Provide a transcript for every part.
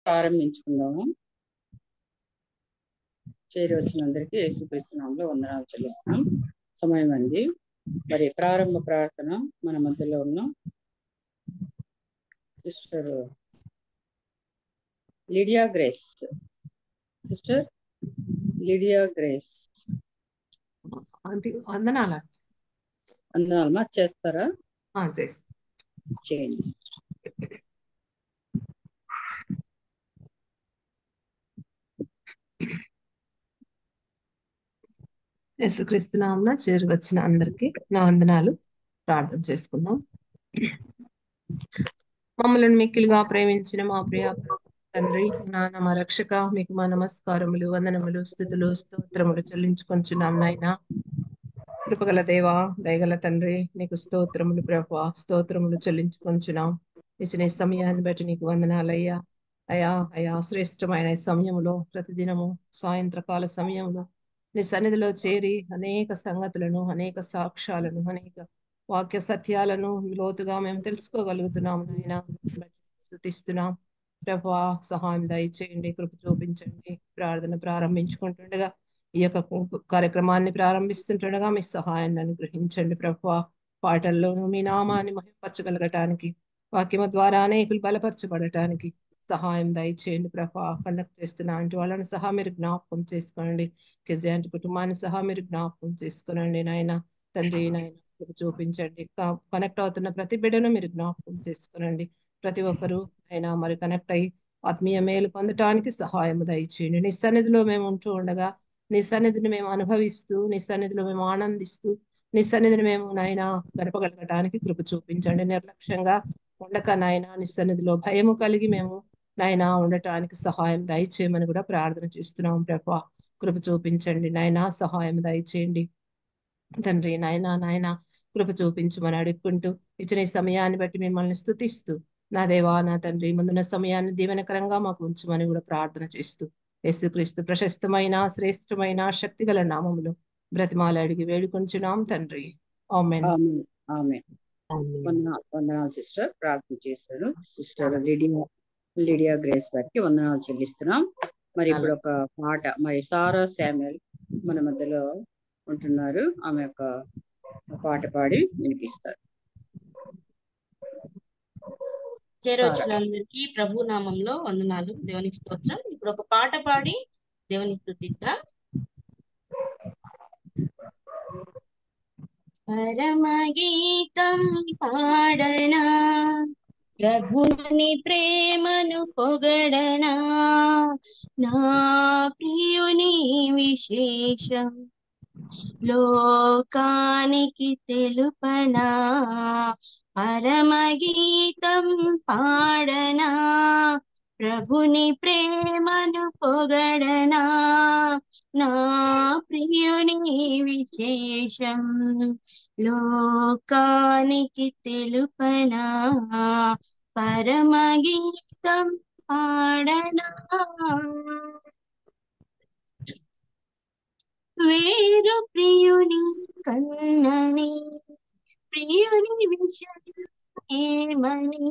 ప్రారంభించుకుందాము. చేరి వచ్చినందరికీ యేసుక్రీస్తు నామములో వందనాలు చెల్లిస్తున్నాం. సమయం అంది. మరి ప్రారంభ ప్రార్థన మన మధ్యలో ఉన్న sister Lydia Grace. Sister Lydia Grace వందనాలు వందనాలమ్మా. చేస్తారా? చేస్తా. చేయండి. యేసుక్రీస్తు నామమున చేరి వచ్చిన అందరికీ నా వందనాలు. ప్రార్థన చేసుకుందాం. మమ్మల్ని మిక్కిలిగా ప్రేమించిన మా ప్రియ తండ్రి, నాన్న, మా రక్షక, మీకు మా నమస్కారములు, వందనములు, స్తుతులు, స్తోత్రములు చెల్లించుకొంచున్నాం. నాయన కృపగల దేవా, దయగల తండ్రి, నీకు స్తోత్రములు ప్రభువా, స్తోత్రములు చెల్లించుకొంచున్నాం. ఇచ్చిన ఈ సమయాన్ని బట్టి నీకు వందనాలయ్యా. అయా శ్రేష్టమైన ఈ సమయంలో ప్రతిదినము సాయంత్రకాల సమయంలో నీ సన్నిధిలో చేరి అనేక సంగతులను, అనేక సాక్ష్యాలను, అనేక వాక్య సత్యాలను లోతుగా మేము తెలుసుకోగలుగుతున్నాం. నాయన స్తుతిస్తున్నాం ప్రభువా. సహాయం దయచేయండి, కృప చూపించండి. ప్రార్థన ప్రారంభించుకుంటుండగా ఈ యొక్క కార్యక్రమాన్ని ప్రారంభిస్తుండగా మీ సహాయాన్ని అనుగ్రహించండి ప్రభువా. పాటల్లోనూ మీ నామాన్ని మహిమపరచగలగటానికి, వాక్యము ద్వారా అనేకులు బలపరచబడటానికి సహాయం దయచేయండి ప్రభా. కండక్ట్ చేస్తున్న అంటి వాళ్ళని సహా మీరు జ్ఞాపకం చేసుకోనండి. కెజాంటి కుటుంబాన్ని సహా మీరు జ్ఞాపకం చేసుకోనండి. నాయన తండ్రి, నాయన చూపించండి. కనెక్ట్ అవుతున్న ప్రతి బిడ్డను మీరు జ్ఞాపకం చేసుకోనండి. ప్రతి ఒక్కరూ ఆయన మరి కనెక్ట్ అయ్యి ఆత్మీయ మేలు పొందటానికి సహాయం దయచేయండి. నీ సన్నిధిలో మేము ఉంటూ ఉండగా నీ సన్నిధిని మేము అనుభవిస్తూ, నీ సన్నిధిలో మేము ఆనందిస్తూ, నీ సన్నిధిని మేము నాయన గడపగలగటానికి కృప చూపించండి. నిర్లక్ష్యంగా ఉండక నాయన నీ సన్నిధిలో భయము కలిగి మేము నాయన ఉండటానికి సహాయం దయచేయమని కూడా ప్రార్థన చేస్తున్నాం ప్రభా. కృప చూపించండి నాయన, సహాయం దయచేయండి తండ్రి. నాయన కృప చూపించమని అడుక్కుంటూ ఇచ్చిన ఈ సమయాన్ని బట్టి మిమ్మల్ని స్తుతిస్తూ, నా దేవా నా తండ్రి, ముందున్న సమయాన్ని దీవెనకరంగా మాకు ఉంచమని కూడా ప్రార్థన చేస్తూ యేసుక్రీస్తు ప్రశస్తమైన శ్రేష్టమైన శక్తిగల నామములో బ్రతిమాలు అడిగి వేడుకొంచున్నాం తండ్రి. ఆమేన్. ఆమేన్. వందనాలు సిస్టర్. ప్రార్థన చేశారు సిస్టర్ లిడియా గ్రేస్ గారికి వందనాలు చెల్లిస్తున్నాం. మరి ఇప్పుడు ఒక పాట, మరి సారా శామ్యుయల్ మన మధ్యలో ఉంటున్నారు. ఆమె ఒక పాట పాడి వినిపిస్తారు. చేరొచ్చినందరికీ ప్రభు నామంలో వందనాలు, దేవునికి స్తోత్రం. ఇప్పుడు ఒక పాట పాడి దేవుని స్తుతిద్దాం. పరమగీతం పాడనా, ప్రభుని ప్రేమను పొగడనా, నా ప్రియుని విశేషం లోకానికి తెలుపనా, పరమగీతం పాడనా, ప్రభుని ప్రేమను పొగడనా, నా ప్రియుని విశేషం లోకానికి తెలుపనా, పరమగీతం పాడనా. వేరు ప్రియుని కన్నని, ప్రియుని విషయం ఏమని,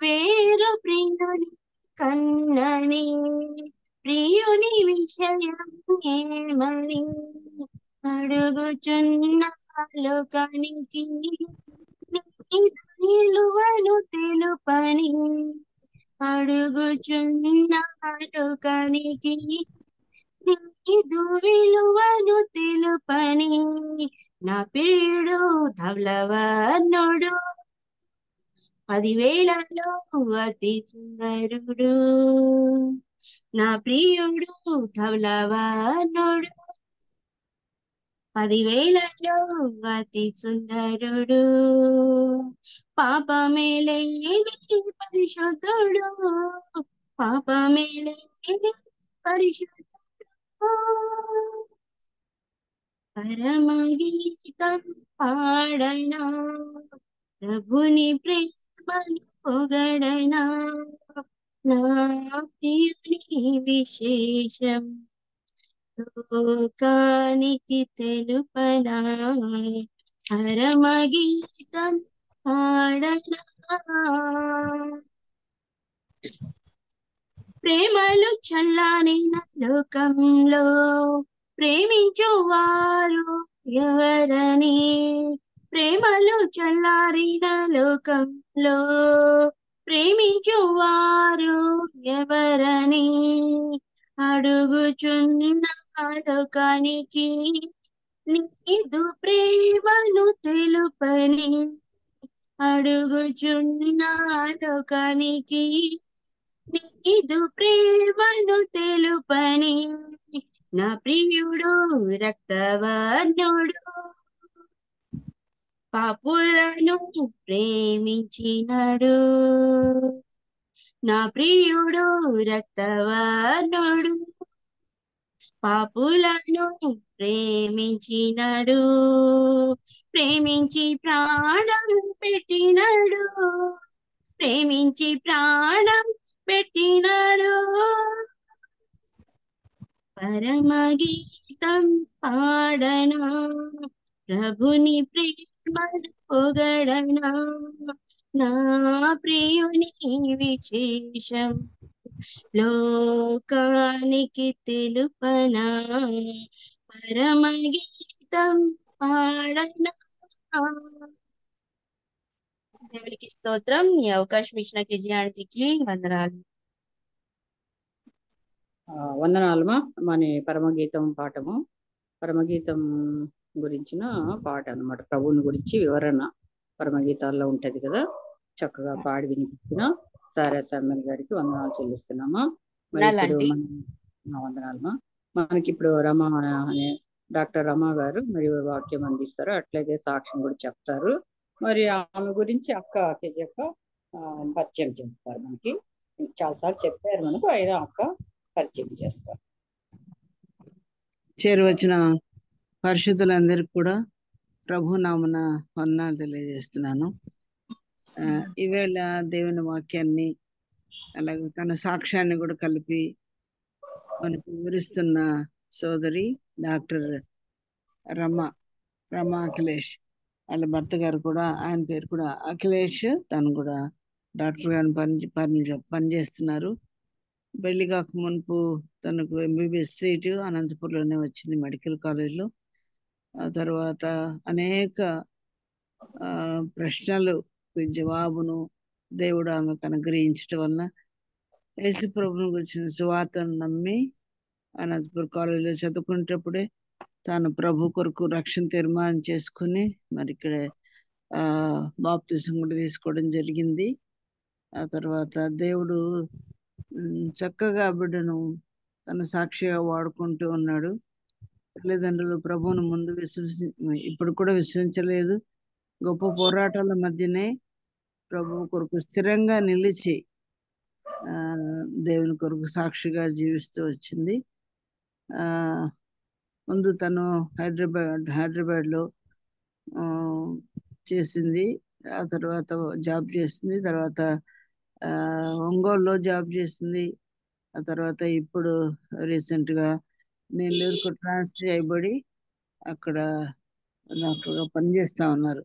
వేరు ప్రియుని కన్నని, ప్రియుని విషయం ఏమని అడుగుచున్నాలో కనికి నిలువను తెలుపని, అడుగుచున్నాలో కనికి నీదు విలువను తెలుపని, నా ప్రియుడు ధవలవర్ణుడు 10,000లో అతి సుందరుడు, నా ప్రియుడు ధవలవర్ణుడు 10,000లో అతి సుందరుడు, పాపమేలేని పరిశుద్ధుడు, పాపమేలేని పరిశుద్ధుడు, పరమగీతం పాడనా, ప్రభుని ప్రేమను పొగడనా, నా ప్రియుని విశేషం లోకానికి తెలుపనా, పరమగీతం పాడనా. ప్రేమలు చల్లారిన లోకంలో ప్రేమించు వారు ఎవరని, ప్రేమలు చల్లారిన లోకంలో ప్రేమించు వారు ఎవరని అడుగుచున్న లోకానికి నీదు ప్రేమను తెలుపని, అడుగుచున్న లోకానికి నీదు ప్రేమను తెలుపని, నా ప్రియుడు రక్తవర్ణుడు పాపులను ప్రేమించినడు, నా ప్రియుడు రక్తవర్ణుడు పాపులను ప్రేమించినడు, ప్రేమించి ప్రాణం పెట్టినడు, ప్రేమించి ప్రాణం పెట్టినడు. పరమగీతం పాడనా ప్రభుని ప్రేమను పొగడనా, నా ప్రియుని విశేషం లోకానికి తెలుపనా, పరమగీతం పాడనా. దేవునికి స్తోత్రం. ఈ అవకాశం ఇచ్చిన కేజీ ఆంటీకి వందనాలు. వందనాలమా. మన పరమగీతం పాఠము, పరమగీతం గురించిన పాట అన్నమాట. ప్రభువుని గురించి వివరణ పరమగీతాల్లో ఉంటది కదా, చక్కగా పాడి వినిపించిన సారా సమ్మల్ గారికి వందనాలు చెల్లిస్తున్నామా. మరి ఇప్పుడు వందనాలమా. మనకి ఇప్పుడు రమా అనే డాక్టర్ రమా గారు మరి వాక్యం అందిస్తారు, అట్లాగే సాక్ష్యం కూడా చెప్తారు. మరి ఆమె గురించి అక్క కేజీ అక్క పరిచయం చేస్తారు. మనకి చాలాసార్లు చెప్పారు మనకు, అయినా అక్క పరిచయం చేస్తారు. చేరువచ్చిన పరిశుద్ధులందరికీ కూడా ప్రభు నామన వందనాలు తెలియజేస్తున్నాను. ఈవేళ దేవుని వాక్యాన్ని అలాగే తన సాక్ష్యాన్ని కూడా కలిపి మనకు వివరిస్తున్న సోదరి డాక్టర్ రమా అఖిలేష్, వాళ్ళ భర్త గారు కూడా, ఆయన పేరు కూడా అఖిలేష్, తను కూడా డాక్టర్ గారిని పనిచేస్తున్నారు. పెళ్లి కాక మునుపు తనకు ఎంబీబీఎస్ సీటు అనంతపూర్లోనే వచ్చింది, మెడికల్ కాలేజ్లో. ఆ తర్వాత అనేక ప్రశ్నలు జవాబును దేవుడు ఆమెకు అనుగ్రహించడం వలన యేసు ప్రభువుని గురించిన సువార్తను నమ్మి అనంతపూర్ కాలేజీలో చదువుకునేటప్పుడే తాను ప్రభు కొరకు రక్షణ తీర్మానం చేసుకుని మరి ఇక్కడ బాప్తిసం కూడా తీసుకోవడం జరిగింది. ఆ తర్వాత దేవుడు చక్కగా బిడ్డను తన సాక్షిగా వాడుకుంటూ ఉన్నాడు. తల్లిదండ్రులు ప్రభువును ముందు ఇప్పుడు కూడా విశ్వసించలేదు. గొప్ప పోరాటాల మధ్యనే ప్రభు కొరకు స్థిరంగా నిలిచి దేవుని కొరకు సాక్షిగా జీవిస్తూ వచ్చింది. ముందు తను హైదరాబాద్లో చేసింది, ఆ తర్వాత జాబ్ చేసింది, తర్వాత ఒంగోలులో జాబ్ చేసింది, ఆ తర్వాత ఇప్పుడు రీసెంట్గా నెల్లూరుకు ట్రాన్స్ఫర్ చేయబడి అక్కడ డాక్టర్గా పనిచేస్తూ ఉన్నారు.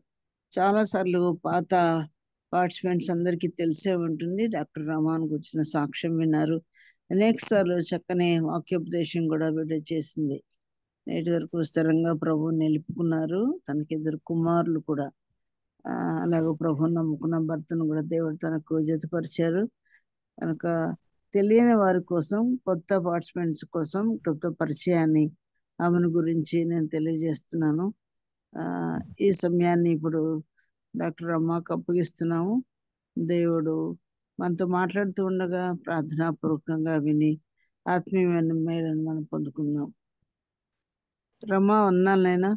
చాలాసార్లు పాత పార్టిసిపెంట్స్ అందరికీ తెలిసే ఉంటుంది. డాక్టర్ రమాను కూర్చిన సాక్ష్యం విన్నారు. అనేక సార్లు చక్కని వాక్యోపదేశం కూడా బిడ్డ చేసింది. నేటి వరకు స్థిరంగా ప్రభువుని నిలుపుకున్నారు. తనకి 2 కుమారులు కూడా. అలాగే ప్రభువుని నమ్ముకున్న భర్తను కూడా దేవుడు తనకు జతపరిచారు. కనుక తెలియని వారి కోసం, కొత్త పార్టిసిపెంట్స్ కోసం క్లుప్త పరిచయాన్ని ఆమెను గురించి నేను తెలియజేస్తున్నాను. ఈ సమయాన్ని ఇప్పుడు డాక్టర్ రమాకు అప్పగిస్తున్నాము. దేవుడు మనతో మాట్లాడుతూ ఉండగా ప్రార్థనాపూర్వకంగా విని ఆత్మీయమైన మేలను మనం పొందుకుందాం. రమా వందనాలైనా.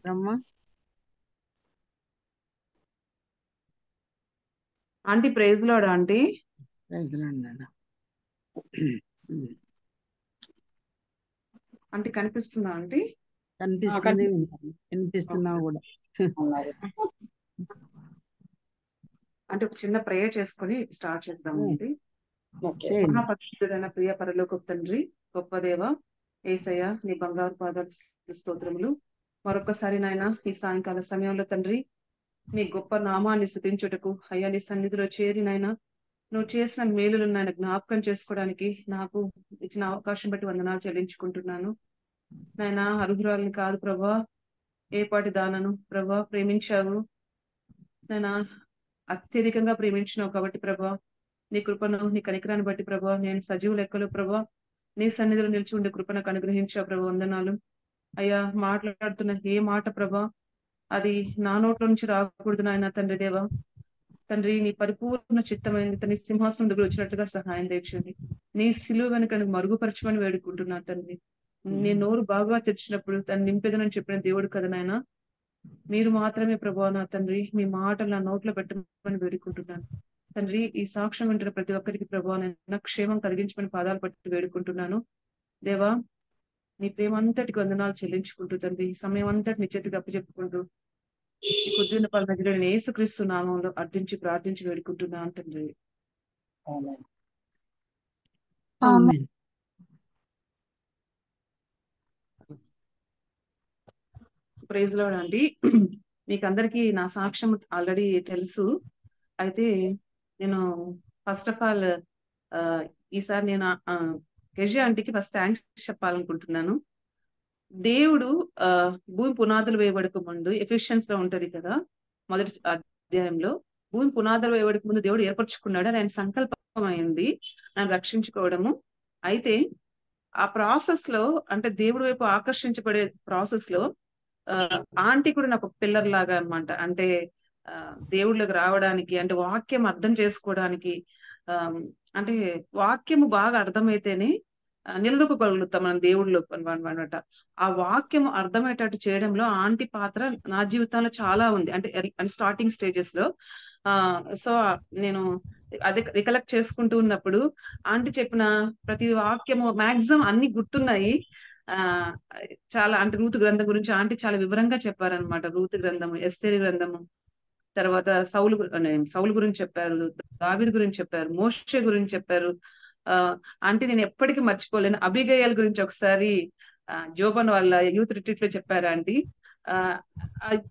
Ramma aunty, praise Lord aunty. Praise Lord నాన్న. ఆంటీ కనిపిస్తుందా ఆంటీ? కనిపిస్తుంది, వినిపిస్తున్నావు కూడా. అంటే ఒక చిన్న ప్రేయర్ చేసుకుని స్టార్ట్ చేద్దామండి. చేయండి. మహాపరిశుద్ధుడైన ప్రియ పరలోకపు తండ్రి, గొప్ప దేవ యేసయ్య, నీ బంగారు పాదాలకు స్తోత్రములు. మరొకసారి నాయన ఈ సాయంకాల సమయంలో తండ్రి నీ గొప్ప నామాన్ని స్తుతించుటకు అయ్యా నీ సన్నిధిలో చేరి నాయన నువ్వు చేసిన మేలులు నాయన జ్ఞాపకం చేసుకోవడానికి నాకు ఇచ్చిన అవకాశం బట్టి వందనాలు చెల్లించుకుంటున్నాను. నాయన అర్హురాలిని కాదు ప్రభా, ఏపాటి దానను ప్రభా ప్రేమించావు నాయన, అత్యధికంగా ప్రేమించినావు కాబట్టి ప్రభా నీ కృపను నీ కనికరాన్ని బట్టి ప్రభా నేను సజీవ లెక్కలు ప్రభా నీ సన్నిధిలో నిలిచి ఉండే కృప నాకు అనుగ్రహించావు ప్రభా, వందనాలు. అయ్యా మాట్లాడుతున్న ఏ మాట ప్రభా అది నా నోట్ల నుంచి రాకూడదు నాయన తండ్రి దేవా. తండ్రి నీ పరిపూర్ణ చిత్తమైంది తండ్రి సింహాసనం దగ్గర వచ్చినట్టుగా సహాయం తెచ్చండి. నీ సిలువ వెనుక మరుగుపరచమని వేడుకుంటున్నా తండ్రి. నీ నోరు బాగా తెరిచినప్పుడు తను నింపేదనని చెప్పిన దేవుడు కదా నాయన. మీరు మాత్రమే ప్రభా నా తండ్రి మీ మాటలు నా నోట్లో పెట్టమని వేడుకుంటున్నాను తండ్రి. ఈ సాక్ష్యం వింటున్న ప్రతి ఒక్కరికి ప్రభా నా క్షేమం కలిగించమని పాదాలు పట్టి వేడుకుంటున్నాను దేవా. నీ ప్రేమ అంతటికి వందనాలు చెల్లించుకుంటూ తండ్రి ఈ సమయం అంతటి నీ చేతికి అప్పచెప్పుకుంటూ ఈ కొద్దిన పాల మధ్యలో నేను యేసుక్రీస్తు నామంలో అర్థించి ప్రార్థించి వేడుకుంటున్నాను తండ్రి. ఆమేన్. ప్రైజ్ లార్డ్ అండి. మీకు అందరికీ నా సాక్ష్యం ఆల్రెడీ తెలుసు. అయితే నేను ఫస్ట్ ఆఫ్ ఆల్ ఈసారి నేను కేజీ ఆంటీకి ఫస్ట్ థ్యాంక్స్ చెప్పాలనుకుంటున్నాను. దేవుడు భూమి పునాదులు వేయబడక ముందు ఎఫిషియన్స్ లో ఉంటది కదా మొదటి అధ్యాయంలో, భూమి పునాదులు వేయబడక ముందు దేవుడు ఏర్పరచుకున్నాడు. అది ఆయన సంకల్పం అయింది ఆయన రక్షించుకోవడము. అయితే ఆ ప్రాసెస్ లో అంటే దేవుడి వైపు ఆకర్షించబడే ప్రాసెస్ లో ఆంటీ కూడా నాకు ఒక పిల్లర్ లాగా అన్నమాట. అంటే దేవుళ్ళకి రావడానికి అంటే వాక్యం అర్థం చేసుకోవడానికి అంటే వాక్యము బాగా అర్థమైతేనే నిలదొక్కగలుగుతాం మనం దేవుడిలో అనమాట. ఆ వాక్యం అర్థమయ్యేటట్టు చేయడంలో ఆంటీ పాత్ర నా జీవితంలో చాలా ఉంది. అంటే స్టార్టింగ్ స్టేజెస్ లో సో నేను అదే రికలెక్ట్ చేసుకుంటూ ఉన్నప్పుడు ఆంటీ చెప్పిన ప్రతి వాక్యము మాక్సిమం అన్ని గుర్తున్నాయి. చాలా అంటే రూతు గ్రంథం గురించి ఆంటీ చాలా వివరంగా చెప్పారనమాట. రూతు గ్రంథము, ఎస్తేరు గ్రంథము, తర్వాత సౌలు గురించి చెప్పారు, దావీదు గురించి చెప్పారు, మోషే గురించి చెప్పారు. అంటే నేను ఎప్పటికీ మర్చిపోలేను. అబిగయల్ గురించి ఒకసారి జోబన్ వాళ్ళ యూత్ రిట్రీట్ లో చెప్పారు ఆంటీ.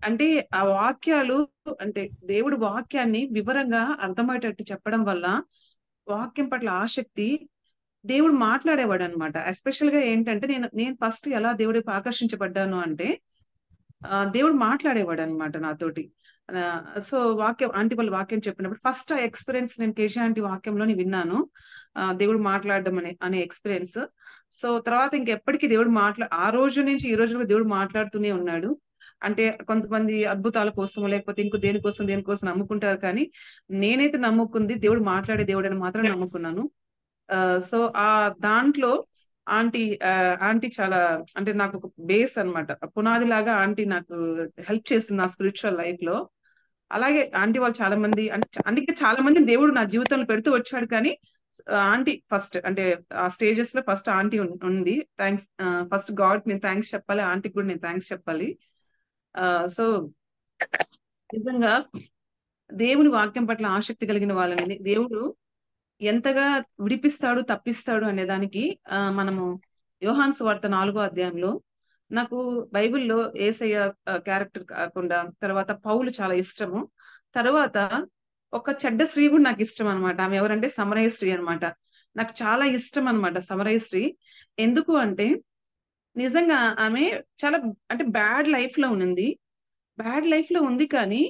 అంటే ఆ వాక్యాలు అంటే దేవుడు వాక్యాన్ని వివరంగా అర్థమయ్యేటట్టు చెప్పడం వల్ల వాక్యం పట్ల ఆసక్తి దేవుడు మాట్లాడేవాడు అనమాట. ఎస్పెషల్ గా ఏంటంటే నేను ఫస్ట్ ఎలా దేవుడికి ఆకర్షించబడ్డాను అంటే దేవుడు మాట్లాడేవాడు అనమాట నాతోటి. సో వాక్యం ఆంటీ వాళ్ళు వాక్యం చెప్పినప్పుడు ఫస్ట్ ఆ ఎక్స్పీరియన్స్ నేను కేశ ఆంటీ వాక్యంలోని విన్నాను. దేవుడు మాట్లాడడం అనే ఎక్స్పీరియన్స్. సో తర్వాత ఇంకెప్పటికీ దేవుడు ఆ రోజు నుంచి ఈ రోజు దేవుడు మాట్లాడుతూనే ఉన్నాడు. అంటే కొంతమంది అద్భుతాల కోసం లేకపోతే ఇంకో దేనికోసం నమ్ముకుంటారు, కానీ నేనైతే నమ్ముకుంది దేవుడు మాట్లాడే దేవుడు అని మాత్రం నమ్ముకున్నాను. సో ఆ దాంట్లో ఆంటీ చాలా అంటే నాకు ఒక బేస్ అనమాట, పునాది లాగా ఆంటీ నాకు హెల్ప్ చేస్తుంది నా స్పిరిచువల్ లైఫ్ లో. అలాగే ఆంటీ వాళ్ళు చాలా మంది అందుకే చాలా మంది దేవుడు నా జీవితంలో పెడుతూ వచ్చాడు, కానీ ఆంటీ ఫస్ట్ అంటే ఆ స్టేజెస్ లో ఫస్ట్ ఆంటీ ఉంది. థ్యాంక్స్ ఫస్ట్ గాడ్ నేను థ్యాంక్స్ చెప్పాలి, ఆంటీకి కూడా నేను థ్యాంక్స్ చెప్పాలి. సో నిజంగా దేవుని వాక్యం పట్ల ఆసక్తి కలిగిన వాళ్ళని దేవుడు ఎంతగా విడిపిస్తాడు తప్పిస్తాడు అనే దానికి మనము యోహాను సువార్త 4వ అధ్యాయంలో నాకు బైబిల్లో యేసయ్య క్యారెక్టర్ కాకుండా తర్వాత పౌలు చాలా ఇష్టము. తర్వాత ఒక చెడ్డ స్త్రీ కూడా నాకు ఇష్టం అనమాట. ఆమె ఎవరంటే సమరయ స్త్రీ అనమాట. నాకు చాలా ఇష్టం అనమాట సమరయ స్త్రీ. ఎందుకు అంటే నిజంగా ఆమె చాలా అంటే బ్యాడ్ లైఫ్ లో ఉంది, కానీ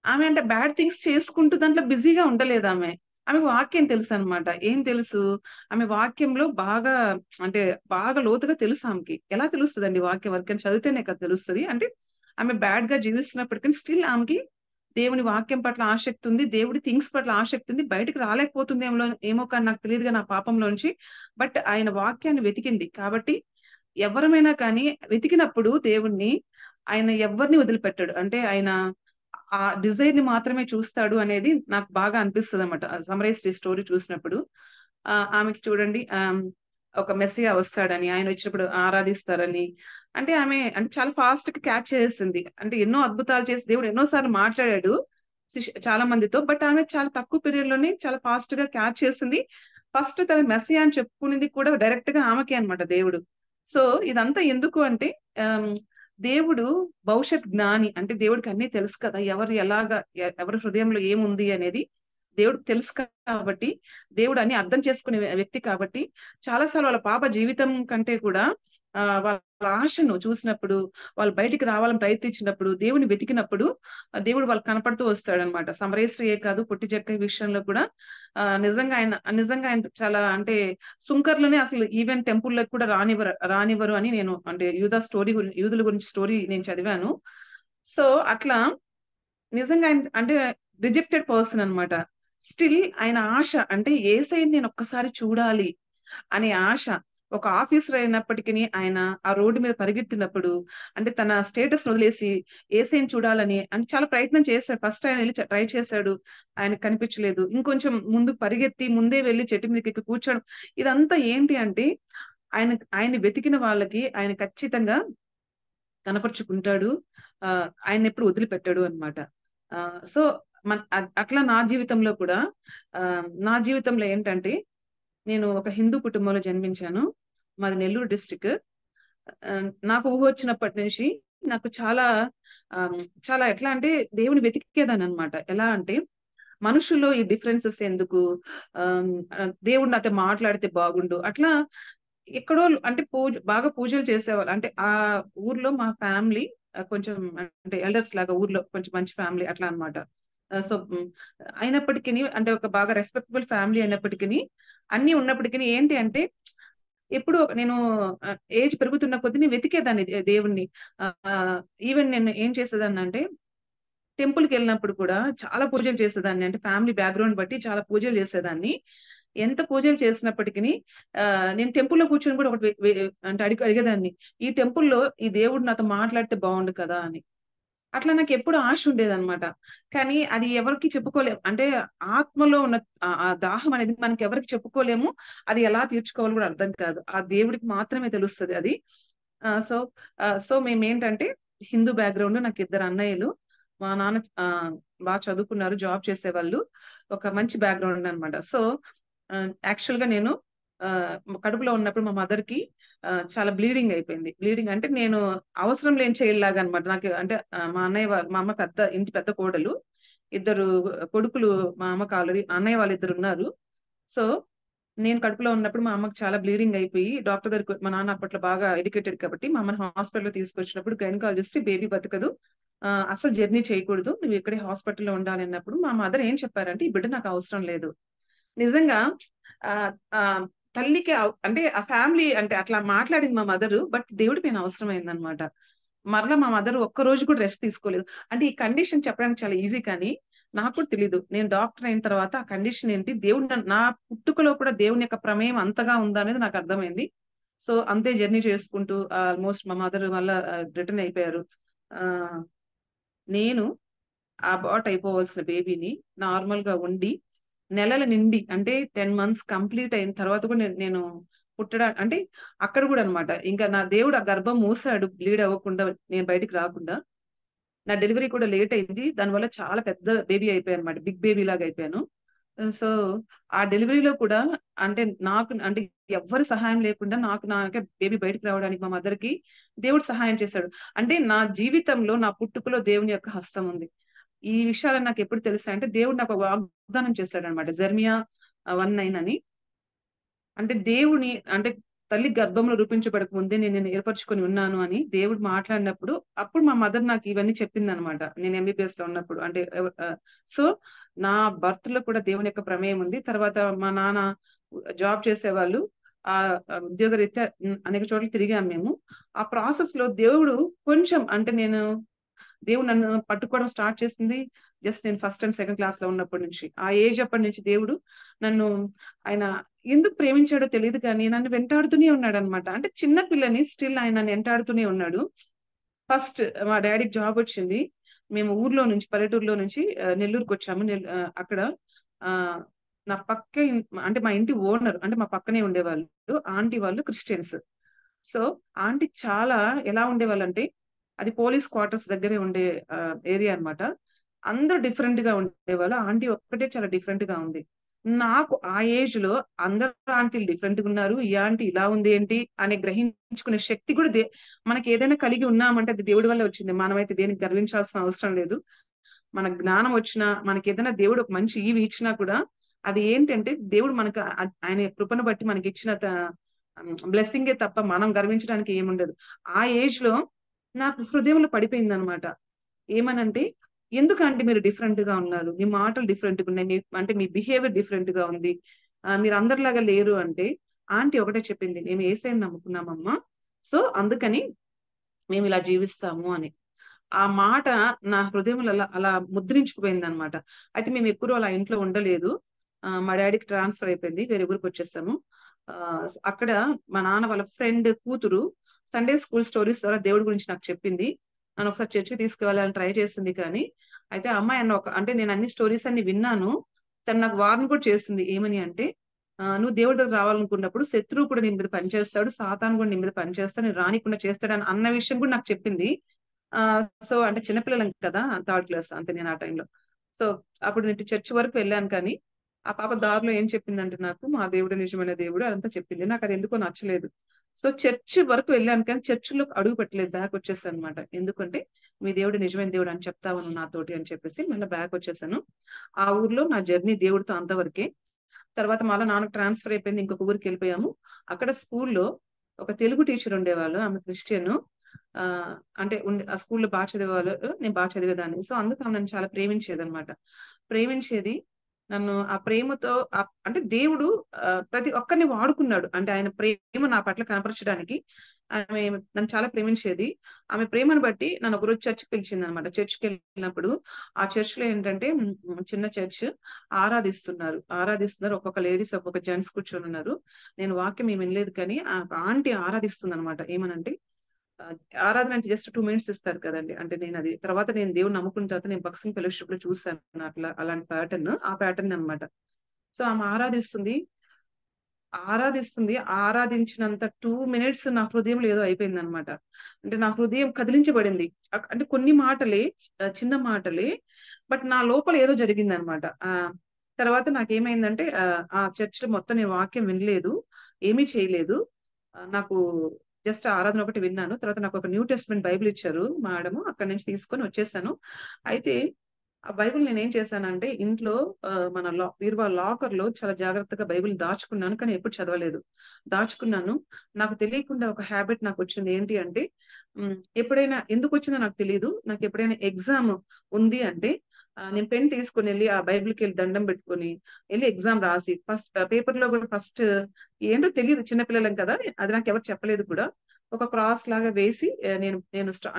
ఆమె అంటే బ్యాడ్ థింగ్స్ చేసుకుంటూ దాంట్లో బిజీగా ఉండలేదు. ఆమెకు వాక్యం తెలుసు అనమాట. ఏం తెలుసు? ఆమె వాక్యంలో బాగా లోతుగా తెలుసు. ఆమెకి ఎలా తెలుస్తుందండి వాక్యం? వరకు చదివితేనే కదా తెలుస్తుంది. అంటే ఆమె బ్యాడ్ గా జీవిస్తున్నప్పటికీ స్టిల్ ఆమెకి దేవుని వాక్యం పట్ల ఆసక్తి ఉంది, దేవుడి థింగ్స్ పట్ల ఆసక్తి ఉంది. బయటకు రాలేకపోతుంది ఏమో కానీ నాకు తెలియదుగా నా పాపంలోంచి. బట్ ఆయన వాక్యాన్ని వెతికింది కాబట్టి ఎవరమైనా కానీ వెతికినప్పుడు దేవుణ్ణి ఆయన ఎవరిని వదిలిపెట్టాడు. అంటే ఆయన ఆ డిజైర్ ని మాత్రమే చూస్తాడు అనేది నాకు బాగా అనిపిస్తుంది అనమాట. సమరయ స్టోరీ చూసినప్పుడు ఆమెకి చూడండి ఒక మెస్సియా వస్తాడని, ఆయన వచ్చినప్పుడు ఆరాధిస్తారని, అంటే ఆమె అంటే చాలా ఫాస్ట్ గా క్యాచ్ చేసింది. అంటే ఎన్నో అద్భుతాలు చేసి దేవుడు ఎన్నోసార్లు మాట్లాడాడు చాలా మందితో, బట్ ఆమె చాలా తక్కువ పీరియడ్ లోనే చాలా ఫాస్ట్ గా క్యాచ్ చేసింది. ఫస్ట్ తన మెస్సియా అని చెప్పుకునేది కూడా డైరెక్ట్ గా ఆమెకే అనమాట దేవుడు. సో ఇదంతా ఎందుకు అంటే దేవుడు భవిష్యత్ జ్ఞాని. అంటే దేవుడికి అన్ని తెలుసు కదా, ఎవరు ఎలాగా ఎవరి హృదయంలో ఏముంది అనేది దేవుడికి తెలుసు కాబట్టి, దేవుడు అన్ని అర్థం చేసుకునే వ్యక్తి కాబట్టి, చాలా సార్లు వాళ్ళ పాప జీవితం కంటే కూడా వాళ్ళ ఆశను చూసినప్పుడు, వాళ్ళు బయటికి రావాలని ప్రయత్నించినప్పుడు, దేవుని వెతికినప్పుడు దేవుడు వాళ్ళకి కనపడుతూ వస్తాడనమాట. సమరేశ్వరియే కాదు, పొట్టి చెక్క విషయంలో కూడా నిజంగా ఆయన చాలా అంటే సుంకర్లోనే అసలు ఈవెన్ టెంపుల్లోకి కూడా రానివ్వరు అని నేను అంటే యూదుల గురించి స్టోరీ నేను చదివాను. సో అట్లా నిజంగా ఆయన అంటే రిజెక్టెడ్ పర్సన్ అన్నమాట. స్టిల్ ఆయన ఆశ అంటే యేసయ్యని నేను ఒక్కసారి చూడాలి అనే ఆశ. ఒక ఆఫీసర్ అయినప్పటికీ ఆయన ఆ రోడ్డు మీద పరిగెత్తినప్పుడు అంటే తన స్టేటస్ వదిలేసి యేసయ్యని చూడాలని అంటే చాలా ప్రయత్నం చేశాడు. ఫస్ట్ ఆయన వెళ్ళి ట్రై చేశాడు, ఆయనకు కనిపించలేదు. ఇంకొంచెం ముందుకు పరిగెత్తి ముందే వెళ్ళి చెట్టు మీదకి ఎక్కి కూర్చోడం. ఇదంతా ఏంటి అంటే ఆయన్ని వెతికిన వాళ్ళకి ఆయన ఖచ్చితంగా కనపరుచుకుంటాడు. ఆయన ఎప్పుడు వదిలిపెట్టాడు అన్నమాట. సో అట్లా నా జీవితంలో కూడా నా జీవితంలో ఏంటంటే నేను ఒక హిందూ కుటుంబంలో జన్మించాను. మాది నెల్లూరు డిస్ట్రిక్ట్. నాకు ఊహ వచ్చినప్పటి నుంచి నాకు చాలా చాలా ఎట్లా అంటే దేవుని వెతికేదాన్ని అనమాట. ఎలా అంటే మనుషుల్లో ఈ డిఫరెన్సెస్ ఎందుకు, దేవుడు నాతో మాట్లాడితే బాగుండు అట్లా ఎక్కడో అంటే బాగా పూజలు చేసేవాళ్ళు. అంటే ఆ ఊర్లో మా ఫ్యామిలీ కొంచెం అంటే ఎల్డర్స్ లాగా ఊర్లో కొంచెం మంచి ఫ్యామిలీ అట్లా అన్నమాట. సో అయినప్పటికీ అంటే ఒక బాగా రెస్పెక్టబుల్ ఫ్యామిలీ అయినప్పటికీ అన్ని ఉన్నప్పటికీ ఏంటి అంటే ఎప్పుడు నేను ఏజ్ పెరుగుతున్న కొద్దీ నేను వెతికేదాన్ని దేవుణ్ణి. ఈవెన్ నేను ఏం చేసేదాన్ని అంటే టెంపుల్కి వెళ్ళినప్పుడు కూడా చాలా పూజలు చేసేదాన్ని. అంటే ఫ్యామిలీ బ్యాక్గ్రౌండ్ బట్టి చాలా పూజలు చేసేదాన్ని. ఎంత పూజలు చేసినప్పటికీ నేను టెంపుల్లో కూర్చొని కూడా ఒకటి అంటే అడిగేదాన్ని, ఈ టెంపుల్లో ఈ దేవుడు నాతో మాట్లాడితే బాగుండు కదా అని. అట్లా నాకు ఎప్పుడు ఆశ ఉండేదన్నమాట. కానీ అది ఎవరికి చెప్పుకోలేము. అంటే ఆత్మలో ఉన్న ఆ దాహం అనేది మనకి ఎవరికి చెప్పుకోలేము. అది ఎలా తీర్చుకోవాలో కూడా అర్థం కాదు. ఆ దేవుడికి మాత్రమే తెలుస్తది అది. సో సో మేమేంటంటే హిందూ బ్యాక్గ్రౌండ్. నాకు 2 అన్నయ్యలు. మా నాన్న బాగా చదువుకున్నారు, జాబ్ చేసేవాళ్ళు. ఒక మంచి బ్యాక్గ్రౌండ్ అన్నమాట. సో యాక్చువల్‌గా నేను కడుపులో ఉన్నప్పుడు మా మదర్‌కి చాలా బ్లీడింగ్ అయిపోయింది. బ్లీడింగ్ అంటే నేను అవసరం లేని చైల్డ్ లాగా అన్నమాట. నాకు అంటే మా అమ్మ ఇంటి పెద్ద కోడలు. 2 కొడుకులు మా అమ్మకి ఆల్రెడీ. అన్నయ్య వాళ్ళిద్దరు ఉన్నారు. సో నేను కడుపులో ఉన్నప్పుడు మా అమ్మకి చాలా బ్లీడింగ్ అయిపోయి డాక్టర్ దగ్గరికి మా నాన్న అప్పట్లో బాగా ఎడ్యుకేటెడ్ కాబట్టి మా అమ్మని హాస్పిటల్‌లో తీసుకొచ్చినప్పుడు గైనకాలజిస్ట్ బేబీ బతకదు, అసలు జర్నీ చేయకూడదు, నువ్వు ఇక్కడే హాస్పిటల్‌లో ఉండాలి అన్నప్పుడు మా మదర్ ఏం చెప్పారంటే, ఈ బిడ్డ నాకు అవసరం లేదు. నిజంగా ఆహ్, ఆహ్, తల్లికి అంటే ఆ ఫ్యామిలీ అంటే అట్లా మాట్లాడింది మా మదరు. బట్ దేవుడికి నేను అవసరమైందన్నమాట. మరలా మా మదర్ ఒక్కరోజు కూడా రెస్ట్ తీసుకోలేదు. అంటే ఈ కండిషన్ చెప్పడానికి చాలా ఈజీ కానీ నాకు కూడా తెలీదు. నేను డాక్టర్ అయిన తర్వాత ఆ కండిషన్ ఏంటి, దేవుడు నా పుట్టుకలో కూడా దేవుని యొక్క ప్రమేయం అంతగా ఉందా అనేది నాకు అర్థమైంది. సో అంతే జర్నీ చేసుకుంటూ ఆల్మోస్ట్ మా మదర్ వల్ల రిటర్న్ అయిపోయారు. ఆహ్, నేను అబార్ట్ అయిపోవాల్సిన బేబీని నార్మల్‌గా ఉండి నెలలు నిండి అంటే 10 మంత్స్ కంప్లీట్ అయిన తర్వాత కూడా నేను అంటే అక్కడ కూడా అన్నమాట. ఇంకా నా దేవుడు ఆ గర్భం మూసాడు బ్లీడ్ అవ్వకుండా, నేను బయటికి రాకుండా. నా డెలివరీ కూడా లేట్ అయింది. దానివల్ల చాలా పెద్ద బేబీ అయిపోయానన్నమాట. బిగ్ బేబీ లాగా అయిపోయాను. సో ఆ డెలివరీలో కూడా అంటే నాకు అంటే ఎవ్వరి సహాయం లేకుండా నాకే బేబీ బయటికి రావడానికి మా మదర్‌కి దేవుడు సహాయం చేశాడు. అంటే నా జీవితంలో నా పుట్టుకలో దేవుని యొక్క హస్తం ఉంది. ఈ విషయాలు నాకు ఎప్పుడు తెలుసాయంటే దేవుడు నాకు ఒక వాగ్దానం చేశాడన్నమాట. జెర్మియా 1:9 అని. అంటే దేవుని అంటే తల్లి గర్భంలో రూపించబడక ముందే నేను నిన్ను ఏర్పరచుకొని ఉన్నాను అని దేవుడు మాట్లాడినప్పుడు, అప్పుడు మా మదర్ నాకు ఇవన్నీ చెప్పిందన్నమాట. నేను ఎంబీబీఎస్‌లో ఉన్నప్పుడు. అంటే సో నా బర్త్‌లో కూడా దేవుని యొక్క ప్రమేయం ఉంది. తర్వాత మా నాన్న జాబ్ చేసేవాళ్ళు. ఉద్యోగరీత్యా అనేక చోట్ల తిరిగాము మేము. ఆ ప్రాసెస్‌లో దేవుడు కొంచెం అంటే దేవుడు నన్ను పట్టుకోవడం స్టార్ట్ చేసింది జస్ట్ నేను ఫస్ట్ అండ్ సెకండ్ క్లాస్‌లో ఉన్నప్పటి నుంచి. ఆ ఏజ్ అప్పటి నుంచి దేవుడు నన్ను ఆయన ఎందుకు ప్రేమించాడో తెలీదు కానీ నన్ను వెంటాడుతూనే ఉన్నాడన్నమాట. అంటే చిన్న పిల్లని స్టిల్ ఆయన నన్ను వెంటాడుతూనే ఉన్నాడు. ఫస్ట్ మా డ్యాడీకి జాబ్ వచ్చింది. మేము ఊర్లో నుంచి పల్లెటూరులో నుంచి నెల్లూరుకొచ్చాము. అక్కడ ఆహ్, నా పక్కే అంటే మా ఇంటి ఓనర్ అంటే మా పక్కనే ఉండేవాళ్ళు. ఆంటీ వాళ్ళు క్రిస్టియన్స్. సో ఆంటీ చాలా ఎలా ఉండేవాళ్ళంటే అది పోలీస్ క్వార్టర్స్ దగ్గరే ఉండే ఏరియా అన్నమాట. అందరూ డిఫరెంట్‌గా ఉండేవాళ్ళు. ఆంటీ ఒక్కటే చాలా డిఫరెంట్‌గా ఉంది. నాకు ఆ ఏజ్ లో అందరు ఆంటీలు డిఫరెంట్ గా ఉన్నారు, ఈ ఆంటీ ఇలా ఉంది ఏంటి అని గ్రహించుకునే శక్తి కూడా మనకి ఏదైనా కలిగి ఉన్నామంటే అది దేవుడి వల్ల వచ్చింది. మనమైతే దేనికి గర్వించాల్సిన అవసరం లేదు. మన జ్ఞానం వచ్చినా, మనకి ఏదైనా దేవుడు ఒక మంచి ఈవి ఇచ్చినా కూడా అది ఏంటంటే దేవుడు మనకు ఆయన కృపను బట్టి మనకి ఇచ్చిన బ్లెస్సింగే తప్ప మనం గర్వించడానికి ఏముండదు. ఆ ఏజ్ లో నాకు హృదయంలో పడిపోయింది అనమాట. ఏమనంటే, ఎందుకంటే మీరు డిఫరెంట్ గా ఉన్నారు, మీ మాటలు డిఫరెంట్ గా ఉన్నాయి, అంటే మీ బిహేవియర్ డిఫరెంట్ గా ఉంది, మీరు అందరిలాగా లేరు అంటే ఆంటీ ఒకటే చెప్పింది, మేము యేసయ్యని నమ్ముకున్నామమ్మా, సో అందుకని మేము ఇలా జీవిస్తాము అని. ఆ మాట నా హృదయంలో అలా అలా ముద్రించుకుపోయింది అనమాట. అయితే మేము ఎక్కువ అలా ఇంట్లో ఉండలేదు. మా డాడీకి ట్రాన్స్ఫర్ అయిపోయింది, వేరే ఊరికి వచ్చేసాము. అక్కడ మా నాన్న వాళ్ళ ఫ్రెండ్ కూతురు సండే స్కూల్ స్టోరీస్ ద్వారా దేవుడి గురించి నాకు చెప్పింది. నన్ను ఒకసారి చర్చికి తీసుకువెళ్ళాలని ట్రై చేసింది. కానీ అయితే అమ్మాయి అన్న అంటే నేను అన్ని స్టోరీస్ అన్ని విన్నాను. తను నాకు వార్న్ కూడా చేసింది. ఏమని అంటే, నువ్వు దేవుడి దగ్గర రావాలనుకున్నప్పుడు శత్రువు కూడా నీ మీద పనిచేస్తాడు, సాతాను కూడా నీ మీద పనిచేస్తాడు, నేను రానికుండా చేస్తాడు అన్న విషయం కూడా నాకు చెప్పింది. సో అంటే చిన్నపిల్లలం కదా, 3rd క్లాస్ అంతే నేను ఆ టైంలో. సో అప్పుడు నేను చర్చ్ వరకు వెళ్ళాను. కానీ ఆ పాప దారిలో ఏం చెప్పిందంటే, నాకు మా దేవుడు నిజమైన దేవుడు అదంతా చెప్పింది. నాకు అది ఎందుకో నచ్చలేదు. సో చర్చ్ వరకు వెళ్ళాను, కానీ చర్చిలో అడుగు పెట్టలేదు, బ్యాక్ వచ్చేసాను అనమాట. ఎందుకంటే మీ దేవుడు నిజమైన దేవుడు అని చెప్తావు నువ్వు నాతోటి అని చెప్పేసి మళ్ళీ బ్యాక్ వచ్చేసాను. ఆ ఊర్లో నా జర్నీ దేవుడితో అంతవరకే. తర్వాత మళ్ళీ నాన్నకు ట్రాన్స్ఫర్ అయిపోయింది, ఇంకొక ఊరికి వెళ్ళిపోయాము. అక్కడ స్కూల్లో ఒక తెలుగు టీచర్ ఉండేవాళ్ళు, ఆమె క్రిస్టియన్. అంటే ఆ స్కూల్లో బాగా చదివేవాళ్ళు, నేను బాగా చదివేదాన్ని. సో అందుకు ఆమె నన్ను చాలా ప్రేమించేది అనమాట. ప్రేమించేది నన్ను ఆ ప్రేమతో. అంటే దేవుడు ప్రతి ఒక్కరిని వాడుకున్నాడు, అంటే ఆయన ప్రేమ నా పట్ల కనపరచడానికి. ఆమె నన్ను చాలా ప్రేమించేది. ఆమె ప్రేమను బట్టి నన్ను ఒకరోజు చర్చికి పిలిచింది అనమాట. చర్చికి వెళ్ళినప్పుడు ఆ చర్చ్ లో ఏంటంటే చిన్న చర్చ్, ఆరాధిస్తున్నారు. ఒక్కొక్క లేడీస్ ఒక్కొక్క జెంట్స్ కూర్చొని ఉన్నారు. నేను వాక్యం ఏమి వినలేదు, కానీ ఆ ఆంటీ ఆరాధిస్తుంది అనమాట. ఏమనంటే, ఆరాధన అంటే జస్ట్ 2 minutes ఇస్తారు కదండి. అంటే నేను అది తర్వాత నేను దేవుని నమ్ముకున్న తర్వాత నేను బక్సింగ్ ఫెలోషిప్ లో చూసాను అట్లా అలాంటి ప్యాటర్న్, ఆ ప్యాటర్న్ అనమాట. సో ఆమె ఆరాధించినంత 2 minutes నా హృదయంలో ఏదో అయిపోయింది అనమాట. అంటే నా హృదయం కదిలించబడింది. అంటే కొన్ని మాటలే, చిన్న మాటలే, బట్ నా లోపల ఏదో జరిగింది అనమాట. తర్వాత నాకేమైందంటే, ఆ చర్చ్ లో మొత్తం నేను వాక్యం వినలేదు, ఏమీ చేయలేదు. నాకు జస్ట్ ఆరాధన ఒకటి విన్నాను. తర్వాత నాకు ఒక న్యూ టెస్ట్మెంట్ బైబిల్ ఇచ్చారు మేడము, అక్కడి నుంచి తీసుకొని వచ్చేసాను. అయితే ఆ బైబిల్ నేనేం చేశానంటే, ఇంట్లో మన బీరువా లాకర్ లో చాలా జాగ్రత్తగా బైబిల్ దాచుకున్నాను, కానీ ఎప్పుడు చదవలేదు. దాచుకున్నాను. నాకు తెలియకుండా ఒక హ్యాబిట్ నాకు వచ్చింది. ఏంటి అంటే, ఎప్పుడైనా ఎందుకు వచ్చిందో నాకు తెలియదు, నాకు ఎప్పుడైనా ఎగ్జామ్ ఉంది అంటే నేను పెన్ తీసుకుని వెళ్ళి ఆ బైబిల్కి వెళ్ళి దండం పెట్టుకుని వెళ్ళి ఎగ్జామ్ రాసి, ఫస్ట్ పేపర్ లో కూడా ఫస్ట్ ఏంటో తెలియదు, చిన్నపిల్లలం కదా, అది నాకు ఎవరు చెప్పలేదు కూడా, ఒక క్రాస్ లాగా వేసి నేను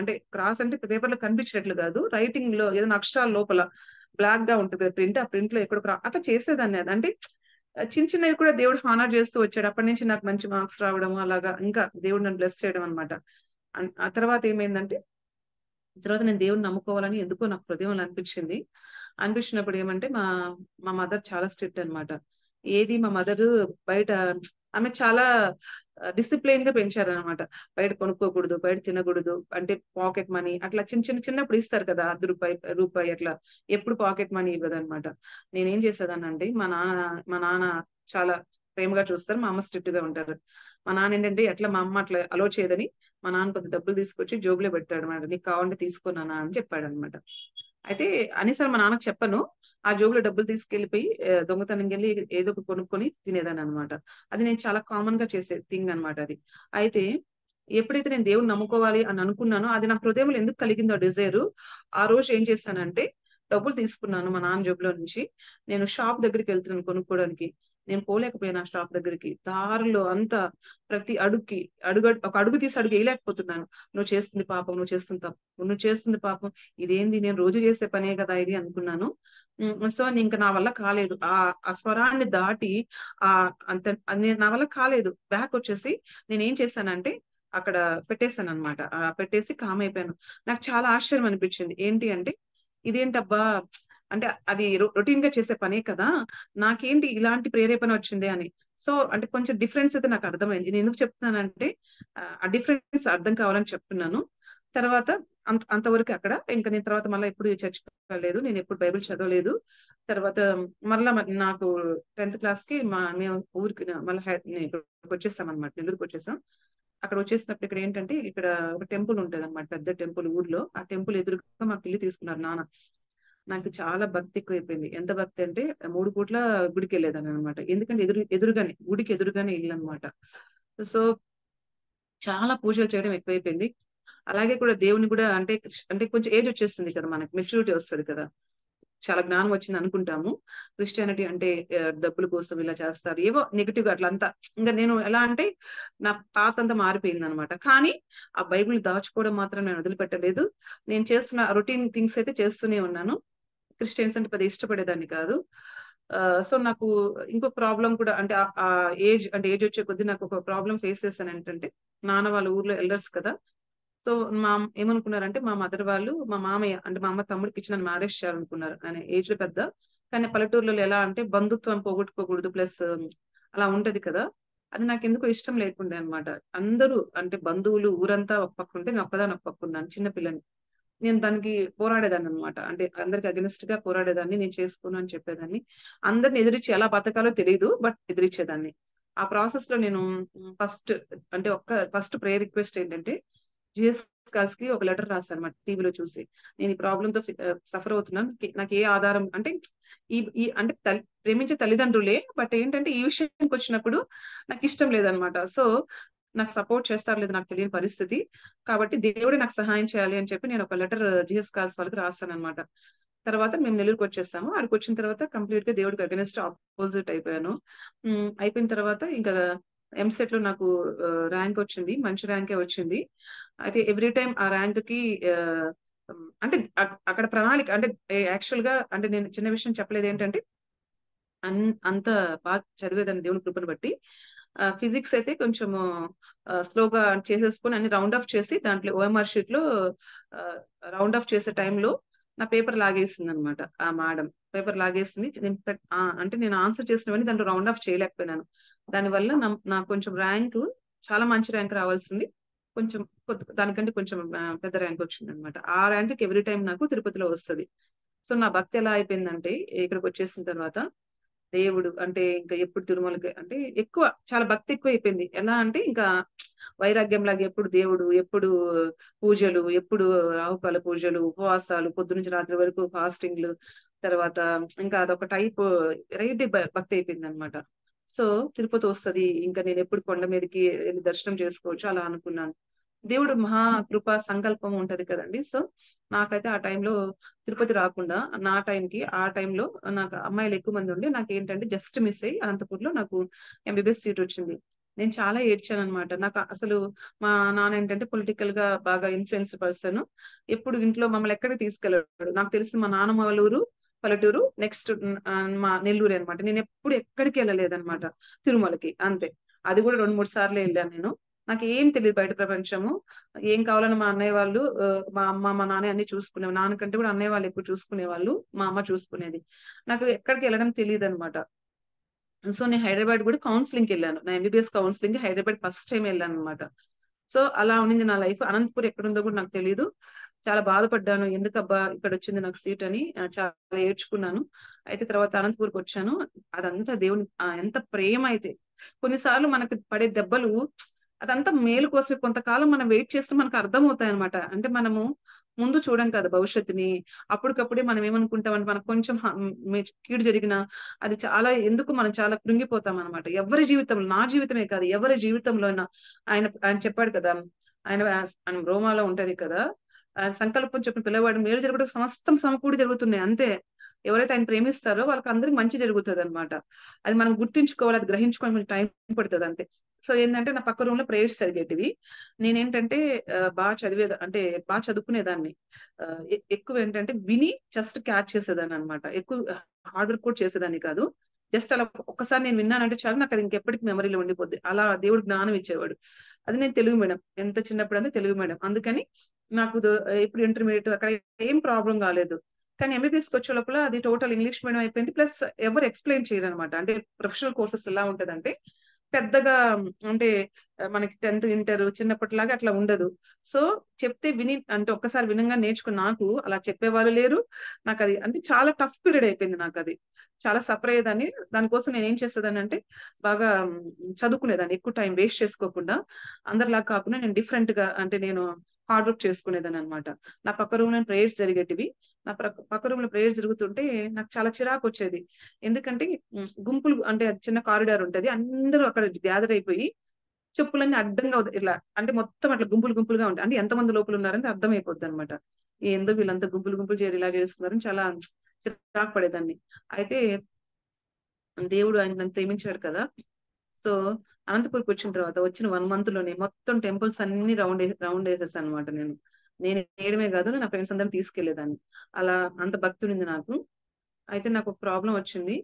అంటే క్రాస్ అంటే పేపర్ లో కనిపించేటట్లు కాదు, రైటింగ్ లో ఏదైనా అక్షరాల లోపల బ్లాక్ గా ఉంటుంది ప్రింట్, ఆ ప్రింట్ లో ఎక్కడ అట్లా చేసేదాన్ని. అది అంటే చిన్న చిన్నవి కూడా దేవుడు హానర్ చేస్తూ వచ్చాడు. అప్పటి నుంచి నాకు మంచి మార్క్స్ రావడం, అలాగా ఇంకా దేవుడు నన్ను బ్లెస్ చేయడం అనమాట. ఆ తర్వాత ఏమైందంటే, తర్వాత నేను దేవుడిని నమ్ముకోవాలని ఎందుకో నాకు హృదయంలో అనిపించినప్పుడు ఏమంటే, మా మదర్ చాలా స్ట్రిక్ట్ అనమాట. ఏది మా మదర్ బయట, ఆమె చాలా డిసిప్లైన్ గా పెంచారనమాట. బయట కొనుక్కోకూడదు, బయట తినకూడదు, అంటే పాకెట్ మనీ అట్లా చిన్నప్పుడు ఇస్తారు కదా, రూపాయి అట్లా, ఎప్పుడు పాకెట్ మనీ ఇవ్వదు అనమాట. నేనేం చేసేదానంటే, మా నాన్న చాలా ప్రేమగా చూస్తారు, మా అమ్మ స్ట్రిక్ట్ గా ఉంటారు. మా నాన్న ఏంటంటే, ఎట్లా మా అమ్మ అట్లా అలో చేయదని మా నాన్న కొద్ది డబ్బులు తీసుకొచ్చి జోబులో పెడతాడు అనమాట. నీకు కావాలంటే తీసుకున్నానా అని చెప్పాడు అనమాట. అయితే అనేసారి మా నాన్నకు చెప్పను, ఆ జోబులో డబ్బులు తీసుకెళ్లిపోయి దొంగతనం వెళ్ళి ఏదో ఒక కొనుక్కొని తినేదాన్ని అనమాట. అది నేను చాలా కామన్ గా చేసే థింగ్ అనమాట అది. అయితే ఎప్పుడైతే నేను దేవుని నమ్ముకోవాలి అని అనుకున్నానో, అది నా హృదయంలో ఎందుకు కలిగిందో డిజైర్, ఆ రోజు ఏం చేశానంటే, డబ్బులు తీసుకున్నాను మా నాన్న జోబులో నుంచి. నేను షాప్ దగ్గరికి వెళ్తున్నాను కొనుక్కోవడానికి. నేను పోలేకపోయాను ఆ షాప్ దగ్గరికి. దారిలో అంతా ప్రతి ఒక అడుగు తీసి అడుగు వేయలేకపోతున్నాను. నువ్వు చేస్తుంది పాపం, నువ్వు చేస్తుంది తప్పు, నువ్వు చేస్తుంది పాపం, ఇదేంది నేను రోజు చేసే పనే కదా ఇది అనుకున్నాను. సో ఇంకా నా వల్ల కాలేదు, ఆ స్వరాన్ని దాటి అంత నా వల్ల కాలేదు. బ్యాక్ వచ్చేసి నేనేం చేశానంటే, అక్కడ పెట్టేశాను అనమాట. పెట్టేసి కామ్ అయిపోయాను. నాకు చాలా ఆశ్చర్యం అనిపించింది. ఏంటి అంటే, ఇదేంటబ్బా, అంటే అది రొటీన్ గా చేసే పనే కదా, నాకేంటి ఇలాంటి ప్రేరేపణ వచ్చింది అని. సో అంటే కొంచెం డిఫరెన్స్ అయితే నాకు అర్థమైంది. నేను ఎందుకు చెప్తున్నానంటే, ఆ డిఫరెన్స్ అర్థం కావాలని చెప్తున్నాను. తర్వాత అంతవరకు అక్కడ. ఇంకా నేను తర్వాత మళ్ళీ ఎప్పుడు చర్చికి వెళ్ళలేదు, నేను ఎప్పుడు బైబిల్ చదవలేదు. తర్వాత మరలా నాకు 10th క్లాస్కి మేము ఊరికి మళ్ళీ ఇక్కడికి వచ్చేసాం అనమాట, నెల్లూరుకి వచ్చేసాం. అక్కడ వచ్చేసినప్పుడు ఇక్కడ ఏంటంటే ఇక్కడ ఒక టెంపుల్ ఉంటుంది అనమాట, పెద్ద టెంపుల్ ఊర్లో. ఆ టెంపుల్ ఎదురుగా మాకు ఇల్లు తీసుకున్నారు నాన్న. నాకు చాలా భక్తి ఎక్కువైపోయింది. ఎంత భక్తి అంటే 3 పూట్ల గుడికి వెళ్ళేదాన్ని అనమాట. ఎందుకంటే ఎదురుగానే గుడికి ఎదురుగానే ఇల్లు అనమాట. సో చాలా పూజలు చేయడం ఎక్కువైపోయింది. అలాగే కూడా దేవుని కూడా అంటే కొంచెం ఏజ్ వచ్చేస్తుంది కదా, మనకి మెచ్యూరిటీ వస్తుంది కదా, చాలా జ్ఞానం వచ్చింది అనుకుంటాము. క్రిస్టియానిటీ అంటే డబ్బుల కోసం ఇలా చేస్తారు, ఏవో నెగిటివ్ అట్లా అంతా. ఇంకా నేను ఎలా అంటే నా పాత అంతా మారిపోయింది అనమాట. కానీ ఆ బైబిల్ దాచుకోవడం మాత్రం నేను వదిలిపెట్టలేదు. నేను చేస్తున్న రొటీన్ థింగ్స్ అయితే చేస్తూనే ఉన్నాను. క్రిస్టియన్స్ అంటే పెద్ద ఇష్టపడేదాన్ని కాదు. సో నాకు ఇంకో ప్రాబ్లం కూడా అంటే ఆ ఏజ్ వచ్చే కొద్దీ నాకు ఒక ప్రాబ్లం ఫేస్ చేశాను. ఏంటంటే నాన్న వాళ్ళ ఊర్లో ఎల్డర్స్ కదా, సో ఏమనుకున్నారంటే మా మదర్ వాళ్ళు మా మామయ్య అంటే మా అమ్మ తమ్ముడికి ఇచ్చి నన్ను మ్యారేజ్ చేయాలనుకున్నారు. ఆయన ఏజ్ లో పెద్ద, కానీ పల్లెటూరులో ఎలా అంటే బంధుత్వం పోగొట్టుకోకూడదు, ప్లస్ అలా ఉంటది కదా, అది నాకు ఎందుకో ఇష్టం లేకుండే అనమాట. అందరూ అంటే బంధువులు ఊరంతా ఒక పక్క ఉంటే నేను ఒక్కదాని ఒక పక్క ఉన్నాను, చిన్నపిల్లని. నేను దానికి పోరాడేదాన్ని అనమాట. అంటే అందరికి అగెనిస్ట్ గా పోరాడేదాన్ని, నేను చేసుకోను అని చెప్పేదాన్ని. అందరిని ఎదిరించి ఎలా బతకాలో తెలియదు, బట్ ఎదిరించేదాన్ని. ఆ ప్రాసెస్ లో నేను ఫస్ట్ ప్రేయర్ రిక్వెస్ట్ ఏంటంటే జిఎస్ కాల్స్ కి ఒక లెటర్ రాశాను అనమాట, టీవీలో చూసి. నేను ఈ ప్రాబ్లమ్ తో సఫర్ అవుతున్నాను, నాకు ఏ ఆధారం అంటే అంటే ప్రేమించే తల్లిదండ్రులే, బట్ ఏంటంటే ఈ విషయానికి వచ్చినప్పుడు నాకు ఇష్టం లేదనమాట. సో నాకు సపోర్ట్ చేస్తారు లేదు నాకు తెలియని పరిస్థితి, కాబట్టి దేవుడే నాకు సహాయం చేయాలి అని చెప్పి నేను ఒక లెటర్ జిఎస్ కాల్స్ వాళ్ళకి రాశాను అనమాట. తర్వాత మేము నెల్లూరుకి వచ్చేసాము. అక్కడికి వచ్చిన తర్వాత కంప్లీట్ గా దేవుడికి అగెనిస్ట్ ఆపోజిట్ అయిపోయాను. అయిపోయిన తర్వాత ఇంకా ఎంసెట్ లో నాకు ర్యాంక్ వచ్చింది, మంచి ర్యాంకే వచ్చింది. అయితే ఎవ్రీ టైం ఆ ర్యాంక్ కి అంటే అక్కడ ప్రణాళిక అంటే యాక్చువల్ గా అంటే నేను చిన్న విషయం చెప్పలేదు ఏంటంటే అంత బాగా చదివేదాన్ని దేవుని కృపను బట్టి. ఫిజిక్స్ అయితే కొంచెం స్లోగా చేసేసుకొని అన్ని రౌండ్ ఆఫ్ చేసి దాంట్లో ఓఎంఆర్ షీట్ లో రౌండ్ ఆఫ్ చేసే టైంలో నా పేపర్ లాగేసింది అనమాట. ఆ మేడం పేపర్ లాగేసింది. అంటే నేను ఆన్సర్ చేసినవన్నీ దాంట్లో రౌండ్ ఆఫ్ చేయలేకపోయినాను. దానివల్ల నాకు కొంచెం ర్యాంక్, చాలా మంచి ర్యాంక్ రావాల్సింది, కొంచెం దానికంటే కొంచెం పెద్ద ర్యాంక్ వచ్చింది అనమాట. ఆ ర్యాంక్ ఎవ్రీ టైం నాకు తిరుపతిలో వస్తుంది. సో నా భక్తి ఎలా అయిపోయిందంటే ఇక్కడికి వచ్చేసిన తర్వాత దేవుడు అంటే ఇంకా ఎప్పుడు తిరుమలకి అంటే ఎక్కువ చాలా భక్తి ఎక్కువ అయిపోయింది. ఎలా అంటే ఇంకా వైరాగ్యం లాగా ఎప్పుడు దేవుడు, ఎప్పుడు పూజలు, ఎప్పుడు రాహుకాల పూజలు, ఉపవాసాలు, పొద్దు నుంచి రాత్రి వరకు ఫాస్టింగ్లు, తర్వాత ఇంకా అదొక టైప్ వెరైటీ భక్తి అయిపోయింది అనమాట. సో తిరుపతి వస్తుంది, ఇంకా నేను ఎప్పుడు కొండ మీదకి వెళ్ళి దర్శనం చేసుకోవచ్చు అలా అనుకున్నాను. దేవుడు మహా కృప సంకల్పం ఉంటది కదండి. సో నాకైతే ఆ టైంలో తిరుపతి రాకుండా ఆ టైంలో నాకు అమ్మాయిలు ఎక్కువ మంది ఉండి నాకు ఏంటంటే జస్ట్ మిస్ అయ్యి అనంతపూర్లో నాకు ఎంబీబీఎస్ సీట్ వచ్చింది. నేను చాలా ఏడ్చాను అనమాట. నాకు అసలు మా నాన్న ఏంటంటే పొలిటికల్ గా బాగా ఇన్ఫ్లుయెన్స్ పర్సన్, ఎప్పుడు ఇంట్లో మమ్మల్ని ఎక్కడికి తీసుకెళ్ళాడు. నాకు తెలిసి మా నాన్నమ్మ వాళ్ళ ఊరు పల్లెటూరు, నెక్స్ట్ మా నెల్లూరు అనమాట. నేను ఎప్పుడు ఎక్కడికి వెళ్ళలేదన్నమాట, తిరుమలకి అంతే. అది కూడా 2-3 సార్లు వెళ్ళాను నేను. నాకు ఏం తెలియదు బయట ప్రపంచము. ఏం కావాలని మా అన్నయ్య వాళ్ళు మా అమ్మ మా నాన్న అన్ని చూసుకునేవాళ్ళు. నాన్నకంటే కూడా అన్నయ్య వాళ్ళు ఎక్కువ చూసుకునేవాళ్ళు, మా అమ్మ చూసుకునేది. నాకు ఎక్కడికి వెళ్ళడం తెలియదు అనమాట. సో నేను హైదరాబాద్ కూడా కౌన్సిలింగ్కి వెళ్ళాను, నా MBBS counselling Hyderabad first time వెళ్ళాను అనమాట. సో అలా ఉండింది నా లైఫ్. అనంతపూర్ ఎక్కడుందో కూడా నాకు తెలియదు. చాలా బాధపడ్డాను, ఎందుకబ్బా ఇక్కడ వచ్చింది నాకు సీట్ అని చాలా ఏడ్చుకున్నాను. అయితే తర్వాత అనంతపూర్కి వచ్చాను. అదంతా దేవుని ఎంత ప్రేమ అయితే. కొన్నిసార్లు మనకు పడే దెబ్బలు అదంతా మేలు కోసమే, కొంతకాలం మనం వెయిట్ చేస్తే మనకు అర్థమవుతాయి అనమాట. అంటే మనము ముందు చూడం కదా భవిష్యత్తుని, అప్పటికప్పుడే మనం ఏమనుకుంటామంటే మనకు కొంచెం కీడు జరిగినా అది చాలా ఎందుకు మనం చాలా కృంగిపోతాం అనమాట. ఎవరి జీవితంలో, నా జీవితమే కాదు ఎవరి జీవితంలో ఆయన చెప్పాడు కదా, ఆయన రోమాలో ఉంటది కదా, ఆయన సంకల్పం చెప్పిన పిల్లవాడు మేలు జరగడం సమస్తం సమకూడి జరుగుతున్నాయి అంతే. ఎవరైతే ఆయన ప్రేమిస్తారో వాళ్ళకి అందరికి మంచి జరుగుతుంది అనమాట. అది మనం గుర్తించుకోవాలి, అది గ్రహించుకోవాలి, కొంచెం టైం పడుతుంది అంతే. సో ఏంటంటే నా పక్క రూమ్ లో ప్రేయర్స్ జరిగేటివి. నేనేంటంటే బాగా చదువుకునేదాన్ని. ఎక్కువ ఏంటంటే విని జస్ట్ క్యాచ్ చేసేదాన్ని అనమాట. ఎక్కువ హార్డ్ వర్క్ కూడా చేసేదాన్ని కాదు. జస్ట్ అలా ఒక్కసారి నేను విన్నానంటే చాలు, నాకు అది ఇంకెప్పటికీ మెమరీలో ఉండిపోద్ది. అలా దేవుడు జ్ఞానం ఇచ్చేవాడు. అది నేను తెలుగు మీడియం, ఎంత చిన్నప్పుడు అంటే తెలుగు మీడియం, అందుకని నాకు ఇప్పుడు ఇంటర్మీడియట్ అక్కడ ఏం ప్రాబ్లం కాలేదు. కానీ ఎంబీబీఎస్కి వచ్చే లోపల అది టోటల్ ఇంగ్లీష్ మీడియం అయిపోయింది. ప్లస్ ఎవరు ఎక్స్ప్లెయిన్ చేయరు అనమాట. అంటే ప్రొఫెషనల్ కోర్సెస్ ఎలా ఉంటదంటే పెద్దగా అంటే మనకి 10th ఇంటర్ చిన్నప్పటిలాగా అట్లా ఉండదు. సో చెప్తే విని అంటే ఒక్కసారి వినంగా నేర్చుకుని నాకు అలా చెప్పేవాళ్ళు లేరు. నాకు అది అంటే చాలా టఫ్ పీరియడ్ అయిపోయింది నాకు అది. చాలా సఫర్ అయ్యేదాన్ని. దానికోసం నేను ఏం చేసేదాన్ని అంటే బాగా చదువుకునేదాన్ని. ఎక్కువ టైం వేస్ట్ చేసుకోకుండా అందరిలాగా కాకుండా నేను డిఫరెంట్ గా అంటే నేను హార్డ్ వర్క్ చేసుకునేదాన్ని అనమాట. నా పక్క రూమ్ లో ప్రేయర్స్ జరిగేటివి. నా పక్క రూమ్ లో ప్రేయర్స్ జరుగుతుంటే నాకు చాలా చిరాకు వచ్చేది. ఎందుకంటే గుంపులు అంటే అది చిన్న కారిడార్ ఉంటది. అందరూ అక్కడ గ్యాదర్ అయిపోయి చెప్పులన్నీ అడ్డంగా ఇట్లా అంటే మొత్తం అట్లా గుంపులు గుంపులుగా ఉంటాయి. అంటే ఎంతమంది లోపల ఉన్నారని అర్థమైపోద్ది అనమాట. ఏందో వీళ్ళంతా గుంపులు గుంపులు చేయరు ఇలా చేస్తున్నారని చాలా చిరాకు పడేదాన్ని. అయితే దేవుడు ఆయన నన్ను ప్రేమించాడు కదా. సో అనంతపూర్కి వచ్చిన తర్వాత వచ్చిన 1 month లోనే మొత్తం టెంపుల్స్ అన్ని రౌండ్ వేసేసాను అనమాట. నేను వేయడమే కాదు నా ఫ్రెండ్స్ అందరిని తీసుకెళ్లేదాన్ని. అలా అంత భక్తి ఉంది నాకు. అయితే నాకు ఒక ప్రాబ్లం వచ్చింది.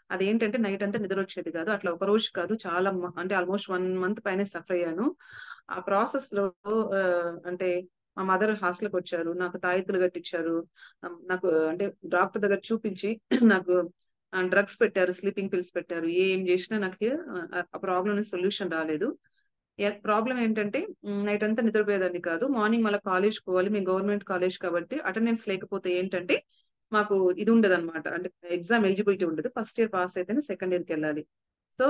అదేంటంటే నైట్ అంతా నిద్ర వచ్చేది కాదు. అట్లా ఒక రోజు కాదు చాలా అంటే ఆల్మోస్ట్ 1 month పైనే సఫర్ అయ్యాను. ఆ ప్రాసెస్ లో అంటే మా మదర్ హాస్టల్కి వచ్చారు. నాకు తాయెత్తులు కట్టించారు. నాకు అంటే డాక్టర్ దగ్గర చూపించి నాకు డ్రగ్స్ పెట్టారు, స్లీపింగ్ పిల్స్ పెట్టారు. ఏం చేసినా నాకు ఆ ప్రాబ్లం సొల్యూషన్ రాలేదు. ప్రాబ్లం ఏంటంటే నైట్ అంతా నిద్రపోయేదాన్ని కాదు. మార్నింగ్ మళ్ళీ కాలేజ్ పోవాలి. మేము గవర్నమెంట్ కాలేజ్ కాబట్టి అటెండెన్స్ లేకపోతే ఏంటంటే మాకు ఇది ఉండదన్నమాట. అంటే ఎగ్జామ్ ఎలిజిబిలిటీ ఉండదు. ఫస్ట్ ఇయర్ పాస్ అయితేనే సెకండ్ ఇయర్కి వెళ్ళాలి. సో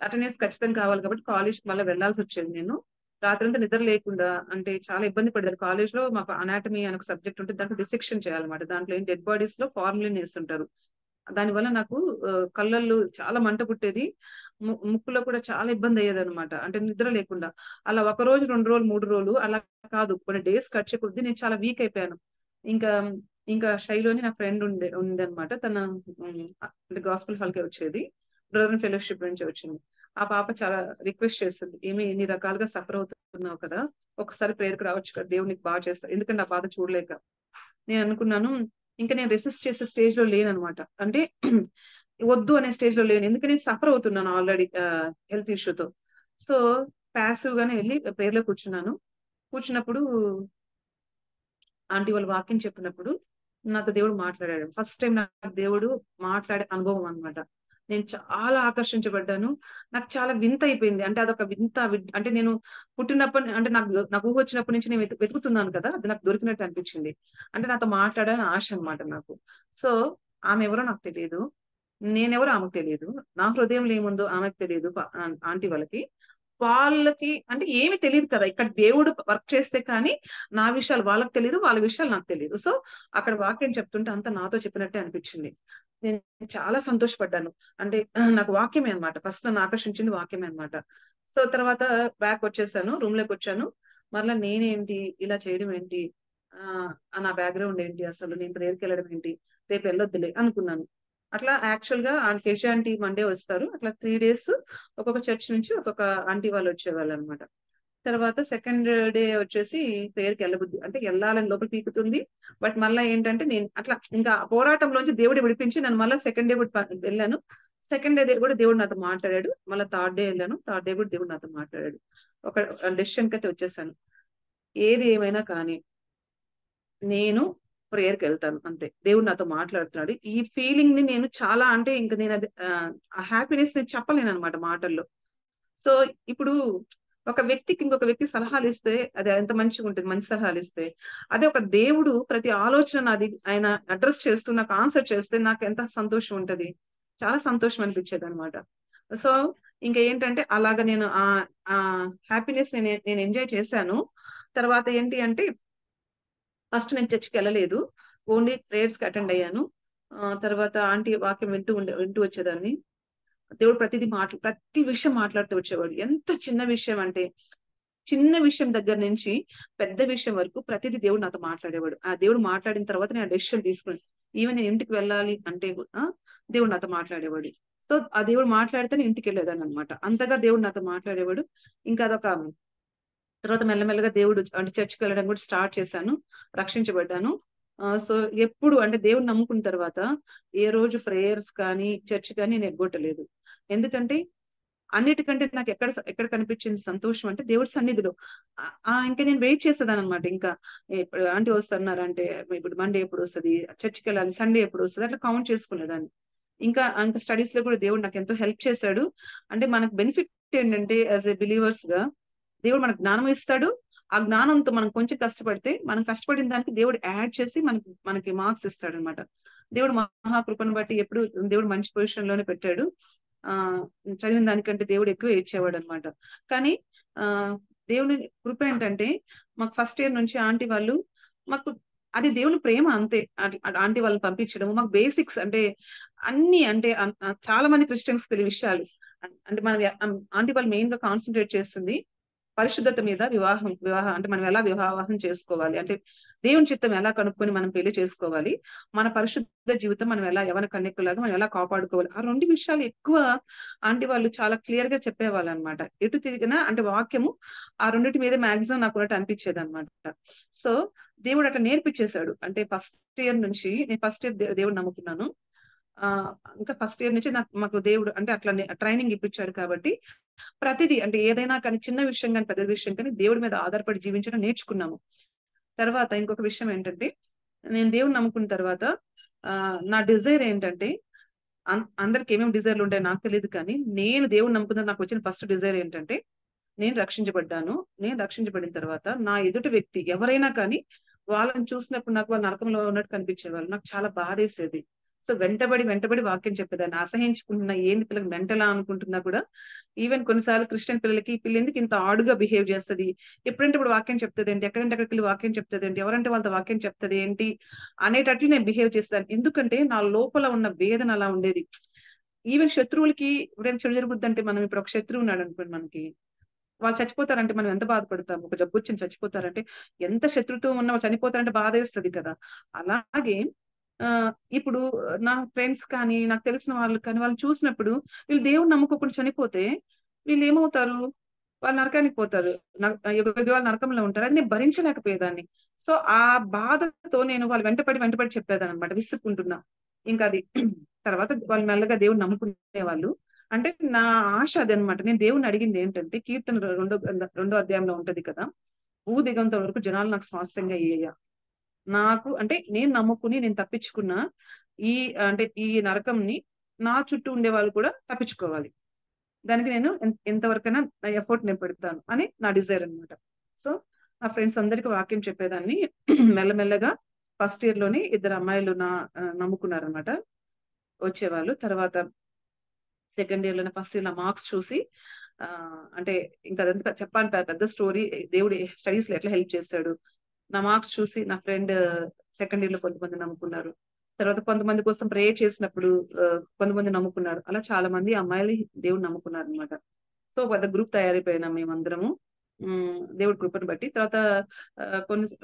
అటెండెన్స్ ఖచ్చితంగా కావాలి కాబట్టి కాలేజ్కి మళ్ళీ వెళ్లాల్సి వచ్చేది. నేను రాత్రంతా నిద్ర లేకుండా అంటే చాలా ఇబ్బంది పడేది. కాలేజ్ లో మాకు అనాటమీ అనే ఒక సబ్జెక్ట్ ఉంటుంది. దాంట్లో డిసెక్షన్ చేయాలన్నమాట. దాంట్లో ఏం డెడ్ బాడీస్ లో ఫార్ములిన్ వేస్తుంటారు. దానివల్ల నాకు కళ్ళల్లో చాలా మంట పుట్టేది. ముక్కులో కూడా చాలా ఇబ్బంది అయ్యేది అనమాట. అంటే నిద్ర లేకుండా అలా 1 రోజు 2 రోజులు 3 రోజులు అలా కాదు కొన్ని డేస్ గడిచే కొద్దీ నేను చాలా వీక్ అయిపోయాను. ఇంకా శైలోని నా ఫ్రెండ్ ఉందన్నమాట. తన అంటే గాస్పుల్ హాల్కే వచ్చేది. బ్రదర్ ఫెలోషిప్ నుంచి వచ్చింది. ఆ పాప చాలా రిక్వెస్ట్ చేస్తుంది. ఏమి ఇన్ని రకాలుగా సఫర్ అవుతున్నావు కదా, ఒకసారి ప్రేయర్కి రావచ్చు కదా, దేవుడు నీకు బాగా చేస్తా. ఎందుకంటే ఆ బాధ చూడలేక నేను అనుకున్నాను. ఇంకా నేను రెసిస్ట్ చేసే స్టేజ్ లో లేననమాట. అంటే వద్దు అనే స్టేజ్ లో లేను. ఎందుకంటే నేను సఫర్ అవుతున్నాను ఆల్రెడీ హెల్త్ ఇష్యూతో. సో ప్యాసివ్ గానే వెళ్ళి ప్రేయర్ లో కూర్చున్నప్పుడు ఆంటీ వాళ్ళు వాక్యం చెప్పినప్పుడు నాతో దేవుడు మాట్లాడాడు. ఫస్ట్ టైం నాకు దేవుడు మాట్లాడే అనుభవం అనమాట. నేను చాలా ఆకర్షించబడ్డాను. నాకు చాలా వింత అయిపోయింది. అంటే అదొక వింత అంటే నేను పుట్టినప్పటి అంటే నాకు ఊహ వచ్చినప్పటి నుంచి నేను వెతుకుతున్నాను కదా, అది నాకు దొరికినట్టు అనిపించింది. అంటే నాతో మాట్లాడాలని ఆశ అనమాట నాకు. సో ఆమె ఎవరో నాకు తెలియదు, నేనెవరో ఆమెకు తెలియదు, నా హృదయంలో ఏముందో ఆమెకు తెలియదు. ఆంటీ వాళ్ళకి అంటే ఏమి తెలియదు కదా. ఇక్కడ దేవుడు వర్క్ చేస్తే కానీ నా విషయాలు వాళ్ళకి తెలియదు, వాళ్ళ విషయాలు నాకు తెలియదు. సో అక్కడ వాక్యం చెప్తుంటే అంతా నాతో చెప్పినట్టే అనిపించింది. నేను చాలా సంతోషపడ్డాను. అంటే నాకు వాక్యమే అనమాట. ఫస్ట్ నన్ను ఆకర్షించింది వాక్యమే అనమాట. సో తర్వాత బ్యాక్ వచ్చేసాను, రూమ్ లోకి వచ్చాను. మరలా నేనేంటి ఇలా చేయడం ఏంటి, నా బ్యాక్గ్రౌండ్ ఏంటి, అసలు నేను ప్రేయర్కి వెళ్ళడం ఏంటి, రేపు వెళ్ళొద్దులే అనుకున్నాను. అట్లా యాక్చువల్ గా కేశవ ఆంటీ మండే వస్తారు. అట్లా 3 days ఒక్కొక్క చర్చ్ నుంచి ఒక్కొక్క ఆంటీ వాళ్ళు వచ్చేవాళ్ళు అనమాట. తర్వాత సెకండ్ డే వచ్చేసి ప్రేయర్కి వెళ్ళబుద్ది అంటే వెళ్ళాలని లోపల పీకుతుంది. బట్ మళ్ళీ ఏంటంటే నేను అట్లా ఇంకా పోరాటంలోంచి దేవుడు విడిపించి నన్ను మళ్ళీ సెకండ్ డే కూడా వెళ్ళాను. సెకండ్ డే కూడా దేవుడు నాతో మాట్లాడాడు. మళ్ళీ థర్డ్ డే వెళ్ళాను. థర్డ్ డే కూడా దేవుడు నాతో మాట్లాడాడు. ఒక డెసిషన్ అయితే వచ్చేసాను. ఏది ఏమైనా కానీ నేను ప్రేయర్కి వెళ్తాను అంతే. దేవుడు నాతో మాట్లాడుతున్నాడు. ఈ ఫీలింగ్ ని నేను చాలా అంటే ఇంకా నేను అది ఆ హ్యాపీనెస్ నేను చెప్పలేను అనమాట మాటల్లో. సో ఇప్పుడు ఒక వ్యక్తికి ఇంకొక వ్యక్తి సలహాలు ఇస్తే అది ఎంత మంచిగా ఉంటుంది, మంచి సలహాలు ఇస్తే. అదే ఒక దేవుడు ప్రతి ఆలోచన నాది ఆయన అడ్రస్ చేస్తూ నాకు ఆన్సర్ చేస్తే నాకు ఎంత సంతోషం ఉంటది, చాలా సంతోషం అనిపించేది అనమాట. సో ఇంకా ఏంటంటే అలాగా నేను ఆ హ్యాపీనెస్ నేను ఎంజాయ్ చేశాను. తర్వాత ఏంటి అంటే ఫస్ట్ నేను చర్చికి వెళ్ళలేదు, ఓన్లీ ప్రేయర్స్ కి అటెండ్ అయ్యాను. తర్వాత ఆంటీ వాక్యం వింటూ వచ్చేదాన్ని. దేవుడు ప్రతి విషయం మాట్లాడుతూ వచ్చేవాడు. ఎంత చిన్న విషయం అంటే చిన్న విషయం దగ్గర నుంచి పెద్ద విషయం వరకు ప్రతిదీ దేవుడు నాతో మాట్లాడేవాడు. ఆ దేవుడు మాట్లాడిన తర్వాత నేను డెసిషన్ తీసుకుని ఈవెన్ నేను ఇంటికి వెళ్ళాలి అంటే దేవుడు నాతో మాట్లాడేవాడు. సో ఆ దేవుడు మాట్లాడితే నేను ఇంటికి వెళ్ళేదాన్ని అనమాట. అంతగా దేవుడు నాతో మాట్లాడేవాడు. ఇంకా అదొక తర్వాత మెల్లమెల్లగా దేవుడు అంటే చర్చికి వెళ్ళడం కూడా స్టార్ట్ చేశాను, రక్షించబడ్డాను. సో ఎప్పుడు అంటే దేవుడు నమ్ముకున్న తర్వాత ఏ రోజు ప్రేయర్స్ కానీ చర్చ్ కానీ నేను ఎగ్గొట్టలేదు. ఎందుకంటే అన్నిటికంటే నాకు ఎక్కడ కనిపించింది సంతోషం అంటే దేవుడి సన్నిధిలో. ఇంకా నేను వెయిట్ చేసేదాన్ని అనమాట. ఇంకా ఇప్పుడు ఆంటీ వస్తున్నారంటే ఇప్పుడు మండే ఎప్పుడు వస్తుంది, చర్చికి వెళ్ళాలి, సండే ఎప్పుడు వస్తుంది, అట్లా కౌంట్ చేసుకునేదాన్ని. ఇంకా స్టడీస్ లో కూడా దేవుడు నాకు ఎంతో హెల్ప్ చేశాడు. అంటే మనకు బెనిఫిట్ ఏంటంటే యాజ్ ఏ బిలీవర్స్ గా దేవుడు మనకు జ్ఞానం ఇస్తాడు. ఆ జ్ఞానంతో మనం కొంచెం కష్టపడితే మనం కష్టపడిన దానికి దేవుడు యాడ్ చేసి మనకి మార్క్స్ ఇస్తాడు అనమాట. దేవుడు మహాకృపను బట్టి ఎప్పుడు దేవుడు మంచి పొజిషన్ లోనే పెట్టాడు. చదివిన దానికంటే దేవుడు ఎక్కువ ఇచ్చేవాడు అనమాట. కానీ ఆ దేవుని కృప ఏంటంటే మాకు ఫస్ట్ ఇయర్ నుంచి ఆంటీ వాళ్ళు మాకు అది దేవుని ప్రేమ అంతే. ఆంటీ వాళ్ళని పంపించడం మాకు బేసిక్స్ అంటే అన్ని అంటే చాలా మంది క్రిస్టియన్స్ తెలియ విషయాలు అంటే మనం ఆంటీ వాళ్ళు మెయిన్ గా కాన్సన్ట్రేట్ చేస్తుంది పరిశుద్ధత మీద. వివాహం అంటే మనం ఎలా వివాహం చేసుకోవాలి, అంటే దేవుని చిత్తం ఎలా కనుక్కొని మనం పెళ్లి చేసుకోవాలి, మన పరిశుద్ధ జీవితం మనం ఎలా ఎవరి కన్నెక్కులాగా మనం ఎలా కాపాడుకోవాలి, ఆ రెండు విషయాలు ఎక్కువ ఆంటీ వాళ్ళు చాలా క్లియర్ గా చెప్పేవాళ్ళు అనమాట. ఎటు తిరిగినా అంటే వాక్యము ఆ రెండింటి మీద మాక్సిమం నాకు ఉన్నట్టు అనిపించేది అనమాట. సో దేవుడు అట్లా నేర్పించేశాడు. అంటే ఫస్ట్ ఇయర్ నుంచి నేను ఫస్ట్ ఇయర్ దేవుడు నమ్ముకున్నాను. ఇంకా ఫస్ట్ ఇయర్ నుంచి మాకు దేవుడు అంటే అట్లా ట్రైనింగ్ ఇప్పించాడు. కాబట్టి ప్రతిదీ అంటే ఏదైనా కానీ చిన్న విషయం కానీ పెద్ద విషయం కానీ దేవుడి మీద ఆధారపడి జీవించడం నేర్చుకున్నాము. తర్వాత ఇంకొక విషయం ఏంటంటే నేను దేవుని నమ్ముకున్న తర్వాత నా డిజైర్ ఏంటంటే అందరికి ఏమేమి డిజైర్లు ఉంటాయో నాకు తెలియదు, కానీ నేను దేవుని నమ్ముకున్న నాకు వచ్చిన ఫస్ట్ డిజైర్ ఏంటంటే నేను రక్షించబడ్డాను. నేను రక్షించబడిన తర్వాత నా ఎదుటి వ్యక్తి ఎవరైనా కానీ వాళ్ళని చూసినప్పుడు నాకు వాళ్ళు నరకంలో ఉన్నట్టు కనిపించేవాళ్ళు. నాకు చాలా బాధేసేది. సో వెంటబడి వాక్యం చెప్పేదాన్ని. అసహించుకుంటున్నా ఏంది పిల్లకి మెంటలా అనుకుంటున్నా కూడా ఈవెన్ కొన్నిసార్లు క్రిస్టియన్ పిల్లలకి పిల్లలు ఎందుకు ఇంత ఆడుగా బిహేవ్ చేస్తుంది, ఎప్పుడంటే ఇప్పుడు వాక్యం చెప్తుంది ఏంటి, ఎక్కడంటే అక్కడికి వెళ్ళి వాక్యం చెప్తుంది ఏంటి, ఎవరంటే వాళ్ళతో వాక్యం చెప్తుంది ఏంటి అనేటట్లు నేను బిహేవ్ చేస్తాను. ఎందుకంటే నా లోపల ఉన్న వేదన అలా ఉండేది. ఈవెన్ శత్రువులకి ఎప్పుడైనా చెడు జరుగుద్ది అంటే మనం ఇప్పుడు ఒక శత్రువు ఉన్నాడు అనుకోండి, మనకి వాళ్ళు చచ్చిపోతారంటే మనం ఎంత బాధపడతాం. ఒక జబ్బు వచ్చి చచ్చిపోతారంటే ఎంత శత్రుత్వం ఉన్న వాళ్ళు చనిపోతారంటే బాధ వేస్తుంది కదా. అలాగే ఇప్పుడు నా ఫ్రెండ్స్ కానీ నాకు తెలిసిన వాళ్ళు కానీ వాళ్ళని చూసినప్పుడు వీళ్ళు దేవుని నమ్ముకోకుండా చనిపోతే వీళ్ళు ఏమవుతారు, వాళ్ళు నరకానికి పోతారు, వాళ్ళు నరకంలో ఉంటారు. అది నేను భరించలేకపోయేదాన్ని. సో ఆ బాధతో నేను వాళ్ళు వెంటపడి చెప్పేదాన్ని అనమాట, విసుక్కుంటున్నా. ఇంకా అది తర్వాత వాళ్ళు మెల్లగా దేవుని నమ్ముకునే వాళ్ళు. అంటే నా ఆశ అది అనమాట. నేను దేవుని అడిగింది ఏంటంటే కీర్తన రెండో అధ్యాయంలో ఉంటది కదా, భూ దిగంత వరకు జనాలు నాకు స్వాస్థ్యంగా అయ్యాయా. నాకు అంటే నేను నమ్ముకుని నేను తప్పించుకున్న అంటే ఈ నరకంని నా చుట్టూ ఉండే వాళ్ళు కూడా తప్పించుకోవాలి. దానికి నేను ఎంతవరకైనా నా ఎఫర్ట్ నేను పెడతాను అని నా డిజైర్ అనమాట. సో నా ఫ్రెండ్స్ అందరికి వాక్యం చెప్పేదాన్ని. మెల్లమెల్లగా ఫస్ట్ ఇయర్ లోనే 2 అమ్మాయిలు నమ్ముకున్నారనమాట వచ్చేవాళ్ళు. తర్వాత సెకండ్ ఇయర్ లోనే ఫస్ట్ ఇయర్ నా మార్క్స్ చూసి అంటే ఇంకా అదంతా చెప్పాలి పెద్ద స్టోరీ. దేవుడు స్టడీస్ లో ఎట్లా హెల్ప్ చేశాడు. నా మార్క్స్ చూసి నా ఫ్రెండ్ సెకండ్ ఇయర్ లో కొంతమంది నమ్ముకున్నారు. తర్వాత కొంతమంది కోసం ప్రే చేసినప్పుడు కొంతమంది నమ్ముకున్నారు. అలా చాలా మంది అమ్మాయిలు దేవుడు నమ్ముకున్నారు అనమాట. సో పెద్ద గ్రూప్ తయారైపోయినాం మేమందరము దేవుడి కృపను బట్టి.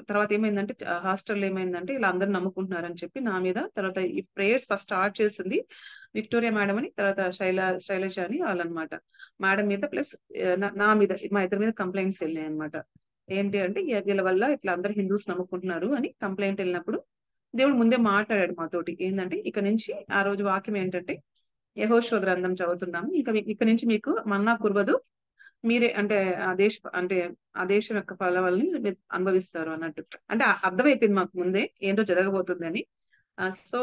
తర్వాత ఏమైందంటే హాస్టల్లో ఏమైందంటే ఇలా అందరూ నమ్ముకుంటున్నారని చెప్పి నా మీద తర్వాత ఈ ప్రేయర్స్ ఫస్ట్ స్టార్ట్ చేసింది విక్టోరియా మేడం అని, తర్వాత శైలజ అని వాళ్ళనమాట. మేడం మీద ప్లస్ నా మీద మా ఇద్దరి మీద కంప్లైంట్స్ వెళ్ళాయి అనమాట. ఏంటి అంటే వీళ్ళ వల్ల ఇట్లా అందరు హిందూస్ నమ్ముకుంటున్నారు అని కంప్లైంట్ వెళ్ళినప్పుడు దేవుడు ముందే మాట్లాడాడు మాతోటి. ఏంటంటే ఇక నుంచి ఆ రోజు వాక్యం ఏంటంటే యెహోషువ గ్రంథం చదువుతున్నాము, ఇక నుంచి మీకు మన్నా కుర్వదు, మీరే అంటే ఆ దేశం యొక్క ఫలాలని మీరు అనుభవిస్తారు అన్నట్టు. అంటే అర్థమైపోయింది మాకు ముందే ఏంటో జరగబోతుంది అని. సో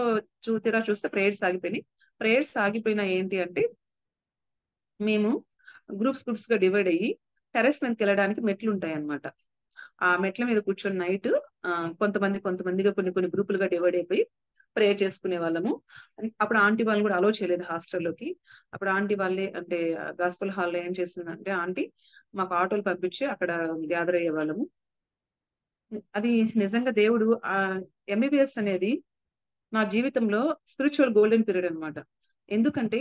తీరా చూస్తే ప్రేయర్స్ ఆగిపోయినా ఏంటి అంటే మేము గ్రూప్స్ గా డివైడ్ అయ్యి టెరెస్ మీదకి వెళ్ళడానికి మెట్లు ఉంటాయి అన్నమాట. ఆ మెట్ల మీద కూర్చొని నైట్ కొంతమందిగా కొన్ని గ్రూపులుగా డివైడ్ అయిపోయి ప్రేయర్ చేసుకునే వాళ్ళము. అప్పుడు ఆంటీ వాళ్ళని కూడా అలో చేయలేదు హాస్టల్లోకి. అప్పుడు ఆంటీ వాళ్ళే అంటే గాస్పుల్ హాల్లో ఏం చేసిందంటే ఆంటీ మాకు ఆటోలు పంపించి అక్కడ గ్యాదర్ అయ్యే వాళ్ళము. అది నిజంగా దేవుడు MBBS అనేది నా జీవితంలో స్పిరిచువల్ గోల్డెన్ పీరియడ్ అనమాట. ఎందుకంటే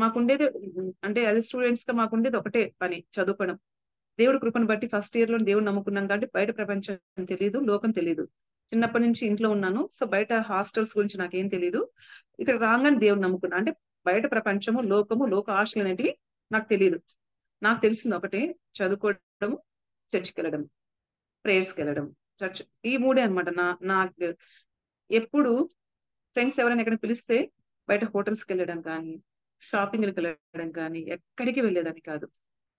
మాకుండేది అంటే అది స్టూడెంట్స్ గా మాకుండేది ఒకటే పని, చదువుకోవడం. దేవుడి కృపను బట్టి ఫస్ట్ ఇయర్ లో దేవుడు నమ్ముకున్నాం కాబట్టి బయట ప్రపంచం తెలియదు, లోకం తెలియదు. చిన్నప్పటి నుంచి ఇంట్లో ఉన్నాను. సో బయట హాస్టల్స్ గురించి నాకేం తెలియదు. ఇక్కడ రాగానే దేవుడు నమ్ముకున్నా. అంటే బయట ప్రపంచము, లోక ఆశలు అనేటివి నాకు తెలియదు. నాకు తెలిసింది ఒకటే, చదువుకోవడం, చర్చికి వెళ్ళడం, ప్రేయర్స్కి వెళ్ళడం, చర్చ్, ఈ 3 అనమాట. నాకు ఎప్పుడు ఫ్రెండ్స్ ఎవరైనా ఎక్కడ పిలిస్తే బయట హోటల్స్కి వెళ్ళడం కానీ, షాపింగ్కి వెళ్ళడం కానీ ఎక్కడికి వెళ్ళేదని కాదు.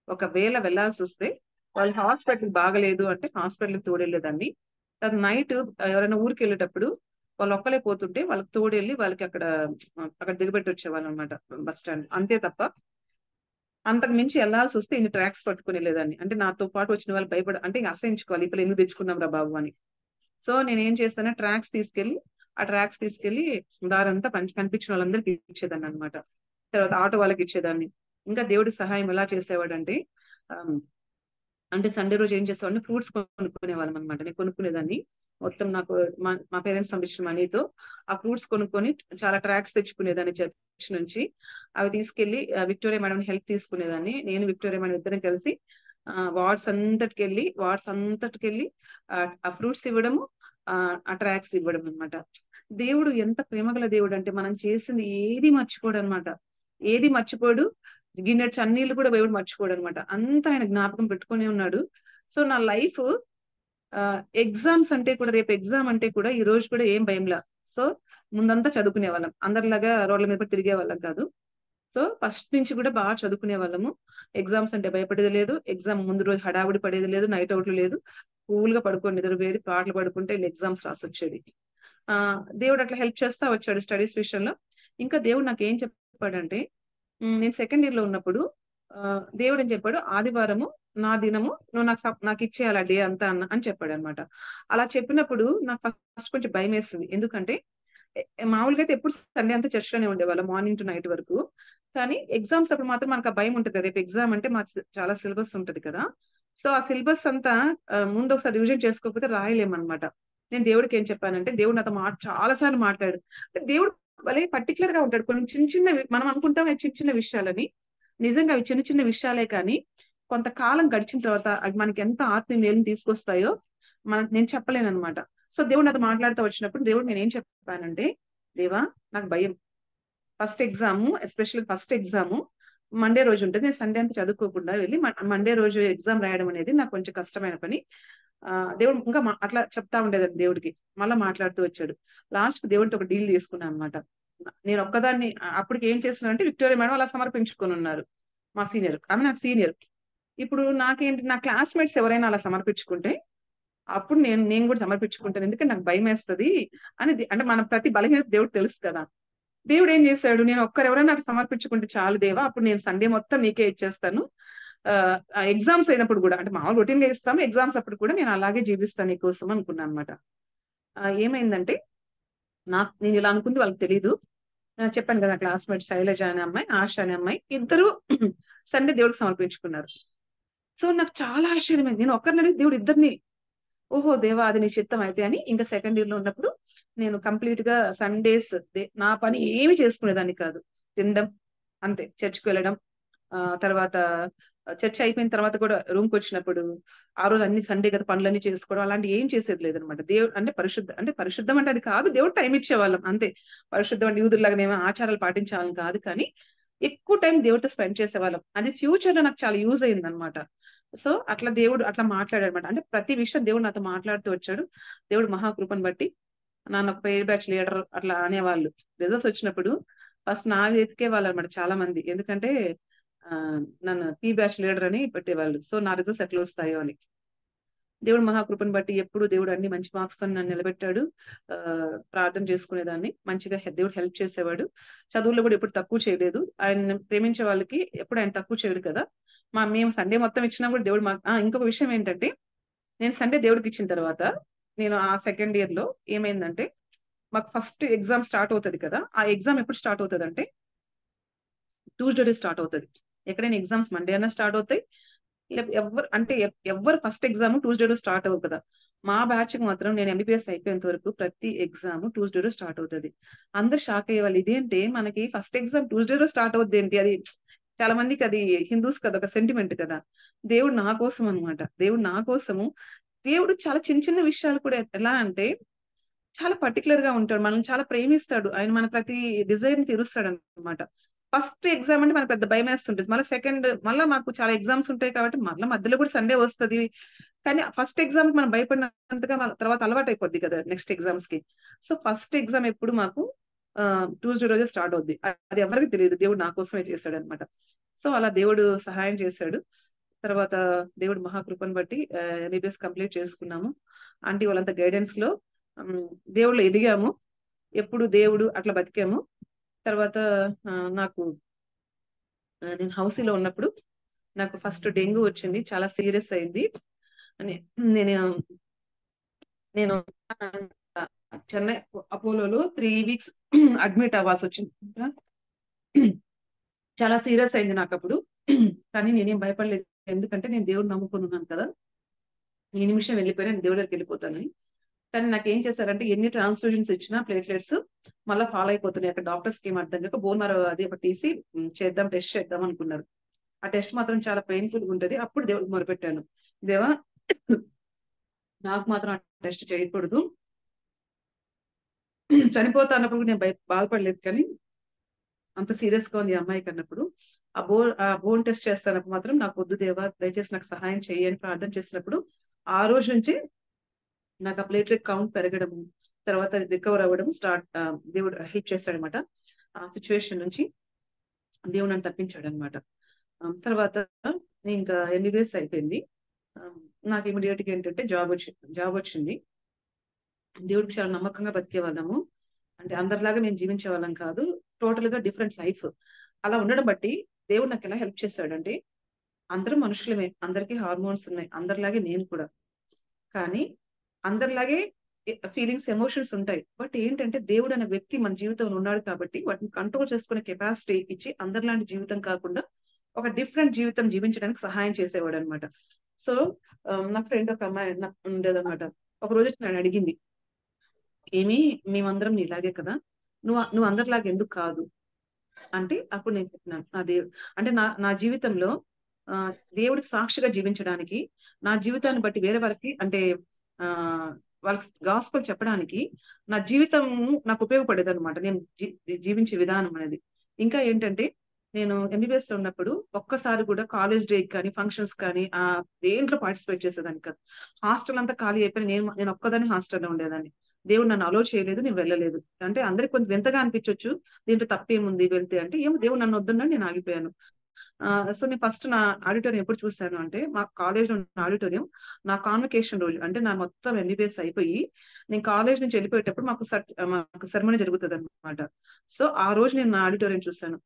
ఒకవేళ వెళ్లాల్సి వస్తే వాళ్ళు హాస్పిటల్ బాగలేదు అంటే హాస్పిటల్కి తోడెళ్ళేదాన్ని. నైట్ ఎవరైనా ఊరికి వెళ్ళేటప్పుడు వాళ్ళు ఒక్కలే పోతుంటే వాళ్ళకి తోడెళ్ళి వాళ్ళకి అక్కడ దిగబెట్టి వచ్చేవాళ్ళు అనమాట బస్ స్టాండ్. అంతే తప్ప అంతకు మించి వెళ్ళాల్సి వస్తే ఇన్ని ట్రాక్స్ పట్టుకుని వెళ్ళేదాన్ని. అంటే నాతో పాటు వచ్చిన వాళ్ళు అంటే ఇంకా అసహించుకోవాలి, ఇప్పుడు ఎందుకు తెచ్చుకున్నాం రా బాబు అని. సో నేనేం చేస్తాను, ఆ ట్రాక్స్ తీసుకెళ్లి దారంతా కనిపించిన వాళ్ళందరికీ ఇచ్చేదాన్ని అనమాట. తర్వాత ఆటో వాళ్ళకి ఇచ్చేదాన్ని. ఇంకా దేవుడి సహాయం ఎలా చేసేవాడంటే, అంటే సండే రోజు ఏం చేసేవాడిని, ఫ్రూట్స్ కొనుక్కునే వాళ్ళం అనమాట. నేను కొనుక్కునేదాన్ని మొత్తం నాకు మా పేరెంట్స్ పంపించిన మనీతో ఆ ఫ్రూట్స్ కొనుక్కొని చాలా ట్రాక్స్ తెచ్చుకునేదాన్ని చర్చ్ నుంచి. అవి తీసుకెళ్లి విక్టోరియా మేడం హెల్ప్ తీసుకునేదాన్ని. నేను విక్టోరియా మేడం ఇద్దరం కలిసి వార్డ్స్ అంతటికి వెళ్ళి ఆ ఫ్రూట్స్ ఇవ్వడము, ఆ ట్రాక్స్ ఇవ్వడం అనమాట. దేవుడు ఎంత ప్రేమగల దేవుడు అంటే మనం చేసింది ఏది మర్చిపోడు అనమాట. ఏది మర్చిపోడు. గిన్నెడు చన్నీళ్ళు కూడా దేవుడు మర్చిపోడు అనమాట. అంతా ఆయన జ్ఞాపకం పెట్టుకుని ఉన్నాడు. సో నా లైఫ్ ఎగ్జామ్స్ అంటే కూడా, రేపు ఎగ్జామ్ అంటే కూడా ఈ రోజు కూడా ఏం భయంలా. సో ముందంతా చదువుకునే వాళ్ళం, అందరిలాగా రోడ్ల మీద తిరిగే వాళ్ళం కాదు. సో ఫస్ట్ నుంచి కూడా బాగా చదువుకునే వాళ్ళము. ఎగ్జామ్స్ అంటే భయపడేది లేదు, ఎగ్జామ్ ముందు రోజు హడావుడి పడేది లేదు, నైట్ అవుట్లు లేదు. కూల్ గా పడుకొని నిద్రపోయేది, పాటలు పడుకుంటే ఎగ్జామ్స్ రాసొచ్చేది. దేవుడు అట్లా హెల్ప్ చేస్తా వచ్చాడు స్టడీస్ విషయంలో. ఇంకా దేవుడు నాకు ఏం చెప్పాడంటే, నేను సెకండ్ ఇయర్ లో ఉన్నప్పుడు దేవుడు ఏం చెప్పాడు, ఆదివారము నా దినము, నువ్వు నాకు ఇచ్చేయాలి ఆ డే అంతా అని చెప్పాడు అనమాట. అలా చెప్పినప్పుడు నాకు ఫస్ట్ కొంచెం భయం వేస్తుంది. ఎందుకంటే మామూలుగా అయితే ఎప్పుడు సండే అంతా చర్చ్ లోనే ఉండేవాళ్ళం, మార్నింగ్ టు నైట్ వరకు. కానీ ఎగ్జామ్స్ అప్పుడు మాత్రం మనకు ఆ భయం ఉంటుంది కదా, రేపు ఎగ్జామ్ అంటే మాకు చాలా సిలబస్ ఉంటది కదా. సో ఆ సిలబస్ అంతా ముందు ఒకసారి రివిజన్ చేసుకోకపోతే రాయలేమన్నమాట. నేను దేవుడికి ఏం చెప్పానంటే, దేవుడు నాతో చాలా సార్లు మాట్లాడాడు. అంటే దేవుడు భలే పర్టికులర్ గా ఉంటాడు. కొన్ని చిన్న చిన్నవి మనం అనుకుంటాం చిన్న చిన్న విషయాలని, నిజంగా అవి చిన్న చిన్న విషయాలే కానీ కొంతకాలం గడిచిన తర్వాత అవి మనకి ఎంత ఆత్మీయ మేలుని తీసుకొస్తాయో నేను చెప్పలేను అనమాట. సో దేవుడు నాతో మాట్లాడుతూ వచ్చినప్పుడు దేవుడు నేనేం చెప్పానంటే, దేవా నాకు భయం, first exam especially first exam Monday రోజు ఉంటుంది. నేను సండే అంతా చదువుకోకుండా వెళ్ళి మండే రోజు ఎగ్జామ్ రాయడం అనేది నాకు కొంచెం కష్టమైన పని. దేవుడు ఇంకా అట్లా చెప్తా ఉండేదండి దేవుడికి. మళ్ళీ మాట్లాడుతూ వచ్చాడు. లాస్ట్ దేవుడితో ఒక డీల్ తీసుకున్నాను అనమాట. నేను ఒక్కదాన్ని అప్పటికి ఏం చేస్తున్నానంటే, విక్టోరియా మేడం అలా సమర్పించుకొని ఉన్నారు, మా సీనియర్, ఆమె నాకు సీనియర్. ఇప్పుడు నాకేంటి, నా క్లాస్మేట్స్ ఎవరైనా అలా సమర్పించుకుంటే అప్పుడు నేను కూడా సమర్పించుకుంటాను, ఎందుకంటే నాకు భయం వేస్తుంది అని. అంటే మన ప్రతి బలహీనత దేవుడు తెలుసు కదా. దేవుడు ఏం చేశాడు, నేను ఎవరైనా నాకు సమర్పించుకుంటే చాలు దేవా, అప్పుడు నేను సండే మొత్తం నీకే ఇచ్చేస్తాను. ఎగ్జామ్స్ అయినప్పుడు కూడా, అంటే మామూలు రొటీన్ గా ఇస్తాము, ఎగ్జామ్స్ అప్పుడు కూడా నేను అలాగే జీవిస్తాను నీకోసం అనుకున్నాను అనమాట. ఏమైందంటే, నేను ఇలా అనుకుంది వాళ్ళకి తెలీదు. చెప్పాను కదా, క్లాస్మేట్ శైలజ అనే అమ్మాయి, ఆశ అనే అమ్మాయి, ఇద్దరు సండే దేవుడికి సమర్పించుకున్నారు. సో నాకు చాలా ఆశ్చర్యమైంది. నేను ఒక్కరిని అడిగి దేవుడు ఇద్దరిని, ఓహో దేవా అది నీ చిత్తం అయితే అని. ఇంకా సెకండ్ ఇయర్ లో ఉన్నప్పుడు నేను కంప్లీట్ గా సండేస్ నా పని ఏమి చేసుకునేదాన్ని కాదు. తినడం అంతే, చర్చ్కి వెళ్ళడం, తర్వాత చర్చ్ అయిపోయిన తర్వాత కూడా రూమ్ కి వచ్చినప్పుడు ఆ రోజు అన్ని సండే కదా పనులన్నీ చేసుకోవడం, అలాంటి ఏం చేసేది లేదనమాట. దేవుడు అంటే పరిశుద్ధం అంటే అది కాదు, దేవుడు టైం ఇచ్చేవాళ్ళం అంతే. పరిశుద్ధం అంటే యూదుల్లాగానేమో ఆచారాలు పాటించాలని కాదు, కానీ ఎక్కువ టైం దేవుడితో స్పెండ్ చేసేవాళ్ళం. అది ఫ్యూచర్ లో నాకు చాలా యూజ్ అయింది అనమాట. సో అట్లా దేవుడు అట్లా మాట్లాడాడనమాట. అంటే ప్రతి విషయం దేవుడు నాతో మాట్లాడుతూ వచ్చాడు. దేవుడు మహాకృపను బట్టి నన్ను ఒక పేర్ బ్యాచ్ లీడర్ అట్లా అనేవాళ్ళు. రిజల్ట్స్ వచ్చినప్పుడు ఫస్ట్ నా వెతికే వాళ్ళు అనమాట చాలా మంది. ఎందుకంటే నన్ను పీ బ్యాచ్ లీడర్ అని పెట్టేవాళ్ళు. సో నా రిజల్ట్స్ ఎట్లా వస్తాయో అని. దేవుడు మహాకృపను బట్టి ఎప్పుడు దేవుడు అన్ని మంచి మార్క్స్ తో నన్ను నిలబెట్టాడు. ప్రార్థన చేసుకునేదాన్ని, మంచిగా దేవుడు హెల్ప్ చేసేవాడు. చదువుల్లో కూడా ఎప్పుడు తక్కువ చేయలేదు. ఆయన ప్రేమించే వాళ్ళకి ఎప్పుడు ఆయన తక్కువ చేయడు కదా. మేము సండే మొత్తం ఇచ్చినా కూడా దేవుడు ఇంకొక విషయం ఏంటంటే, నేను సండే దేవుడికి ఇచ్చిన తర్వాత నేను ఆ సెకండ్ ఇయర్ లో ఏమైందంటే, మాకు ఫస్ట్ ఎగ్జామ్ స్టార్ట్ అవుతుంది కదా. ఆ ఎగ్జామ్ ఎప్పుడు స్టార్ట్ అవుతుంది అంటే ట్యూస్డే స్టార్ట్ అవుతుంది. ఎక్కడైనా ఎగ్జామ్స్ మండే అన్నా స్టార్ట్ అవుతాయి, ఎవరు ఫస్ట్ ఎగ్జామ్ ట్యూస్డే స్టార్ట్ అవ్వదు కదా. మా బ్యాచ్ కి మాత్రం నేను ఎంబీబీఎస్ అయిపోయేంత వరకు ప్రతి ఎగ్జామ్ ట్యూస్డే స్టార్ట్ అవుతుంది. అందరు షాక్ అయ్యేవాళ్ళు, ఇదేంటి మనకి ఫస్ట్ ఎగ్జామ్ ట్యూస్డే స్టార్ట్ అవుద్ది ఏంటి. అది చాలా మందికి అది హిందూస్ కదా ఒక సెంటిమెంట్ కదా. దేవుడు నా కోసం అనమాట. దేవుడు నా కోసము, దేవుడు చాలా చిన్న చిన్న విషయాలు కూడా ఎలా అంటే చాలా పర్టికులర్ గా ఉంటాడు, మనల్ని చాలా ప్రేమిస్తాడు. ఆయన మన ప్రతి డిజైర్ ని తీరుస్తాడు అనమాట. ఫస్ట్ ఎగ్జామ్ అంటే మనకు పెద్ద భయం వేస్తుంటుంది. మళ్ళీ మాకు చాలా ఎగ్జామ్స్ ఉంటాయి కాబట్టి మళ్ళీ మధ్యలో కూడా సండే వస్తుంది. కానీ ఫస్ట్ ఎగ్జామ్ మనం భయపడినంతగా తర్వాత అలవాటు అయిపోద్ది కదా నెక్స్ట్ ఎగ్జామ్స్ కి. సో ఫస్ట్ ఎగ్జామ్ ఎప్పుడు మాకు ట్యూస్డే రోజే స్టార్ట్ అవుద్ది. అది ఎవరికి తెలియదు, దేవుడు నా కోసమే చేశాడు అనమాట. సో అలా దేవుడు సహాయం చేశాడు. తర్వాత దేవుడు మహాకృపను బట్టి ఎంబీబీఎస్ కంప్లీట్ చేసుకున్నాము. ఆంటీ వాళ్ళంతా గైడెన్స్ లో దేవుళ్ళు ఎదిగాము. ఎప్పుడు దేవుడు అట్లా బతికాము. తర్వాత నాకు నేను హౌసీలో ఉన్నప్పుడు నాకు ఫస్ట్ డెంగ్యూ వచ్చింది, చాలా సీరియస్ అయింది. నేను నేను చెన్నై అపోలోలో 3 వీక్స్ అడ్మిట్ అవ్వాల్సి వచ్చింది. చాలా సీరియస్ అయింది నాకు అప్పుడు. కానీ నేనేం భయపడలేదు, ఎందుకంటే నేను దేవుడిని నమ్ముకుని ఉన్నాను కదా, ఈ నిమిషం వెళ్ళిపోయినా నేను దేవుడి దగ్గరికి వెళ్ళిపోతానని. కానీ నాకు ఏం చేశారంటే ఎన్ని ట్రాన్స్ఫ్యూజన్స్ ఇచ్చినా ప్లేట్లెట్స్ మళ్ళీ ఫాలో అయిపోతున్నాయి. అక్కడ డాక్టర్స్కి ఏం అర్థం కాక బోన్ మ్యారో అది ఒకటి తీసి చేద్దాం, టెస్ట్ చేద్దాం అనుకున్నారు. ఆ టెస్ట్ మాత్రం చాలా పెయిన్ఫుల్గా ఉంటుంది. అప్పుడు దేవుడికి మొరపెట్టాను, దేవా నాకు మాత్రం ఆ టెస్ట్ చేయకూడదు, చనిపోతా అన్నప్పుడు నేను బాధపడలేదు, కానీ అంత సీరియస్ గా ఉంది అమ్మాయికి అన్నప్పుడు ఆ బోన్ టెస్ట్ చేస్తానప్పుడు మాత్రం నాకు వద్దు దేవా, దయచేసి నాకు సహాయం చేయి అని ప్రార్థన చేసినప్పుడు ఆ రోజు నుంచి నాకు ఆ ప్లేట్లెట్ కౌంట్ పెరగడము, తర్వాత రికవర్ అవ్వడం దేవుడు హెల్ప్ చేస్తాడనమాట. ఆ సిచ్యువేషన్ నుంచి దేవుడు నన్ను తప్పించాడు అనమాట. తర్వాత ఇంకా MBBS అయిపోయింది. నాకు ఇమీడియట్ గా ఏంటంటే జాబ్ వచ్చింది. దేవుడికి చాలా నమ్మకంగా బతికే వాళ్ళము, అంటే అందరిలాగా మేము జీవించే వాళ్ళం కాదు, టోటల్ గా డిఫరెంట్ లైఫ్. అలా ఉండడం బట్టి దేవుడు నాకు ఎలా హెల్ప్ చేశాడంటే, అందరూ మనుషులమే, అందరికీ హార్మోన్స్ ఉన్నాయి, అందరిలాగే నేను కూడా, కానీ అందరిలాగే ఫీలింగ్స్ ఎమోషన్స్ ఉంటాయి. బట్ ఏంటంటే దేవుడు అనే వ్యక్తి మన జీవితంలో ఉన్నాడు కాబట్టి వాటిని కంట్రోల్ చేసుకునే కెపాసిటీ ఇచ్చి అందరిలాంటి జీవితం కాకుండా ఒక డిఫరెంట్ జీవితం జీవించడానికి సహాయం చేసేవాడు అనమాట. సో నా ఫ్రెండ్ ఒక అమ్మాయి ఉండేదన్నమాట. ఒక రోజు నన్ను అడిగింది, ఏమి మేమందరం నీలాగే కదా, నువ్వు అందరిలాగా ఎందుకు కాదు అంటే, అప్పుడు నేను చెప్పినాను అంటే నా జీవితంలో దేవుడికి సాక్షిగా జీవించడానికి, నా జీవితాన్ని బట్టి వేరే వారికి అంటే వాళ్ళకి గాస్పెల్ చెప్పడానికి నా జీవితం నాకు ఉపయోగపడేది అనమాట, నేను జీవించే విధానం అనేది. ఇంకా ఏంటంటే నేను MBBS లో ఉన్నప్పుడు ఒక్కసారి కూడా కాలేజ్ డే కానీ ఫంక్షన్స్ కానీ దేంట్లో పార్టిసిపేట్ చేసేదాన్ని కాదు. హాస్టల్ అంతా ఖాళీ అయిపోయి నేను ఒక్కదాన్ని హాస్టల్లో ఉండేదాన్ని. దేవుడు నన్ను అలో చేయలేదు, నేను వెళ్ళలేదు. అంటే అందరికి కొంచెం వింతగా అనిపించవచ్చు, దీంట్లో తప్పేముంది వెళ్తే అంటే, ఏమో దేవుడు నన్ను వద్దున్నాడు, నేను ఆగిపోయాను. సో నేను ఫస్ట్ నా ఆడిటోరియం ఎప్పుడు చూశాను అంటే, మా కాలేజ్ ఉన్న ఆడిటోరియం నా కాన్వకేషన్ రోజు, అంటే నా మొత్తం MBBS అయిపోయి నేను కాలేజ్ నుంచి వెళ్ళిపోయేటప్పుడు మాకు సెరమనీ జరుగుతుంది అనమాట. సో ఆ రోజు నేను నా ఆడిటోరియం చూశాను.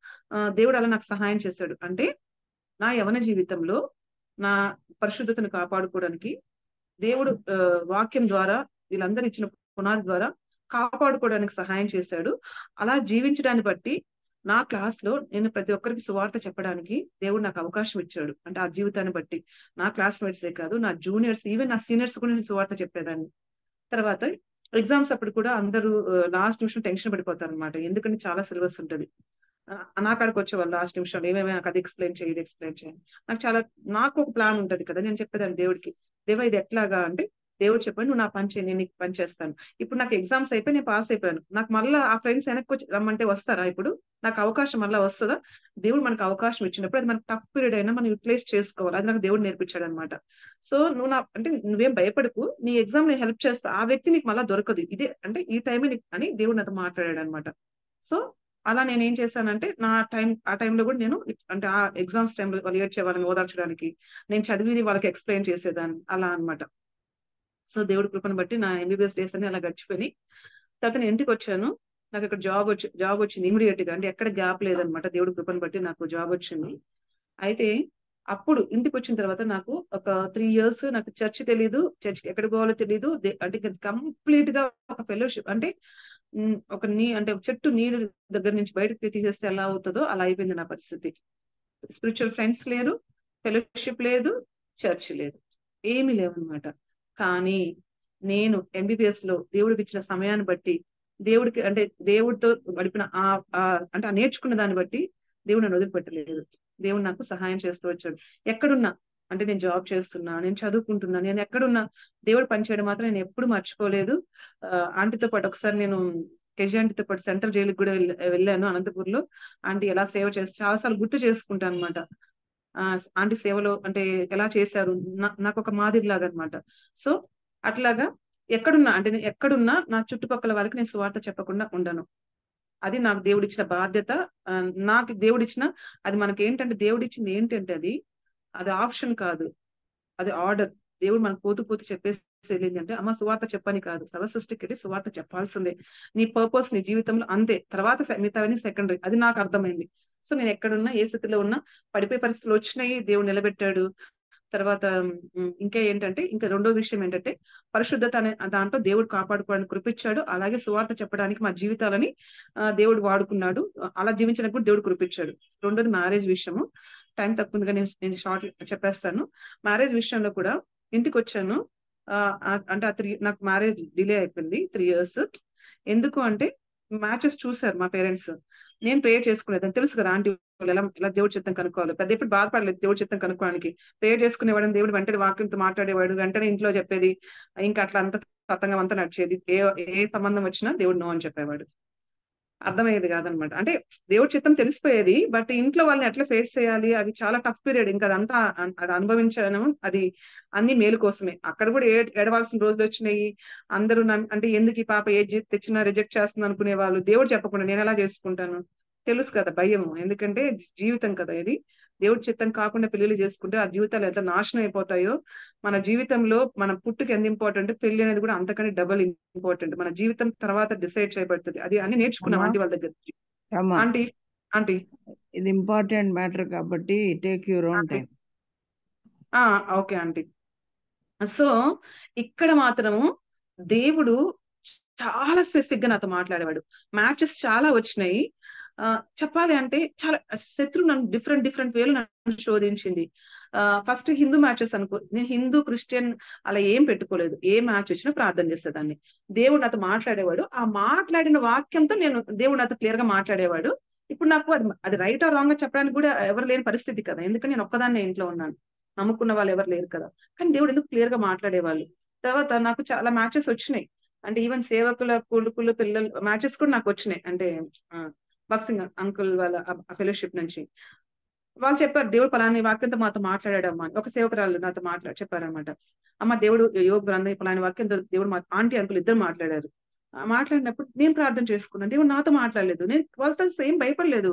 దేవుడు అలా నాకు సహాయం చేశాడు. అంటే నా యవన జీవితంలో నా పరిశుద్ధతను కాపాడుకోవడానికి దేవుడు వాక్యం ద్వారా, వీళ్ళందరూ ఇచ్చిన పునాది ద్వారా కాపాడుకోవడానికి సహాయం చేశాడు. అలా జీవించడాన్ని బట్టి నా క్లాస్ లో నేను ప్రతి ఒక్కరికి సువార్త చెప్పడానికి దేవుడు నాకు అవకాశం ఇచ్చాడు. అంటే ఆ జీవితాన్ని బట్టి నా క్లాస్మేట్సే కాదు, నా జూనియర్స్, ఈవెన్ నా సీనియర్స్ కూడా నేను సువార్త చెప్పేదాన్ని. తర్వాత ఎగ్జామ్స్ అప్పుడు కూడా అందరూ లాస్ట్ నిమిషం టెన్షన్ పడిపోతారు అనమాట, ఎందుకంటే చాలా సిలబస్ ఉంటుంది. నా కాడికి వచ్చేవాళ్ళు లాస్ట్ నిమిషంలో, ఏమేమి నాకు అది ఎక్స్ప్లెయిన్ చేయండి. నాకు ఒక ప్లాన్ ఉంటది కదా, నేను చెప్పేదాన్ని దేవుడికి, దేవా ఇది ఎట్లాగా అంటే, దేవుడు చెప్పాను నువ్వు నా పని చేయి, నేను నీకు పని చేస్తాను. ఇప్పుడు నాకు ఎగ్జామ్స్ అయిపోయి నేను పాస్ అయిపోయాను, నాకు మళ్ళీ ఆ ఫ్రెండ్స్ వెనక్కి వచ్చి రమ్మంటే వస్తారా? ఇప్పుడు నాకు అవకాశం మళ్ళీ వస్తుందా? దేవుడు మనకు అవకాశం ఇచ్చినప్పుడు అది మనకు టఫ్ పీరియడ్ అయినా మనం యూటిలైజ్ చేసుకోవాలి, అది నాకు దేవుడు నేర్పించాడు అనమాట. సో నువ్వేం భయపడకు, నీ ఎగ్జామ్ నేను హెల్ప్ చేస్తా, ఆ వ్యక్తి నీకు మళ్ళీ దొరకదు, ఇదే అంటే ఈ టైమే అని దేవుడు నాతో మాట్లాడాడు అనమాట. సో అలా నేను ఏం చేశానంటే, ఆ టైంలో కూడా నేను అంటే ఆ ఎగ్జామ్స్ టైంలో వాళ్ళు ఏడ్చే వాళ్ళని ఓదార్చడానికి నేను చదివిది వాళ్ళకి ఎక్స్ప్లెయిన్ చేసేదాన్ని, అలా అనమాట. సో దేవుడి కృపను బట్టి నా MBBS డేస్ అన్ని అలా గడిచిపోయి, తర్వాత నేను ఇంటికి వచ్చాను. నాకు ఇక్కడ జాబ్ వచ్చింది ఇమీడియట్ గా, అంటే ఎక్కడ గ్యాప్ లేదనమాట. దేవుడి కృపను బట్టి నాకు జాబ్ వచ్చింది. అయితే అప్పుడు ఇంటికి వచ్చిన తర్వాత నాకు ఒక 3 years నాకు చర్చ్ తెలీదు, చర్చ్కి ఎక్కడ పోవాలో తెలీదు. అంటే కంప్లీట్ గా ఒక ఫెలోషిప్ అంటే అంటే చెట్టు నీరు దగ్గర నుంచి బయటకు తీసేస్తే ఎలా అవుతుందో అలా అయిపోయింది నా పరిస్థితి. స్పిరిచువల్ ఫ్రెండ్స్ లేరు, ఫెలోషిప్ లేదు, చర్చ్ లేదు, ఏమీ లేవన్నమాట. కానీ నేను MBBS లో దేవుడికి ఇచ్చిన సమయాన్ని బట్టి, దేవుడితో గడిపిన అంటే నేర్చుకున్న దాన్ని బట్టి దేవుడు నన్ను వదిలిపెట్టలేదు. దేవుడు నాకు సహాయం చేస్తూ వచ్చాడు. ఎక్కడున్నా, అంటే నేను జాబ్ చేస్తున్నా, నేను చదువుకుంటున్నా, నేను ఎక్కడున్నా దేవుడు పనిచేయడం మాత్రం నేను ఎప్పుడు మర్చిపోలేదు. ఆంటీతో పాటు ఒకసారి నేను కేజీ ఆంటీతో పాటు సెంట్రల్ జైలుకి కూడా వెళ్ళాను అనంతపూర్లో. ఆంటీ ఎలా సేవ చేస్తే చాలాసార్లు గుర్తు చేసుకుంటాను అనమాట. ఆంటీ సేవలో అంటే ఎలా చేశారు, నాకు ఒక మాదిరిలాగా అనమాట. సో అట్లాగా నేను ఎక్కడున్నా నా చుట్టుపక్కల వాళ్ళకి నేను సువార్త చెప్పకుండా ఉండను. అది నాకు దేవుడిచ్చిన బాధ్యత. నాకు దేవుడిచ్చిన అది మనకి ఏంటంటే, దేవుడిచ్చింది ఏంటంటే అది ఆప్షన్ కాదు, అది ఆర్డర్. దేవుడు మనకు పోతూ చెప్పేసి వెళ్ళింది అంటే, అమ్మ సువార్త చెప్పని కాదు, సర్వ సృష్టికి సువార్త చెప్పాల్సిందే. నీ పర్పస్ నీ జీవితంలో అంతే, తర్వాత మిగతావన్నీ సెకండరీ. అది నాకు అర్థమైంది. సో నేను ఎక్కడున్నా ఏ స్థితిలో ఉన్నా పడిపోయే పరిస్థితులు వచ్చినాయి, దేవుడు నిలబెట్టాడు. తర్వాత ఇంకా ఏంటంటే, ఇంకా రెండో విషయం ఏంటంటే, పరిశుద్ధత అనే దాంట్లో దేవుడు కాపాడుకోవడానికి కృపించాడు. అలాగే సువార్త చెప్పడానికి మా జీవితాలని దేవుడు వాడుకున్నాడు. అలా జీవించడానికి కూడా దేవుడు కృపించాడు. రెండోది మ్యారేజ్ విషయము. టైం తక్కువ ఉంది కానీ నేను షార్ట్ చెప్పేస్తాను. మ్యారేజ్ విషయంలో కూడా ఇంటికి వచ్చాను. అంటే నాకు మ్యారేజ్ డిలే అయిపోయింది 3 years. ఎందుకు అంటే మ్యాచెస్ చూసారు మా పేరెంట్స్. నేను ప్రేయర్ చేసుకునేది తెలుసు కదా, ఆంటీ వాళ్ళు ఎలా దేవుడి చిత్తం కనుక్కోవాలి. పెద్ద ఎప్పుడు బాధపడలేదు దేవుడి చిత్తం కనుక్కోవడానికి. ప్రేయర్ చేసుకునేవాడు, దేవుడు వెంటనే వాక్యంతో మాట్లాడేవాడు, వెంటనే ఇంట్లో చెప్పేది. ఇంకా అట్లా అంత సతంగం అంతా నడిచేది. ఏ సంబంధం వచ్చినా దేవుడు నో అని చెప్పేవాడు. అర్థమయ్యేది కాదనమాట. అంటే దేవుడి చిత్తం తెలిసిపోయేది, బట్ ఇంట్లో వాళ్ళని ఎట్లా ఫేస్ చేయాలి, అది చాలా టఫ్ పీరియడ్. ఇంకా అదంతా అది అనుభవించాను. అది అన్ని మేలు కోసమే. అక్కడ కూడా ఏడవాల్సిన రోజులు వచ్చినాయి. అందరూ అంటే ఎందుకు ఈ పాప ఏది తెచ్చినా రిజెక్ట్ చేస్తుంది అనుకునే వాళ్ళు. దేవుడు చెప్పకుండా నేను ఎలా చేసుకుంటాను, తెలుసు కదా భయము. ఎందుకంటే జీవితం కదా ఇది. దేవుడి చిత్తం కాకుండా పెళ్లిళ్ళు చేసుకుంటే ఆ జీవితాలు ఎంత నాశనం అయిపోతాయో. మన జీవితంలో మన పుట్టుక ఎంత ఇంపార్టెంట్, పెళ్లి అనేది కూడా అంతకంటే డబుల్ ఇంపార్టెంట్. మన జీవితం తర్వాత డిసైడ్ చేయబడుతుంది. అది అన్ని నేర్చుకున్నాం అమ్మా ఆంటీ వాళ్ళ దగ్గర. అమ్మా ఆంటీ ఆంటీ ఇది ఇంపార్టెంట్ మ్యాటర్ కాబట్టి take your own aunty time. Okay aunty. So ఇక్కడ మాత్రము దేవుడు చాలా స్పెసిఫిక్ గా నాతో మాట్లాడేవాడు. మ్యాచెస్ చాలా వచ్చినాయి. చెప్పాలి అంటే చాలా శత్రువు నన్ను డిఫరెంట్ వేలు నన్ను శోధించింది. ఫస్ట్ హిందూ మ్యాచెస్ అనుకో, నేను హిందూ క్రిస్టియన్ అలా ఏం పెట్టుకోలేదు. ఏ మ్యాచ్ వచ్చినా ప్రార్థన చేసేదాన్ని. దేవుడు నాతో మాట్లాడేవాడు. ఆ మాట్లాడిన వాక్యంతో దేవుడు నాతో క్లియర్ గా మాట్లాడేవాడు. ఇప్పుడు నాకు అది రైట్ ఆ రాంగ్ గా చెప్పడానికి కూడా ఎవరు లేని పరిస్థితి కదా, ఎందుకంటే నేను ఒక్కదాన్నే ఇంట్లో ఉన్నాను, నమ్ముకున్న వాళ్ళు ఎవరు లేరు కదా. కానీ దేవుడు ఎందుకు క్లియర్ గా మాట్లాడేవాళ్ళు. తర్వాత నాకు చాలా మ్యాచెస్ వచ్చినాయి. అంటే ఈవెన్ సేవకుల కొడుకులు పిల్లలు మ్యాచెస్ కూడా నాకు వచ్చినాయి. అంటే బాక్సింగ్ అంకుల్ వాళ్ళ ఫెలోషిప్ నుంచి వాళ్ళు చెప్పారు, దేవుడు పలాని వాక్యంతో మాతో మాట్లాడాడమ్మా. ఒక సేవకురాలు నాతో చెప్పారనమాట. అమ్మ దేవుడు యోగ గ్రంథం పలాని వాక్యంతో దేవుడు మా ఆంటీ అంకుల్ ఇద్దరు మాట్లాడారు. మాట్లాడినప్పుడు నేను ప్రార్థన చేసుకున్నాను. దేవుడు నాతో మాట్లాడలేదు. నేను వాళ్ళతో ఏం భయపడలేదు.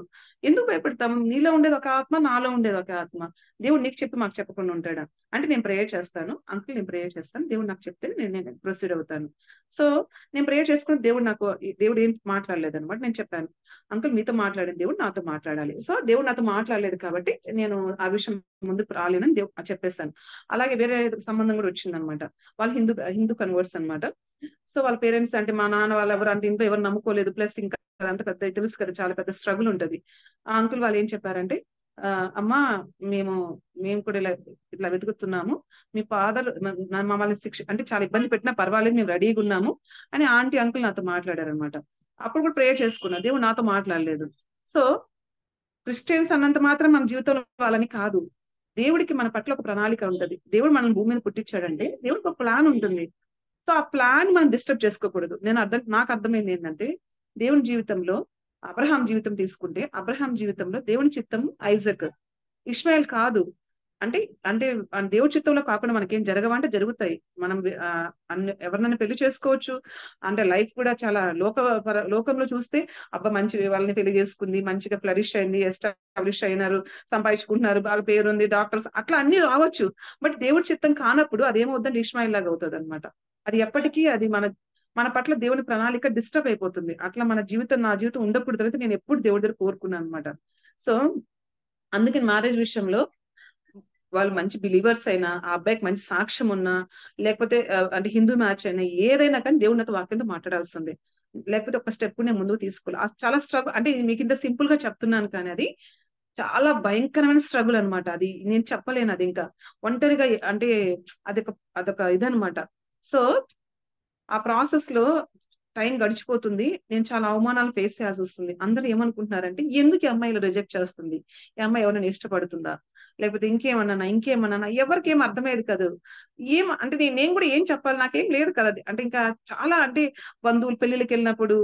ఎందుకు భయపడతాం? నీలో ఉండేది ఒక ఆత్మ, నాలో ఉండేది ఒక ఆత్మ. దేవుడు నీకు చెప్పి మాకు చెప్పకుండా ఉంటాడా? అంటే నేను ప్రేయర్ చేస్తాను అంకుల్, నేను ప్రేయర్ చేస్తాను, దేవుడు నాకు చెప్తే నేను ప్రొసీడ్ అవుతాను. సో నేను ప్రేయర్ చేసుకుని దేవుడు ఏం మాట్లాడలేదు అనమాట. నేను చెప్పాను, అంకుల్ మీతో మాట్లాడిన దేవుడు నాతో మాట్లాడాలి. సో దేవుడు నాతో మాట్లాడలేదు కాబట్టి నేను ఆ విషయం ముందుకు రాలేనని చెప్పేస్తాను. అలాగే వేరే సంబంధం కూడా వచ్చిందనమాట. వాళ్ళు హిందూ కన్వర్ట్స్ అనమాట. సో వాళ్ళ పేరెంట్స్ అంటే మా నాన్న వాళ్ళు ఎవరు అంటే ఇంట్లో ఎవరు నమ్ముకోలేదు. ప్లస్ ఇంకా అంత పెద్ద తెలుసు కదా, చాలా పెద్ద స్ట్రగుల్ ఉంటది. ఆ అంకుల్ వాళ్ళు ఏం చెప్పారంటే, అమ్మా మేము కూడా ఇట్లా వెతుకుతున్నాము, మీ ఫాదర్ మమ్మల్ని అంటే చాలా ఇబ్బంది పెట్టినా పర్వాలేదు, మేము రెడీగా ఉన్నాము అని ఆంటీ అంకుల్ నాతో మాట్లాడారనమాట. అప్పుడు కూడా ప్రేయర్ చేసుకున్నా, దేవుడు నాతో మాట్లాడలేదు. సో క్రిస్టియన్స్ అన్నంత మాత్రం మన జీవితంలో వాళ్ళని కాదు. దేవుడికి మన పట్ల ఒక ప్రణాళిక ఉంటది. దేవుడు మనల్ని భూమి మీద పుట్టించాడంటే దేవుడికి ఒక ప్లాన్ ఉంటుంది. సో ఆ ప్లాన్ మనం డిస్టర్బ్ చేసుకోకూడదు. నాకు అర్థమైంది ఏంటంటే, దేవుని జీవితంలో అబ్రహాం జీవితం తీసుకుంటే, అబ్రహాం జీవితంలో దేవుని చిత్తం ఐజక్, ఇష్మాయిల్ కాదు. అంటే అంటే దేవుడి చిత్తంలో కాకుండా మనకేం జరగవంటే జరుగుతాయి. మనం ఎవరినైనా పెళ్లి చేసుకోవచ్చు. అంటే లైఫ్ కూడా చాలా లోకంలో చూస్తే అబ్బా మంచి వాళ్ళని పెళ్లి చేసుకుంది, మంచిగా ఫ్లరిష్ అయింది, ఎస్టాబ్లిష్ అయినారు, సంపాదించుకుంటున్నారు, బాగా పేరుంది, డాక్టర్స్ అట్లా అన్ని రావచ్చు. బట్ దేవుడి చిత్తం కానప్పుడు అదేమవుద్దంటే ఇష్మాయిల్ లాగా అవుతుంది అనమాట. అది ఎప్పటికీ అది మన పట్ల దేవుని ప్రణాళిక డిస్టర్బ్ అయిపోతుంది. అట్లా నా జీవితం ఉండకూడదు అయితే నేను ఎప్పుడు దేవుడి దగ్గర కోరుకున్నాను అనమాట. సో అందుకని మ్యారేజ్ విషయంలో వాళ్ళు మంచి బిలీవర్స్ అయినా, ఆ అబ్బాయికి మంచి సాక్ష్యం ఉన్నా, లేకపోతే అంటే హిందూ మ్యాచ్ అయినా, ఏదైనా కానీ దేవునితో వాక్యంతో మాట్లాడాల్సిందే. లేకపోతే ఒక స్టెప్ నేను ముందుకు తీసుకోవాలి. చాలా స్ట్రగుల్. అంటే మీకు ఇంత సింపుల్ గా చెప్తున్నాను కానీ అది చాలా భయంకరమైన స్ట్రగుల్ అనమాట. అది నేను చెప్పలేను. అది ఇంకా ఒంటరిగా అంటే అదొక ఇదనమాట. సో ఆ ప్రాసెస్ లో టైం గడిచిపోతుంది. నేను చాలా అవమానాలు ఫేస్ చేయాల్సి వస్తుంది. అందరూ ఏమనుకుంటున్నారంటే, ఎందుకు ఈ అమ్మాయిలు రిజెక్ట్ చేస్తుంది, ఈ అమ్మాయి ఎవరైనా ఇష్టపడుతుందా, లేకపోతే ఇంకేమన్నా ఎవరికి ఏం అర్థమయ్యేది కాదు. అంటే నేను కూడా ఏం చెప్పాలి, నాకేం లేదు కదా. అంటే ఇంకా చాలా అంటే బంధువులు పెళ్లిళ్ళకి వెళ్ళినప్పుడు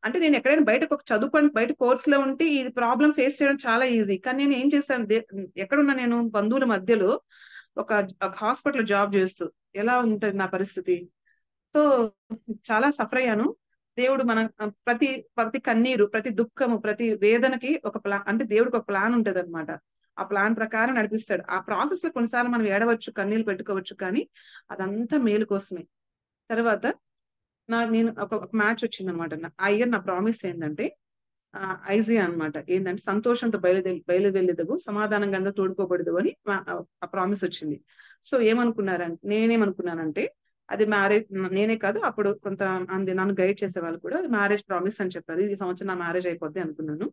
అంటే నేను ఎక్కడైనా బయటకు ఒక చదువుకొని బయట కోర్సులో ఉంటే ఈ ప్రాబ్లం ఫేస్ చేయడం చాలా ఈజీ. కానీ నేను ఏం చేశాను, ఎక్కడున్నా నేను బంధువుల మధ్యలో ఒక హాస్పిటల్ జాబ్ చేస్తూ ఎలా ఉంటది నా పరిస్థితి. సో చాలా సఫర్ అయ్యాను. దేవుడు ప్రతి కన్నీరు, ప్రతి దుఃఖము, ప్రతి వేదనకి ఒక అంటే దేవుడికి ఒక ప్లాన్ ఉంటది అనమాట. ఆ ప్లాన్ ప్రకారం నడిపిస్తాడు. ఆ ప్రాసెస్ లో కొన్నిసార్లు మనం ఏడవచ్చు, కన్నీళ్ళు పెట్టుకోవచ్చు, కానీ అదంతా మేలు కోసమే. తర్వాత నేను ఒక మ్యాచ్ వచ్చింది అనమాట. ఆ ఇయర్ నా ప్రామిస్ ఏంటంటే, ఐజియా అన్నమాట. ఏంటంటే సంతోషంతో బయలువెళ్ళేదవు, సమాధానంగా అందరూ తోడుకోబడదు అని ఆ ప్రామిస్ వచ్చింది. సో నేనేమనుకున్నానంటే అది మ్యారేజ్, నేనే కాదు అప్పుడు కొంతమంది నన్ను గైడ్ చేసే వాళ్ళు కూడా అది మ్యారేజ్ ప్రామిస్ అని చెప్పారు. ఈ సంవత్సరం నా మ్యారేజ్ అయిపోద్ది అనుకున్నాను.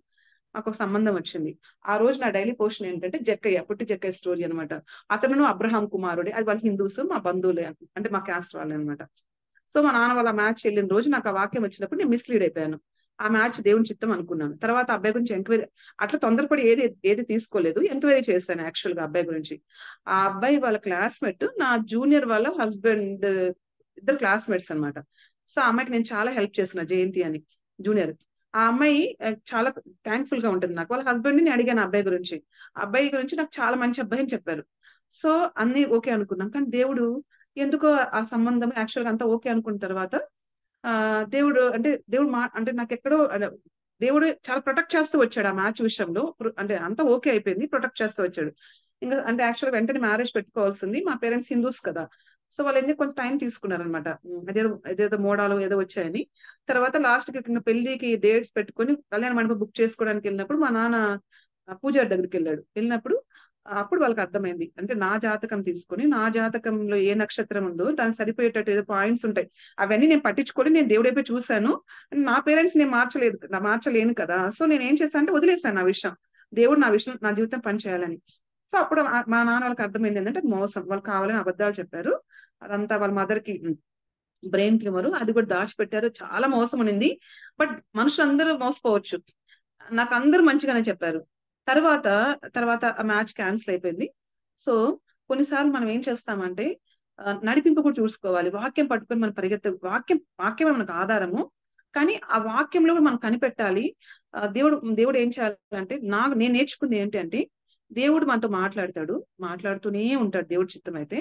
నాకు ఒక సంబంధం వచ్చింది. ఆ రోజు నా డైలీ పోషన్ ఏంటంటే పుట్టి జక్కయ్య స్టోరీ అనమాట. అతను అబ్రహాం కుమారుడే. అది వాళ్ళు హిందూస్, మా బంధువులే, అంటే మా క్యాస్ట్ వాళ్ళే అనమాట. సో మా నాన్న వాళ్ళ మ్యాచ్ వెళ్ళిన రోజు నాకు ఆ వాక్యం వచ్చినప్పుడు నేను మిస్లీడ్ అయిపోయాను. ఆ మ్యాచ్ దేవుని చిత్తం అనుకున్నాను. తర్వాత అబ్బాయి గురించి ఎంక్వైరీ, అట్లా తొందరపడి ఏది తీసుకోలేదు, ఎంక్వైరీ చేశాను యాక్చువల్ గా అబ్బాయి గురించి. ఆ అబ్బాయి వాళ్ళ క్లాస్మేట్ నా జూనియర్ వాళ్ళ హస్బెండ్, ఇద్దరు క్లాస్మేట్స్ అనమాట. సో ఆ అమ్మాయికి నేను చాలా హెల్ప్ చేసిన, జయంతి అని జూనియర్. ఆ అమ్మాయి చాలా థ్యాంక్ఫుల్ గా ఉంటుంది నాకు. వాళ్ళ హస్బెండ్ ని అడిగాను అబ్బాయి గురించి నాకు చాలా మంచి అబ్బాయి అని చెప్పారు. సో అన్ని ఓకే అనుకున్నాం. కానీ దేవుడు ఎందుకో ఆ సంబంధం యాక్చువల్ గా అంతా ఓకే అనుకున్న తర్వాత దేవుడు అంటే నాకు ఎక్కడో దేవుడు చాలా ప్రొటెక్ట్ చేస్తూ వచ్చాడు ఆ మ్యాచ్ విషయంలో. అంటే అంతా ఓకే అయిపోయింది, ప్రొటెక్ట్ చేస్తూ వచ్చాడు. ఇంకా అంటే యాక్చువల్ వెంటనే మ్యారేజ్ పెట్టుకోవాల్సింది, మా పేరెంట్స్ హిందూస్ కదా. సో వాళ్ళు ఎందుకు కొంచెం టైం తీసుకున్నారనమాట. ఏదేదో మోడాలు ఏదో వచ్చాయని. తర్వాత లాస్ట్ కి ఇంకా పెళ్లికి డేట్స్ పెట్టుకొని కళ్యాణ మండపం బుక్ చేసుకోవడానికి వెళ్ళినప్పుడు మా నాన్న పూజారి దగ్గరికి వెళ్ళినప్పుడు అప్పుడు వాళ్ళకి అర్థమైంది. అంటే నా జాతకం తీసుకొని, నా జాతకంలో ఏ నక్షత్రం ఉందో దానికి సరిపోయేటట్టు ఏదో పాయింట్స్ ఉంటాయి, అవన్నీ నేను పట్టించుకొని నేను దేవుడైపోయి చూశాను. నా పేరెంట్స్ నేను మార్చలేను కదా. సో నేను ఏం చేశాను అంటే వదిలేశాను నా విషయం. దేవుడు నా జీవితం పనిచేయాలని. సో అప్పుడు మా నాన్న వాళ్ళకి అర్థమైంది ఏంటంటే అది మోసం, వాళ్ళు కావాలని అబద్ధాలు చెప్పారు. అదంతా వాళ్ళ మదర్ కి బ్రెయిన్ ట్యూమర్, అది కూడా దాచిపెట్టారు. చాలా మోసం ఉంది. బట్ మనుషులందరూ మోసపోవచ్చు, నాకు అందరూ మంచిగానే చెప్పారు. తర్వాత ఆ మ్యాచ్ క్యాన్సిల్ అయిపోయింది. సో కొన్నిసార్లు మనం ఏం చేస్తామంటే నడిపింపు కూడా చూసుకోవాలి. వాక్యం పట్టుకొని మనం వాక్యమే మనకు ఆధారము, కానీ ఆ వాక్యంలో కూడా మనం కనిపెట్టాలి. దేవుడు ఏం చేయాలంటే నేను నేర్చుకుంది ఏంటంటే దేవుడు మనతో మాట్లాడుతూనే ఉంటాడు, దేవుడి చిత్తం అయితే.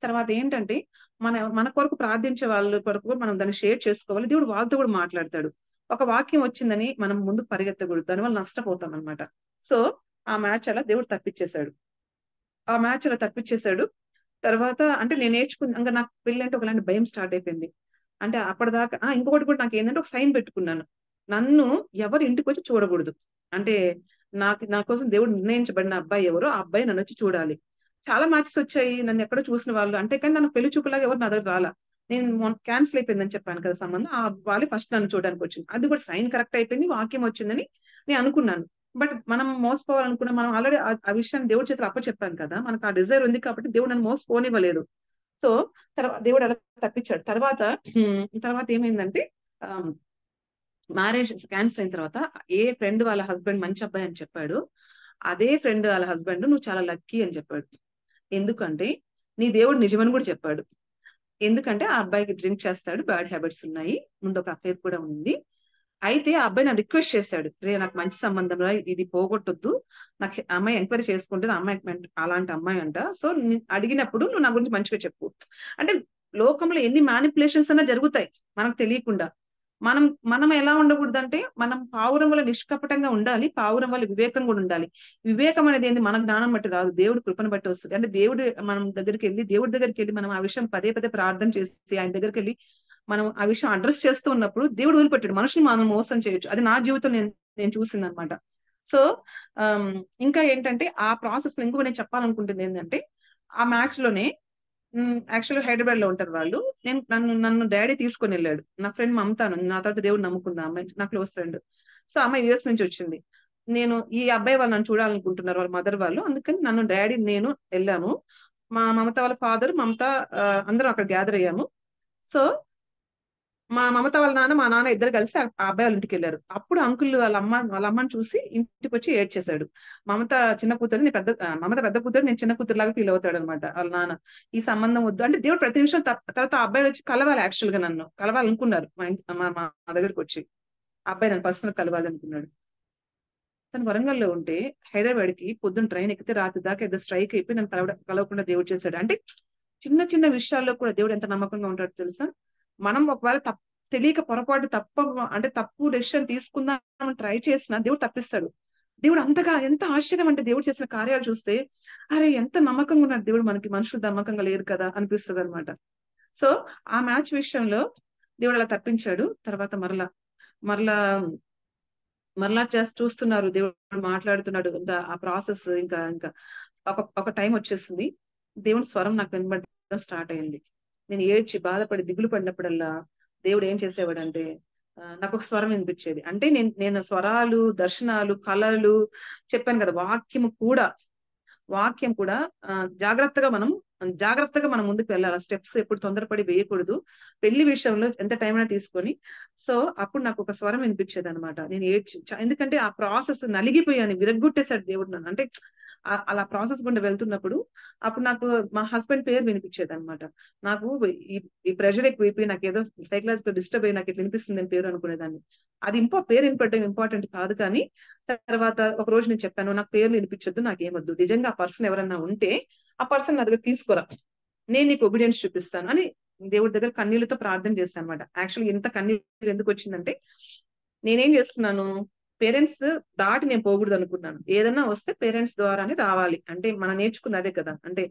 తర్వాత ఏంటంటే మన కొరకు ప్రార్థించే వాళ్ళ కొరకు మనం దాన్ని షేర్ చేసుకోవాలి. దేవుడు వాళ్ళతో కూడా మాట్లాడతాడు. ఒక వాక్యం వచ్చిందని మనం ముందుకు పరిగెత్తకూడదు, దానివల్ల నష్టపోతాం అనమాట. సో ఆ మ్యాచ్ అలా దేవుడు తప్పించేశాడు. తర్వాత అంటే నేను నేర్చుకున్నా, ఇంకా నాకు పెళ్ళి అంటే ఒకలాంటి భయం స్టార్ట్ అయిపోయింది. అంటే అప్పటిదాకా ఇంకొకటి కూడా నాకు ఏంటంటే ఒక సైన్ పెట్టుకున్నాను, నన్ను ఎవరు ఇంటికి వచ్చి చూడకూడదు. అంటే నా కోసం దేవుడు నిర్ణయించబడిన అబ్బాయి ఎవరో ఆ అబ్బాయి నన్ను వచ్చి చూడాలి. చాలా మ్యాచెస్ వచ్చాయి, నన్ను ఎక్కడో చూసిన వాళ్ళు, అంటే కానీ నన్ను పెళ్లి చూపులాగా ఎవరు నా దగ్గర రాలా. నేను క్యాన్సిల్ అయిపోయిందని చెప్పాను కదా సంబంధం, ఆ వాళ్ళే ఫస్ట్ నన్ను చూడడానికి వచ్చింది. అది కూడా సైన్ కరెక్ట్ అయిపోయింది, వాక్యం వచ్చిందని నేను అనుకున్నాను. బట్ మనం మోసపోవాలనుకున్నా, మనం ఆల్రెడీ ఆ విషయాన్ని దేవుడి చేతులు అప్పచెప్పాను కదా, మనకు ఆ డిజైర్ ఉంది కాబట్టి దేవుడు నన్ను మోసపోనివ్వలేదు. సో దేవుడు అలా తప్పించాడు. తర్వాత ఏమైందంటే మ్యారేజ్ క్యాన్సిల్ అయిన తర్వాత ఏ ఫ్రెండ్ వాళ్ళ హస్బెండ్ మంచి అబ్బాయి అని చెప్పాడు, అదే ఫ్రెండ్ వాళ్ళ హస్బెండ్ నువ్వు చాలా లక్కీ అని చెప్పాడు. ఎందుకంటే నీ దేవుడు నిజమని కూడా చెప్పాడు. ఎందుకంటే ఆ అబ్బాయికి డ్రింక్ చేస్తాడు, బ్యాడ్ హ్యాబిట్స్ ఉన్నాయి, ముందు ఒక అఫేర్ కూడా ఉంది. అయితే ఆ అబ్బాయి నాకు రిక్వెస్ట్ చేశాడు, నాకు మంచి సంబంధం రా, ఇది పోగొట్టొద్దు, నాకు అమ్మాయి ఎంక్వైరీ చేసుకుంటుంది, అమ్మాయి అలాంటి అమ్మాయి అంట. సో అడిగినప్పుడు నువ్వు నా గురించి మంచిగా చెప్పు. అంటే లోకంలో ఎన్ని మ్యానిపులేషన్స్ అన్నా జరుగుతాయి మనకు తెలియకుండా. మనం ఎలా ఉండకూడదంటే మనం పావురం వల్ల నిష్కపటంగా ఉండాలి, పావురం వల్ల వివేకం కూడా ఉండాలి. వివేకం అనేది ఏంది, మన జ్ఞానం బట్టి రాదు, దేవుడి కృపను బట్టి వస్తుంది. అంటే దేవుడి దగ్గరికి వెళ్ళి మనం ఆ విషయం పదే ప్రార్థన చేసి ఆయన దగ్గరికి వెళ్ళి మనం ఆ విషయం అడ్రస్ చేస్తూ ఉన్నప్పుడు దేవుడు వదిలిపెట్టాడు. మనుషులు మనం మోసం చేయొచ్చు, అది నా జీవితం నేను చూసింది అనమాట. సో ఇంకా ఏంటంటే ఆ ప్రాసెస్ ఇంకో నేను చెప్పాలనుకుంటుంది ఏంటంటే ఆ మ్యాచ్ లోనే యాక్చువల్గా హైదరాబాద్ లో ఉంటారు వాళ్ళు. నన్ను డాడీ తీసుకొని వెళ్ళాడు. నా ఫ్రెండ్ మమతాను, నా తర్వాత దేవుడు నమ్ముకుంది అమ్మాయి, నా క్లోజ్ ఫ్రెండ్. సో అమ్మాయి యూఎస్ నుంచి వచ్చింది. ఈ అబ్బాయి వాళ్ళు నన్ను చూడాలనుకుంటున్నారు, వాళ్ళ మదర్ వాళ్ళు, అందుకని నన్ను డాడీ నేను వెళ్ళాము. మా మమత వాళ్ళ ఫాదర్, మమత అందరం అక్కడ గ్యాదర్ అయ్యాము. సో మా మమత వాళ్ళ నాన్న, మా నాన్న ఇద్దరు కలిసి ఆ అబ్బాయి వాళ్ళ ఇంటికి వెళ్ళారు. అప్పుడు అంకుల్ వాళ్ళ అమ్మని చూసి ఇంటికి వచ్చి ఏడ్చేశాడు. మమత పెద్ద కూతురు, నేను చిన్న కూతురులాగా ఫీల్ అవుతాడు అనమాట వాళ్ళ నాన్న. ఈ సంబంధం వద్దు అంటే దేవుడు ప్రతి నిమిషం తర్వాత ఆ అబ్బాయి వచ్చి కలవాలి, యాక్చువల్ గా నన్ను కలవాలనుకున్నారు. మా దగ్గరికి వచ్చి అబ్బాయి నన్ను పర్సనల్ కలవాలనుకున్నాడు. తను వరంగల్లో ఉంటే హైదరాబాద్ కి పొద్దున్న ట్రైన్ ఎక్కితే రాత్రి దాకా ఏదో స్ట్రైక్ అయిపోయి నన్ను కలవకుండా దేవుడు చేశాడు. అంటే చిన్న చిన్న విషయాల్లో కూడా దేవుడు ఎంత నమ్మకంగా ఉంటాడో తెలుసా. మనం ఒకవేళ తెలియక పొరపాటు తప్పు డెసిషన్ తీసుకుందాం ట్రై చేసినా దేవుడు తప్పిస్తాడు. దేవుడు ఎంత ఆశ్చర్యం అంటే దేవుడు చేసిన కార్యాలు చూస్తే అరే ఎంత నమ్మకంగా ఉన్నాడు దేవుడు, మనకి మనుషులు నమ్మకంగా లేరు కదా అనిపిస్తుంది అనమాట. సో ఆ మ్యాచ్ విషయంలో దేవుడు అలా తప్పించాడు. తర్వాత మరలా మరలా చూస్తున్నారు, దేవుడు మాట్లాడుతున్నాడు. ఇంకా ఆ ప్రాసెస్ ఇంకా ఇంకా ఒక టైం వచ్చేసింది. దేవుని స్వరం నాకు వినబడడం స్టార్ట్ అయింది. నేను ఏడ్చి బాధపడి దిగులు పడినప్పుడల్లా దేవుడు ఏం చేసేవాడంటే నాకు ఒక స్వరం వినిపించేది. అంటే నేను స్వరాలు, దర్శనాలు, కళలు చెప్పాను కదా, వాక్యం కూడా జాగ్రత్తగా మనం ముందుకు వెళ్ళాలి. స్టెప్స్ ఎప్పుడు తొందరపడి వేయకూడదు. పెళ్లి విషయంలో ఎంత టైం అయినా తీసుకొని. సో అప్పుడు నాకు ఒక స్వరం వినిపించేది అనమాట. నేను ఎందుకంటే ఆ ప్రాసెస్ నలిగిపోయాను, విరగ్గొట్టేశాడు దేవుడు నన్ను. అంటే అలా ప్రాసెస్ గుండా వెళ్తున్నప్పుడు అప్పుడు నాకు మా హస్బెండ్ పేరు వినిపించేది అనమాట. నాకు ఈ ప్రెషర్ ఎక్కువైపోయి నాకు ఏదో సైకలాజికల్ డిస్టర్బ్ అయ్యి నాకు ఇట్లా వినిపిస్తుంది అని పేరు అనుకునేదాన్ని. అది పేరు వినిపడడం ఇంపార్టెంట్ కాదు. కానీ తర్వాత ఒక రోజు నేను చెప్పాను, నాకు పేర్లు వినిపించొద్దు, నాకేమొద్దు, నిజంగా ఆ పర్సన్ ఎవరన్నా ఉంటే ఆ పర్సన్ నా దగ్గర తీసుకురా, నేను నీకు ఒబీడియన్స్ చూపిస్తాను అని దేవుడి దగ్గర కన్నీళ్లతో ప్రార్థన చేశాను అనమాట. యాక్చువల్లీ ఇంత కన్నీళ్ళు ఎందుకు వచ్చిందంటే, నేనేం చేస్తున్నాను, పేరెంట్స్ దాటి నేను పోకూడదు అనుకున్నాను. ఏదన్నా వస్తే పేరెంట్స్ ద్వారానే రావాలి, అంటే మనం నేర్చుకుంది అదే కదా. అంటే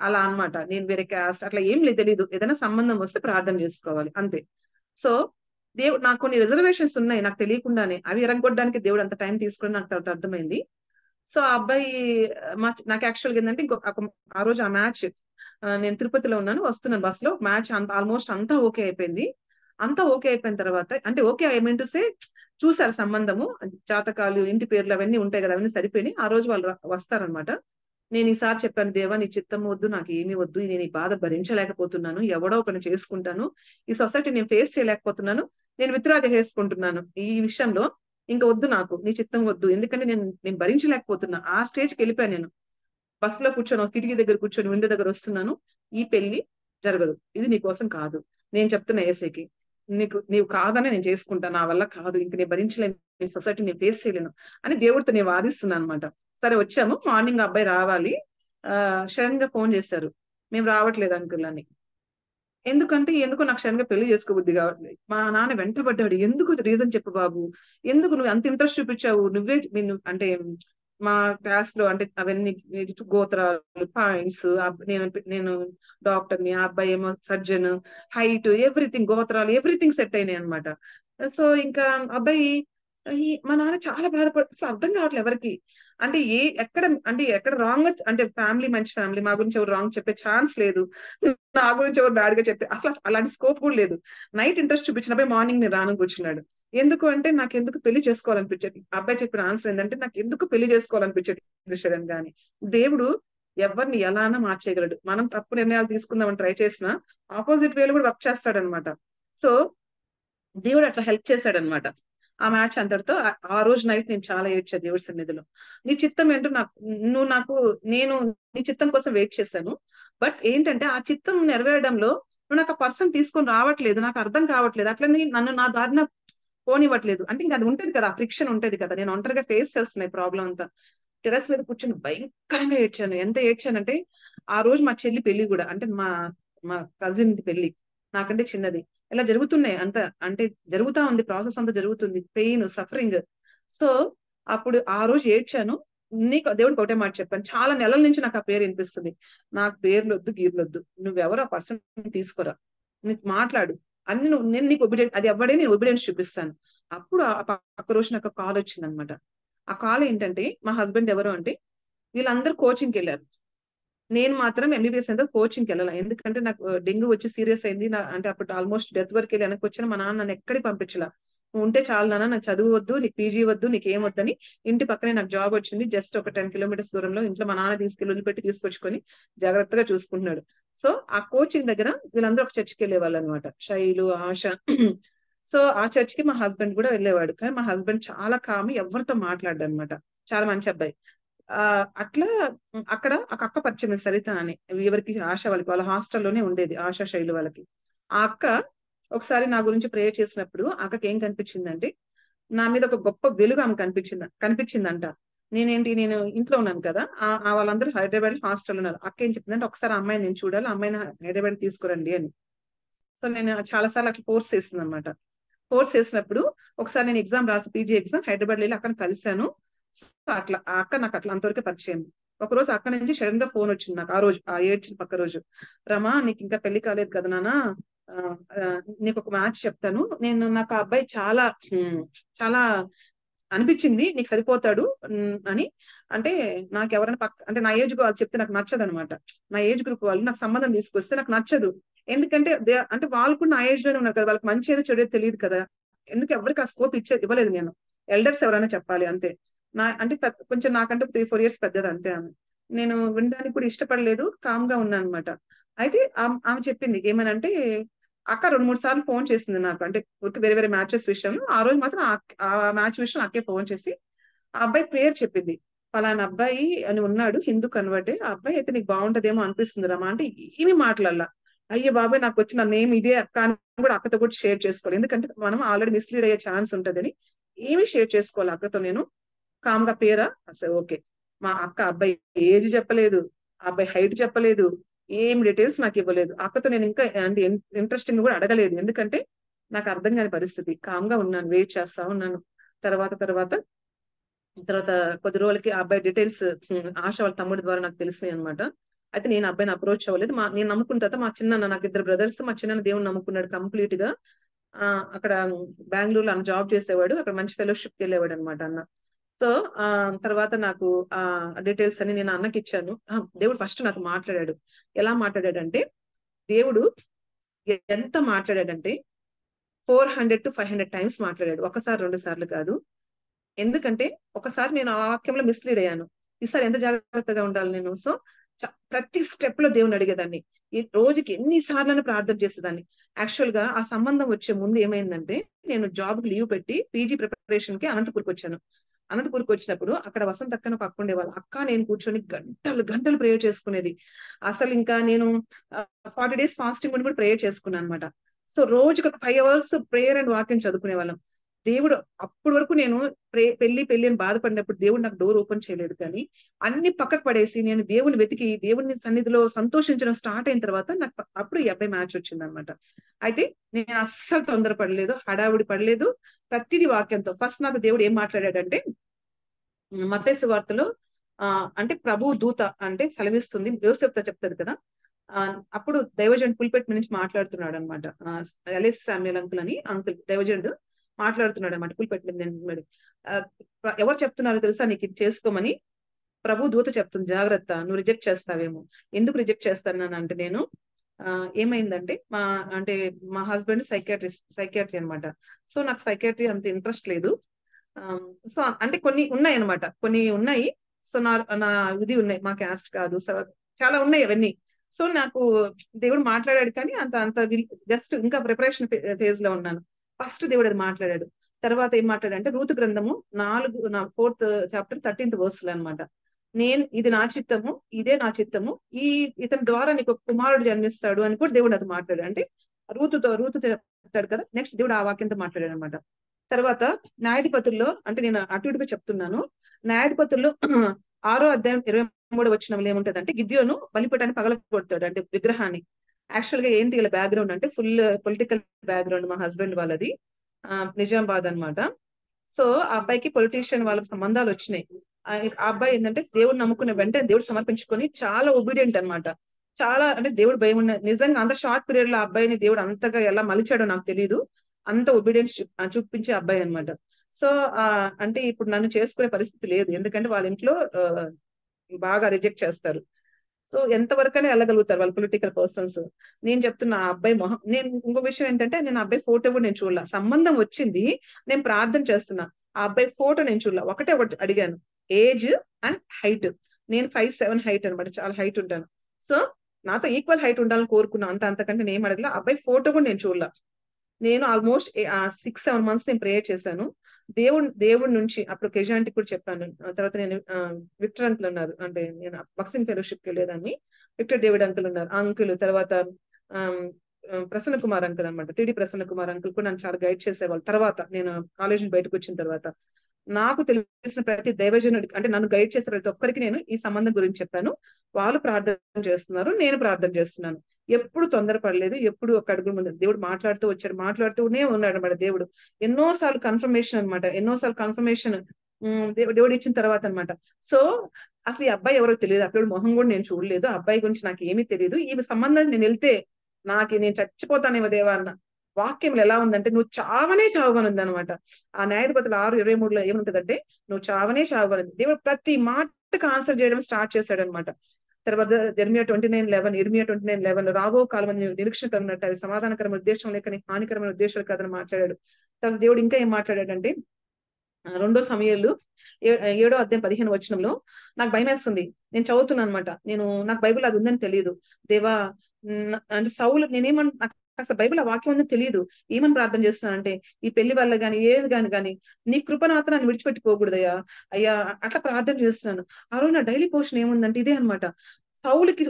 అలా అన్నమాట. నేను వేరే క్యాస్ట్ అట్లా ఏం లేదు, తెలీదు. ఏదైనా సంబంధం వస్తే ప్రార్థన చేసుకోవాలి అంతే. సో దేవుడు నాకు కొన్ని రిజర్వేషన్స్ ఉన్నాయి నాకు తెలియకుండానే, అవి ఎరగొట్టడానికి దేవుడు అంత టైం తీసుకుని నాకు తర్వాత అర్థమైంది. సో ఆ అబ్బాయి నాకు యాక్చువల్గా ఏంటంటే ఆ రోజు ఆ మ్యాచ్ నేను తిరుపతిలో ఉన్నాను, వస్తున్నాను బస్ లో, మ్యాచ్ ఆల్మోస్ట్ అంతా ఓకే అయిపోయింది. అంతా ఓకే అయిపోయిన తర్వాత, అంటే okay I mean to say చూసారు సంబంధము, జాతకాలు, ఇంటి పేర్లు అవన్నీ ఉంటాయి కదా, అవన్నీ సరిపోయినాయి. ఆ రోజు వాళ్ళు వస్తారనమాట. నేను ఈసారి చెప్పాను, దేవా నీ చిత్తం వద్దు, నాకు ఏమీ వద్దు, నేను ఈ బాధ భరించలేకపోతున్నాను, ఎవడో ఒకరిని చేసుకుంటాను, ఈ సొసైటీ నేను ఫేస్ చేయలేకపోతున్నాను, నేను విత్డ్రా చేసుకుంటున్నాను ఈ విషయంలో, ఇంకా వద్దు, నాకు నీ చిత్తం వద్దు, ఎందుకంటే నేను భరించలేకపోతున్నా. ఆ స్టేజ్కి వెళ్ళిపోయాను. నేను బస్ లో కూర్చొని కిటికీ దగ్గర కూర్చొని విండో దగ్గర వస్తున్నాను, ఈ పెళ్లి జరగదు, ఇది నీ కోసం కాదు, నేను చెప్తున్నా ఏసైకి, నీవు కాదని నేను చేసుకుంటాను, నా వల్ల కాదు, ఇంక నేను భరించలేను, సొసైటీ నేను ఫేస్ చేయలేను అని దేవుడితో నేను వాదిస్తున్నాను అనమాట. సరే వచ్చాము, మార్నింగ్ అబ్బాయి రావాలి. సడన్ గా ఫోన్ చేశారు, మేము రావట్లేదు అంకుల్ అని. ఎందుకో నాకు సడన్ గా పెళ్లి చేసుకోబుద్ది కావట్లేదు. మా నాన్న వెంటబడ్డాడు, ఎందుకు రీజన్ చెప్పు బాబు, ఎందుకు నువ్వు అంత ఇంట్రెస్ట్ చూపించావు, అంటే మా క్లాస్ లో అంటే అవన్నీ గోత్రాలు, పాయింట్స్, నేను డాక్టర్ని, ఆ అబ్బాయి ఏమో సర్జన్, హైట్, ఎవ్రీథింగ్, గోత్రాలు ఎవ్రీథింగ్ సెట్ అయినాయి అనమాట. సో ఇంకా అబ్బాయి మా నాన్న చాలా బాధపడుతూ, అర్థం కావట్లేదు ఎవరికి, అంటే ఎక్కడ రాంగ్, అంటే ఫ్యామిలీ మంచి ఫ్యామిలీ, మా గురించి ఎవరు రాంగ్ చెప్పే ఛాన్స్ లేదు, నా గురించి ఎవరు బ్యాడ్ గా చెప్పే అసలు అలాంటి స్కోప్ కూడా లేదు. నైట్ ఇంట్రెస్ట్ చూపించినప్పుడు మార్నింగ్ నేను రాను కూర్చున్నాడు. ఎందుకు అంటే నాకు ఎందుకు పెళ్లి చేసుకోవాలనిపించేది. అబ్బాయి చెప్పిన ఆన్సర్ ఏంటంటే, నాకు ఎందుకు పెళ్లి చేసుకోవాలనిపించేది సడన్ గాని. దేవుడు ఎవరిని ఎలానా మార్చేయగలడు. మనం తప్పు నిర్ణయాలు తీసుకుందామని ట్రై చేసినా ఆపోజిట్ వేలు కూడా వర్క్ చేస్తాడనమాట. సో దేవుడు అట్లా హెల్ప్ చేశాడనమాట. ఆ మ్యాచ్ అంతటితో ఆ రోజు నైట్ నేను చాలా ఏడ్చా దేవుడి సన్నిధిలో. నీ చిత్తం ఏంటో నేను నీ చిత్తం కోసం వెయిట్ చేశాను, బట్ ఏంటంటే ఆ చిత్తం నెరవేరడంలో నువ్వు నాకు ఆ పర్సన్ తీసుకొని రావట్లేదు, నాకు అర్థం కావట్లేదు, అట్లనే నన్ను నా దారిన పోనివ్వట్లేదు. అంటే ఇంకా అది ఉంటది కదా, ఫ్రిక్షన్ ఉంటది కదా, నేను ఒంటరిగా ఫేస్ చేస్తున్నాయి ప్రాబ్లం అంతా. టెరస్ మీద కూర్చొని భయంకరంగా ఏడ్చాను. ఎంత ఏడ్చానంటే, ఆ రోజు మా చెల్లి పెళ్లి కూడా, అంటే మా కజిన్ పెళ్లి, నాకంటే చిన్నది, ఇలా జరుగుతున్నాయి అంత, అంటే జరుగుతా ఉంది, ప్రాసెస్ అంతా జరుగుతుంది, పెయిన్, సఫరింగ్. సో అప్పుడు ఆ రోజు ఏడ్చాను. నీకు దేవుడికి ఒకటే మాట చెప్పాను, చాలా నెలల నుంచి నాకు ఆ పేరు వినిపిస్తుంది, నాకు పేర్లొద్దు, గీర్లొద్దు, నువ్వెవరు ఆ పర్సన్ తీసుకురా, నీకు మాట్లాడు అన్ని, నేను నీకు ఒబిడియన్స్, అది ఎవడే నేను ఒబిడియన్స్ చూపిస్తాను. అప్పుడు ఆ పక్క రోజు నాకు కాల్ వచ్చింది అనమాట. ఆ కాల్ ఏంటంటే, మా హస్బెండ్ ఎవరు అంటే, వీళ్ళందరూ కోచింగ్కి వెళ్ళారు, నేను మాత్రం ఎంబీబీఎస్ అంతా కోచింగ్కి వెళ్ళాలి. ఎందుకంటే నాకు డెంగ్యూ వచ్చి సీరియస్ అయింది, అంటే అప్పుడు ఆల్మోస్ట్ డెత్ వరకు వెళ్ళి వెనక్కి వచ్చిన. మా నాన్న నన్ను ఎక్కడికి పంపించలా, నువ్వు ఉంటే చాలు నాన్న, నాకు చదువు వద్దు, నీకు పీజీ వద్దు, నీకు ఏం వద్దని, ఇంటి పక్కనే నాకు జాబ్ వచ్చింది, జస్ట్ ఒక 10 కిలోమీటర్స్ దూరంలో. ఇంట్లో మా నాన్న వదిలిపెట్టి తీసుకొచ్చుకొని జాగ్రత్తగా చూసుకుంటున్నాడు. సో ఆ కోచింగ్ దగ్గర వీళ్ళందరూ ఒక చర్చికి వెళ్ళేవాళ్ళు అనమాట, శైలు, ఆశ. సో ఆ చర్చికి మా హస్బెండ్ కూడా వెళ్ళేవాడు. కానీ మా హస్బెండ్ చాలా కామి, ఎవరితో మాట్లాడు అనమాట, చాలా మంచి అబ్బాయి. అట్లా అక్కడ ఒక అక్క పరిచయం, సరిత అని, ఎవరికి, ఆశ వాళ్ళ హాస్టల్లోనే ఉండేది, ఆశా శైలు వాళ్ళకి. ఆ అక్క ఒకసారి నా గురించి ప్రేయర్ చేసినప్పుడు అక్కకి ఏం కనిపించిందంటే, నా మీద ఒక గొప్ప వెలుగు ఆమె కనిపించిందంట. నేను ఇంట్లో ఉన్నాను కదా, వాళ్ళందరూ హైదరాబాద్ హాస్టల్ ఉన్నారు. అక్క ఏం చెప్పిందంటే, ఒకసారి అమ్మాయిని నేను చూడాలి, అమ్మాయిని హైదరాబాద్ తీసుకురండి అని. సో నేను చాలా సార్లు అట్లా ఫోర్స్ చేసింది అనమాట. ఫోర్స్ చేసినప్పుడు ఒకసారి నేను ఎగ్జామ్ రాసి, పీజీ ఎగ్జామ్, హైదరాబాద్ వెళ్ళి అక్కడ కలిశాను. అట్లా ఆ అక్క నాకు అట్లా అంతవరకు పరిచయం. ఒక రోజు అక్క నుంచి సడన్ గా ఫోన్ వచ్చింది నాకు, ఆ రోజు ఆ ఏడ్చిన పక్క రోజు, రమా నీకు ఇంకా పెళ్లి కాలేదు కదా నాన్న, నీకు ఒక మ్యాచ్ చెప్తాను. నాకు ఆ అబ్బాయి చాలా చాలా అనిపించింది నీకు సరిపోతాడు అని. అంటే నాకు ఎవరైనా అంటే నా ఏజ్ వాళ్ళు చెప్తే నాకు నచ్చదు అనమాట. నా ఏజ్ గ్రూప్ వాళ్ళు నాకు సంబంధం తీసుకొస్తే నాకు నచ్చదు. ఎందుకంటే అంటే వాళ్ళు కూడా నా ఏజ్ లోనే ఉన్నారు కదా, వాళ్ళకి మంచి ఏదో చెడు తెలియదు కదా, ఎందుకు ఎవరికి ఆ స్కోప్ ఇవ్వలేదు నేను. ఎల్డర్స్ ఎవరైనా చెప్పాలి అంతే. అంటే కొంచెం నాకంటే 3-4 years పెద్దది అంతే ఆమె. నేను వినడానికి కూడా ఇష్టపడలేదు, కామ్ గా ఉన్నాను అనమాట. అయితే ఆమె చెప్పింది ఏమనంటే, అక్క 2-3 సార్లు ఫోన్ చేసింది నాకు, అంటే వేరే వేరే మ్యాచెస్ విషయం. ఆ రోజు మాత్రం ఆ మ్యాచ్ విషయం అక్కే ఫోన్ చేసి ఆ అబ్బాయి పేరు చెప్పింది. ఫలానా అబ్బాయి అని ఉన్నాడు, హిందూ కన్వర్టే, ఆ అబ్బాయి అయితే నీకు బాగుంటదేమో అనిపిస్తుంది రమ్మా అంటే ఏమి మాట్లాడాల. అయ్యో బాబాయ్ నాకు వచ్చిన నేమ్ ఇదే అక్క అని కూడా అక్కతో కూడా షేర్ చేసుకోవాలి, ఎందుకంటే మనం ఆల్రెడీ మిస్లీడ్ అయ్యే ఛాన్స్ ఉంటదని ఏమి షేర్ చేసుకోవాలి అక్కతో. నేను కామ్ గా పేరా అసలు ఓకే. మా అక్క అబ్బాయి ఏజ్ చెప్పలేదు, ఆ అబ్బాయి హైట్ చెప్పలేదు, ఏం డీటెయిల్స్ నాకు ఇవ్వలేదు. అక్కతో నేను ఇంకా ఇంట్రెస్టింగ్ కూడా అడగలేదు, ఎందుకంటే నాకు అర్థం కాని పరిస్థితి. కామ్ గా ఉన్నాను, వెయిట్ చేస్తా ఉన్నాను. తర్వాత కొద్ది రోజులకి ఆ అబ్బాయి డీటెయిల్స్ ఆశ వాళ్ళ తమ్ముడి ద్వారా నాకు తెలిసినాయి అనమాట. అయితే నేను అబ్బాయిని అప్రోచ్ అవ్వలేదు. నేను నమ్ముకున్న తర్వాత మా చిన్న నాకు 2 brothers, మా చిన్న దేవుని నమ్ముకున్నాడు కంప్లీట్ గా. అక్కడ బెంగళూరులో అన్న జాబ్ చేసేవాడు, అక్కడ మంచి ఫెలోషిప్ కి వెళ్ళేవాడు అనమాట అన్న. సో తర్వాత నాకు ఆ డీటెయిల్స్ అని నేను అన్నకి ఇచ్చాను. దేవుడు ఫస్ట్ నాకు మాట్లాడాడు. ఎలా మాట్లాడాడంటే, దేవుడు ఎంత మాట్లాడాడంటే 400 to 500 times మాట్లాడాడు, ఒకసారి 2 సార్లు కాదు. ఎందుకంటే ఒకసారి నేను ఆ వాక్యంలో మిస్లీడ్ అయ్యాను, ఈసారి ఎంత జాగ్రత్తగా ఉండాలి నేను. సో ప్రతి స్టెప్ లో దేవుని అడిగేదాన్ని, ఈ రోజుకి ఎన్నిసార్లు ప్రార్థన చేసేదాన్ని. యాక్చువల్ గా ఆ సంబంధం వచ్చే ముందు ఏమైందంటే, నేను జాబ్ కి లీవ్ పెట్టి పీజీ ప్రిపరేషన్ కి అనంతపూర్కి వచ్చాను. అనంతపూర్కి వచ్చినప్పుడు అక్కడ వసంత అక్కను పక్క ఉండేవాళ్ళు. అక్క నేను కూర్చొని గంటలు ప్రేయర్ చేసుకునేది. అసలు ఇంకా నేను 40 days ఫాస్టింగ్ ఉండి కూడా ప్రేయర్ చేసుకున్నాను అనమాట. సో రోజుకి ఒక 5 hours ప్రేయర్ అండ్ వాక్యం చదువుకునే వాళ్ళం. దేవుడు అప్పటి వరకు నేను పెళ్లి అని బాధపడినప్పుడు దేవుడు నాకు డోర్ ఓపెన్ చేయలేదు, కానీ అన్ని పక్కకు పడేసి నేను దేవుని వెతికి దేవుని సన్నిధిలో సంతోషించడం స్టార్ట్ అయిన తర్వాత నాకు అప్పుడు ఈ అబ్బాయి మ్యాచ్ వచ్చింది అనమాట. అయితే నేను అస్సలు తొందరపడలేదు, హడావుడి పడలేదు. ప్రతిదీ వాక్యంతో. ఫస్ట్ నాకు దేవుడు ఏం మాట్లాడాడంటే, మత్తయి సువార్తలో అంటే ప్రభు దూత అంటే సెలవిస్తుంది, యోసేపుతో చెప్తాడు కదా. అప్పుడు దైవజనుడు పుల్పెట్ నుంచి మాట్లాడుతున్నాడు అనమాట. ఎల్ఎస్ శామ్యుయల్ అంకుల్ అని అంకుల్ దైవజనుడు మాట్లాడుతున్నాడు అనమాట పుల్పెట్ మీద. ఎవరు చెప్తున్నారో తెలుసా, నీకు ఇది చేసుకోమని ప్రభు దూత చెప్తుంది, జాగ్రత్త నువ్వు రిజెక్ట్ చేస్తావేమో. ఎందుకు రిజెక్ట్ చేస్తాను అంటే, నేను ఏమైందంటే మా హస్బెండ్ సైకియాట్రీ అనమాట. సో నాకు సైకియాట్రీ అంత ఇంట్రెస్ట్ లేదు. సో అంటే కొన్ని ఉన్నాయి అనమాట, కొన్ని ఉన్నాయి. సో నా ఇది ఉన్నాయి, మా క్యాస్ట్ కాదు, చాలా ఉన్నాయి అవన్నీ. సో నాకు దేవుడు మాట్లాడాడు, కానీ అంత జస్ట్ ఇంకా ప్రిపరేషన్ ఫేజ్ లో ఉన్నాను. ఫస్ట్ దేవుడు అది మాట్లాడాడు. తర్వాత ఏం మాట్లాడంటే, రూతు గ్రంథము 4th chapter 13th verse అనమాట. ఇది నా చిత్తము, ఇదే నా చిత్తము, ఇతని ద్వారా నీకు ఒక కుమారుడు జన్మిస్తాడు అని కూడా దేవుడు అది మాట్లాడాడు. అంటే రూతు చెప్తాడు కదా, నెక్స్ట్ దేవుడు ఆ వాక్యంతో మాట్లాడాడు అనమాట. తర్వాత న్యాయాధిపతుల్లో, అంటే నేను అటు ఇటుగా చెప్తున్నాను, న్యాయాధిపతుల్లో 6వ అధ్యాయం 23వ వచనంలో ఏముంటదంటే, గిద్యోను బలిపీఠాన్ని పగలగొడతాడు, అంటే విగ్రహాన్ని. యాక్చువల్ గా ఏంటి ఇలా బ్యాక్గ్రౌండ్ అంటే, ఫుల్ పొలిటికల్ బ్యాక్గ్రౌండ్ మా హస్బెండ్ వాళ్ళది, నిజామాబాద్ అనమాట. సో ఆ అబ్బాయికి పొలిటీషియన్ వాళ్ళకి సంబంధాలు వచ్చినాయి. ఆ అబ్బాయి ఏంటంటే దేవుడు నమ్ముకున్న వెంటనే దేవుడు సమర్పించుకొని చాలా ఒబీడియంట్ అనమాట. చాలా అంటే దేవుడు భయం ఉన్న, నిజంగా అంత షార్ట్ పీరియడ్ లో ఆ అబ్బాయిని దేవుడు అంతగా ఎలా మలిచాడో నాకు తెలియదు, అంత ఒబీడియన్స్ చూపించే అబ్బాయి అనమాట. సో అంటే ఇప్పుడు నన్ను చేసుకునే పరిస్థితి లేదు, ఎందుకంటే వాళ్ళ ఇంట్లో బాగా రిజెక్ట్ చేస్తారు. సో ఎంతవరకనే వెళ్ళగలుగుతారు వాళ్ళు పొలిటికల్ పర్సన్స్. నేను చెప్తున్నా ఆ అబ్బాయి మొహం. నేను ఇంకో విషయం ఏంటంటే, నేను అబ్బాయి ఫోటో కూడా నేను చూడలా. సంబంధం వచ్చింది, నేను ప్రార్థన చేస్తున్నా, ఆ అబ్బాయి ఫోటో నేను చూడలా. ఒకటి అడిగాను, ఏజ్ అండ్ హైట్. నేను 5'7" హైట్ అనమాట, చాలా హైట్ ఉంటాను. సో నాతో ఈక్వల్ హైట్ ఉండాలని కోరుకున్నా, అంతకంటే నేను అడగలా. అబ్బాయి ఫోటో కూడా నేను చూడలా. నేను ఆల్మోస్ట్ 6-7 months నేను ప్రేయర్ చేశాను. దేవుడి నుంచి అప్పుడు కెజాంటి కూడా చెప్పాను. తర్వాత నేను విక్టర్ అంకుల్ ఉన్నారు, అంటే నేను బక్సింగ్ ఫెలోషిప్ కి వెళ్ళేదాన్ని. విక్టర్ డేవిడ్ అంకుల్ ఉన్నారు, అంకుల్. తర్వాత ప్రసన్న కుమార్ అంకుల్ అనమాట, టీడీ ప్రసన్న కుమార్ అంకుల్ కూడా నన్ను చాలా గైడ్ చేసేవాళ్ళు. తర్వాత నేను కాలేజ్ బయటకు వచ్చిన తర్వాత నాకు తెలిసిన ప్రతి దైవజనుడికి, అంటే నన్ను గైడ్ చేసే ప్రతి ఒక్కరికి నేను ఈ సంబంధం గురించి చెప్పాను. వాళ్ళు ప్రార్థన చేస్తున్నారు, నేను ప్రార్థన చేస్తున్నాను. ఎప్పుడు తొందరపడలేదు, ఎప్పుడు ఒక అడుగు ముందు దేవుడు మాట్లాడుతూనే ఉన్నాడు అనమాట. దేవుడు ఎన్నోసార్లు కన్ఫర్మేషన్ అనమాట, ఎన్నోసార్లు కన్ఫర్మేషన్ దేవుడు ఇచ్చిన తర్వాత అనమాట. సో అసలు ఈ అబ్బాయి ఎవరో తెలియదు, అప్పుడు మొహం కూడా నేను చూడలేదు, అబ్బాయి గురించి నాకు ఏమీ తెలియదు. ఈ సంబంధాన్ని నేను వెళ్తే నేను చచ్చిపోతానేమో దేవా అన్న. వాక్యం ఎలా ఉందంటే నువ్వు చావనే చావనుంది అనమాట. ఆ న్యాయాధిపతులు 6:23లో ఏముంటదంటే నువ్వు చావనే చావనుంది. దేవుడు ప్రతి మాటకు ఆన్సర్ చేయడం స్టార్ట్ చేశాడు అనమాట. తర్వాత ఇర్మియా 29:11 రాబో కాలం నిరీక్షణ కలిగినట్టు అది సమాధానకరమైన ఉద్దేశం లేక హానికరమైన ఉద్దేశాలు కాదని మాట్లాడాడు. తర్వాత దేవుడు ఇంకా ఏం మాట్లాడాడంటే 2 సమూయేలు 7వ అధ్యాయం 15 వచనంలో నాకు భయం వేస్తుంది. నేను చదువుతున్నాను అనమాట. నాకు బైబిల్ అది ఉందని తెలియదు. దేవా అంటే సౌలు నాకు అసలు బైబిల్ ఆ వాక్యం ఉందని తెలియదు. ఏమని ప్రార్థన చేస్తున్నానంటే ఈ పెళ్లి వల్ల గాని ఏది కానీ నీ కృపను నన్ను విడిచిపెట్టి పోకూడదయ్యా అయ్యా అట్లా ప్రార్థన చేస్తున్నాను. ఆ రోజు నా డైలీ పోషన్ ఏముందంటే ఇదే అనమాట. సౌలుకి